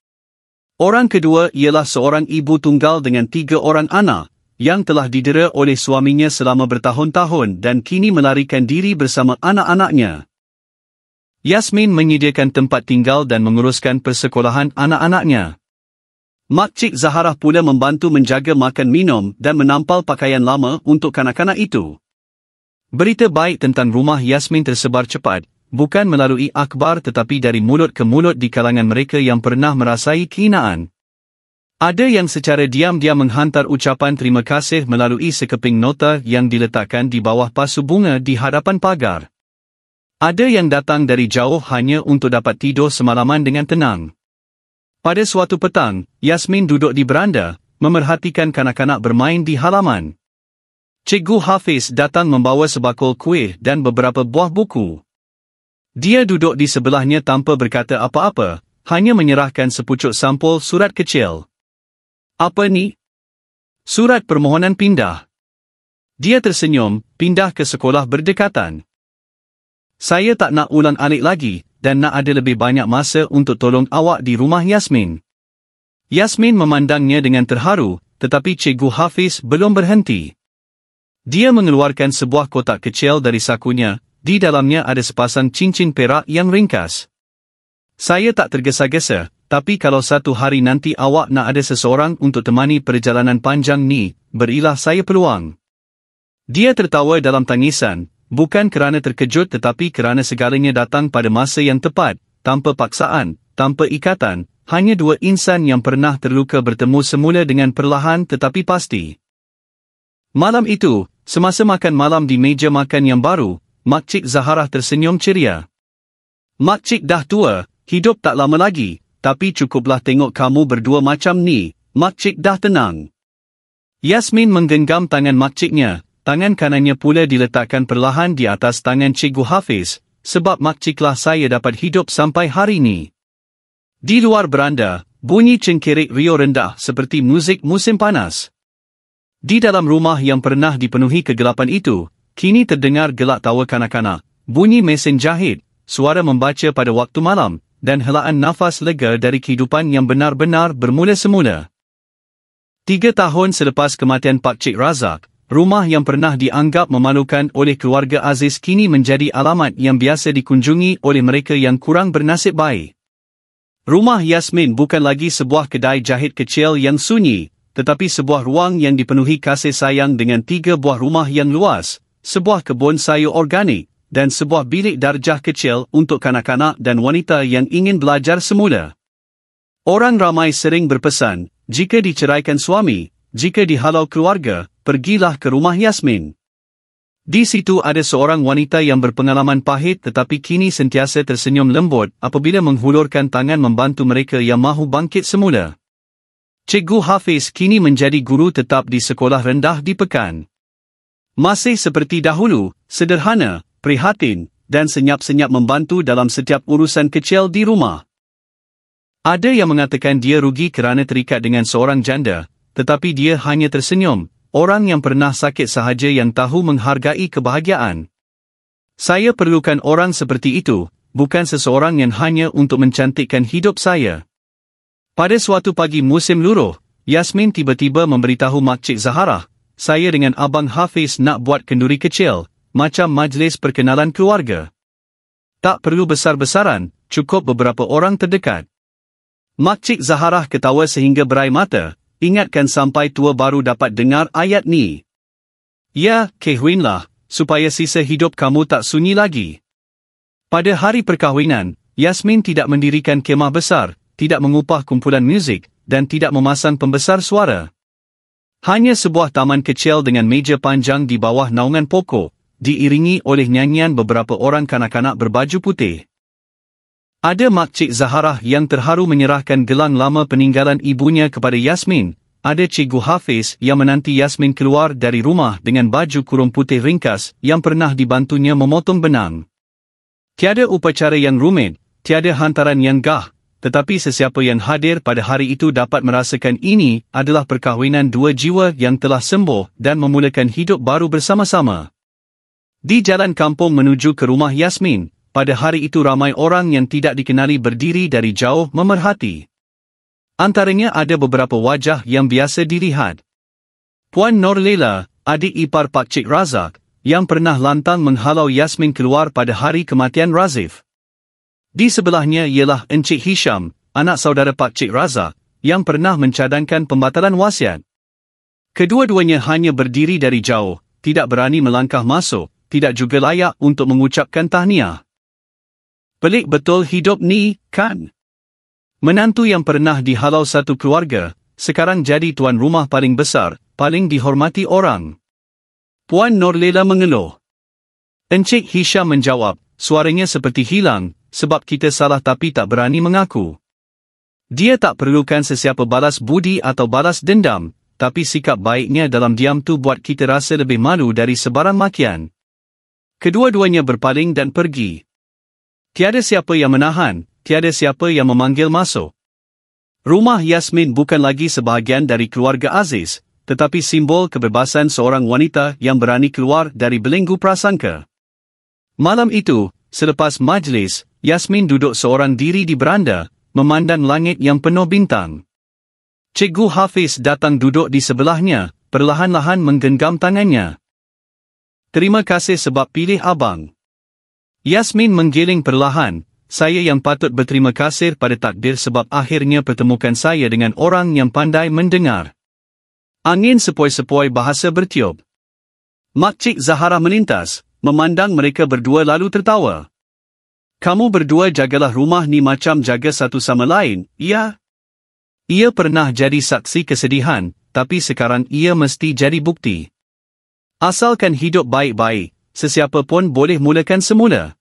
Orang kedua ialah seorang ibu tunggal dengan 3 orang anak, yang telah didera oleh suaminya selama bertahun-tahun dan kini melarikan diri bersama anak-anaknya. Yasmin menyediakan tempat tinggal dan menguruskan persekolahan anak-anaknya. Makcik Zaharah pula membantu menjaga makan minum dan menampal pakaian lama untuk kanak-kanak itu. Berita baik tentang rumah Yasmin tersebar cepat, bukan melalui akhbar tetapi dari mulut ke mulut di kalangan mereka yang pernah merasai kehinaan. Ada yang secara diam-diam menghantar ucapan terima kasih melalui sekeping nota yang diletakkan di bawah pasu bunga di hadapan pagar. Ada yang datang dari jauh hanya untuk dapat tidur semalaman dengan tenang. Pada suatu petang, Yasmin duduk di beranda, memerhatikan kanak-kanak bermain di halaman. Cikgu Hafiz datang membawa sebakul kuih dan beberapa buah buku. Dia duduk di sebelahnya tanpa berkata apa-apa, hanya menyerahkan sepucuk sampul surat kecil. Apa ni? Surat permohonan pindah. Dia tersenyum, pindah ke sekolah berdekatan. Saya tak nak ulang-alik lagi, dan nak ada lebih banyak masa untuk tolong awak di rumah Yasmin. Yasmin memandangnya dengan terharu, tetapi Cikgu Hafiz belum berhenti. Dia mengeluarkan sebuah kotak kecil dari sakunya, di dalamnya ada sepasang cincin perak yang ringkas. Saya tak tergesa-gesa, tapi kalau satu hari nanti awak nak ada seseorang untuk temani perjalanan panjang ni, berilah saya peluang. Dia tertawa dalam tangisan, bukan kerana terkejut tetapi kerana segalanya datang pada masa yang tepat, tanpa paksaan, tanpa ikatan, hanya 2 insan yang pernah terluka bertemu semula dengan perlahan tetapi pasti. Malam itu, semasa makan malam di meja makan yang baru, Makcik Zaharah tersenyum ceria. Makcik dah tua, hidup tak lama lagi, tapi cukuplah tengok kamu berdua macam ni, Makcik dah tenang. Yasmin menggenggam tangan makciknya. Tangan kanannya pula diletakkan perlahan di atas tangan Cikgu Hafiz, sebab makciklah saya dapat hidup sampai hari ini. Di luar beranda, bunyi cengkerik rio rendah seperti muzik musim panas. Di dalam rumah yang pernah dipenuhi kegelapan itu, kini terdengar gelak tawa kanak-kanak, bunyi mesin jahit, suara membaca pada waktu malam, dan helaan nafas lega dari kehidupan yang benar-benar bermula semula. 3 tahun selepas kematian Pak Cik Razak, rumah yang pernah dianggap memalukan oleh keluarga Aziz kini menjadi alamat yang biasa dikunjungi oleh mereka yang kurang bernasib baik. Rumah Yasmin bukan lagi sebuah kedai jahit kecil yang sunyi, tetapi sebuah ruang yang dipenuhi kasih sayang dengan 3 buah rumah yang luas, sebuah kebun sayur organik, dan sebuah bilik darjah kecil untuk kanak-kanak dan wanita yang ingin belajar semula. Orang ramai sering berpesan, jika diceraikan suami, jika dihalau keluarga, pergilah ke rumah Yasmin. Di situ ada seorang wanita yang berpengalaman pahit tetapi kini sentiasa tersenyum lembut apabila menghulurkan tangan membantu mereka yang mahu bangkit semula. Cikgu Hafiz kini menjadi guru tetap di sekolah rendah di Pekan. Masih seperti dahulu, sederhana, prihatin, dan senyap-senyap membantu dalam setiap urusan kecil di rumah. Ada yang mengatakan dia rugi kerana terikat dengan seorang janda, tetapi dia hanya tersenyum, orang yang pernah sakit sahaja yang tahu menghargai kebahagiaan. Saya perlukan orang seperti itu, bukan seseorang yang hanya untuk mencantikkan hidup saya. Pada suatu pagi musim luruh, Yasmin tiba-tiba memberitahu Makcik Zaharah, saya dengan Abang Hafiz nak buat kenduri kecil, macam majlis perkenalan keluarga. Tak perlu besar-besaran, cukup beberapa orang terdekat. Makcik Zaharah ketawa sehingga berai mata, ingatkan sampai tua baru dapat dengar ayat ni. Ya, kahwinlah, supaya sisa hidup kamu tak sunyi lagi. Pada hari perkahwinan, Yasmin tidak mendirikan kemah besar, tidak mengupah kumpulan muzik, dan tidak memasang pembesar suara. Hanya sebuah taman kecil dengan meja panjang di bawah naungan pokok, diiringi oleh nyanyian beberapa orang kanak-kanak berbaju putih. Ada Makcik Zaharah yang terharu menyerahkan gelang lama peninggalan ibunya kepada Yasmin, ada Cikgu Hafiz yang menanti Yasmin keluar dari rumah dengan baju kurung putih ringkas yang pernah dibantunya memotong benang. Tiada upacara yang rumit, tiada hantaran yang gah, tetapi sesiapa yang hadir pada hari itu dapat merasakan ini adalah perkahwinan dua jiwa yang telah sembuh dan memulakan hidup baru bersama-sama. Di jalan kampung menuju ke rumah Yasmin, pada hari itu ramai orang yang tidak dikenali berdiri dari jauh memerhati. Antaranya ada beberapa wajah yang biasa dilihat. Puan Norlela, adik ipar Pakcik Razak, yang pernah lantang menghalau Yasmin keluar pada hari kematian Razif. Di sebelahnya ialah Encik Hisham, anak saudara Pakcik Razak, yang pernah mencadangkan pembatalan wasiat. Kedua-duanya hanya berdiri dari jauh, tidak berani melangkah masuk, tidak juga layak untuk mengucapkan tahniah. Pelik betul hidup ni, kan? Menantu yang pernah dihalau satu keluarga, sekarang jadi tuan rumah paling besar, paling dihormati orang. Puan Norlela mengeluh. Encik Hisham menjawab, suaranya seperti hilang, sebab kita salah tapi tak berani mengaku. Dia tak perlukan sesiapa balas budi atau balas dendam, tapi sikap baiknya dalam diam tu buat kita rasa lebih malu dari sebarang makian. Kedua-duanya berpaling dan pergi. Tiada siapa yang menahan, tiada siapa yang memanggil masuk. Rumah Yasmin bukan lagi sebahagian dari keluarga Aziz, tetapi simbol kebebasan seorang wanita yang berani keluar dari belenggu prasangka. Malam itu, selepas majlis, Yasmin duduk seorang diri di beranda, memandang langit yang penuh bintang. Cikgu Hafiz datang duduk di sebelahnya, perlahan-lahan menggenggam tangannya. Terima kasih sebab pilih abang. Yasmin menggiling perlahan, saya yang patut berterima kasih pada takdir sebab akhirnya pertemukan saya dengan orang yang pandai mendengar. Angin sepoi-sepoi bahasa bertiup. Makcik Zaharah melintas, memandang mereka berdua lalu tertawa. Kamu berdua jagalah rumah ni macam jaga satu sama lain, ya? Ia pernah jadi saksi kesedihan, tapi sekarang ia mesti jadi bukti. Asalkan hidup baik-baik, sesiapa pun boleh mulakan semula.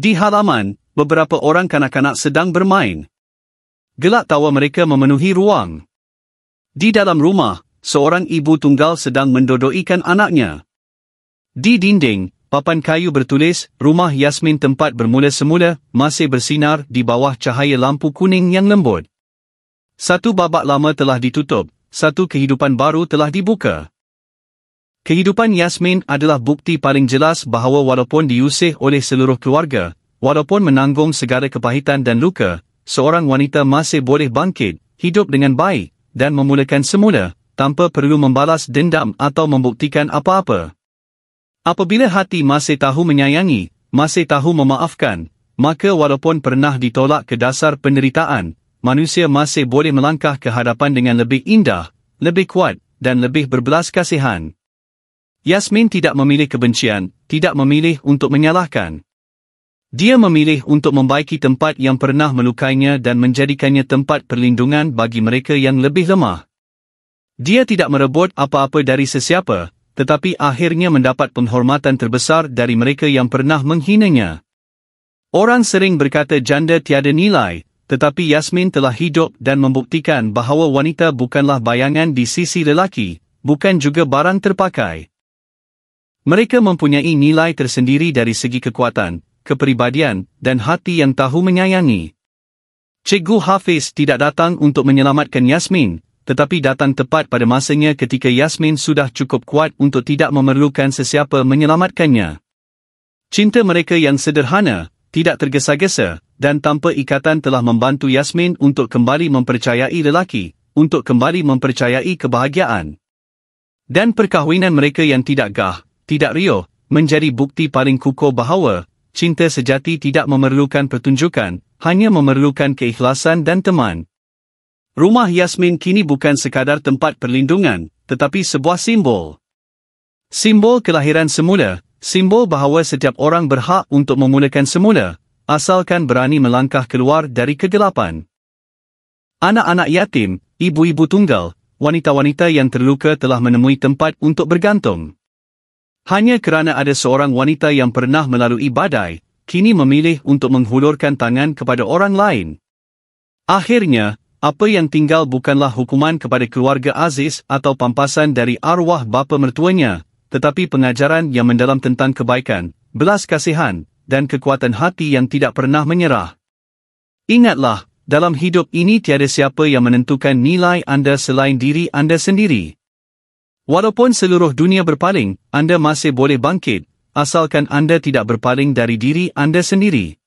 Di halaman, beberapa orang kanak-kanak sedang bermain. Gelak tawa mereka memenuhi ruang. Di dalam rumah, seorang ibu tunggal sedang mendodoikan anaknya. Di dinding, papan kayu bertulis, rumah Yasmin tempat bermula semula, masih bersinar di bawah cahaya lampu kuning yang lembut. Satu babak lama telah ditutup, satu kehidupan baru telah dibuka. Kehidupan Yasmin adalah bukti paling jelas bahawa walaupun diusir oleh seluruh keluarga, walaupun menanggung segala kepahitan dan luka, seorang wanita masih boleh bangkit, hidup dengan baik, dan memulakan semula, tanpa perlu membalas dendam atau membuktikan apa-apa. Apabila hati masih tahu menyayangi, masih tahu memaafkan, maka walaupun pernah ditolak ke dasar penderitaan, manusia masih boleh melangkah ke hadapan dengan lebih indah, lebih kuat, dan lebih berbelas kasihan. Yasmin tidak memilih kebencian, tidak memilih untuk menyalahkan. Dia memilih untuk membaiki tempat yang pernah melukainya dan menjadikannya tempat perlindungan bagi mereka yang lebih lemah. Dia tidak merebut apa-apa dari sesiapa, tetapi akhirnya mendapat penghormatan terbesar dari mereka yang pernah menghinanya. Orang sering berkata janda tiada nilai, tetapi Yasmin telah hidup dan membuktikan bahawa wanita bukanlah bayangan di sisi lelaki, bukan juga barang terpakai. Mereka mempunyai nilai tersendiri dari segi kekuatan, kepribadian, dan hati yang tahu menyayangi. Cikgu Hafiz tidak datang untuk menyelamatkan Yasmin, tetapi datang tepat pada masanya ketika Yasmin sudah cukup kuat untuk tidak memerlukan sesiapa menyelamatkannya. Cinta mereka yang sederhana, tidak tergesa-gesa, dan tanpa ikatan telah membantu Yasmin untuk kembali mempercayai lelaki, untuk kembali mempercayai kebahagiaan. Dan perkahwinan mereka yang tidak gah, tidak riuh, menjadi bukti paling kukuh bahawa cinta sejati tidak memerlukan pertunjukan, hanya memerlukan keikhlasan dan teman. Rumah Yasmin kini bukan sekadar tempat perlindungan, tetapi sebuah simbol. Simbol kelahiran semula, simbol bahawa setiap orang berhak untuk memulakan semula, asalkan berani melangkah keluar dari kegelapan. Anak-anak yatim, ibu-ibu tunggal, wanita-wanita yang terluka telah menemui tempat untuk bergantung. Hanya kerana ada seorang wanita yang pernah melalui badai, kini memilih untuk menghulurkan tangan kepada orang lain. Akhirnya, apa yang tinggal bukanlah hukuman kepada keluarga Aziz atau pampasan dari arwah bapa mertuanya, tetapi pengajaran yang mendalam tentang kebaikan, belas kasihan, dan kekuatan hati yang tidak pernah menyerah. Ingatlah, dalam hidup ini tiada siapa yang menentukan nilai anda selain diri anda sendiri. Walaupun seluruh dunia berpaling, anda masih boleh bangkit, asalkan anda tidak berpaling dari diri anda sendiri.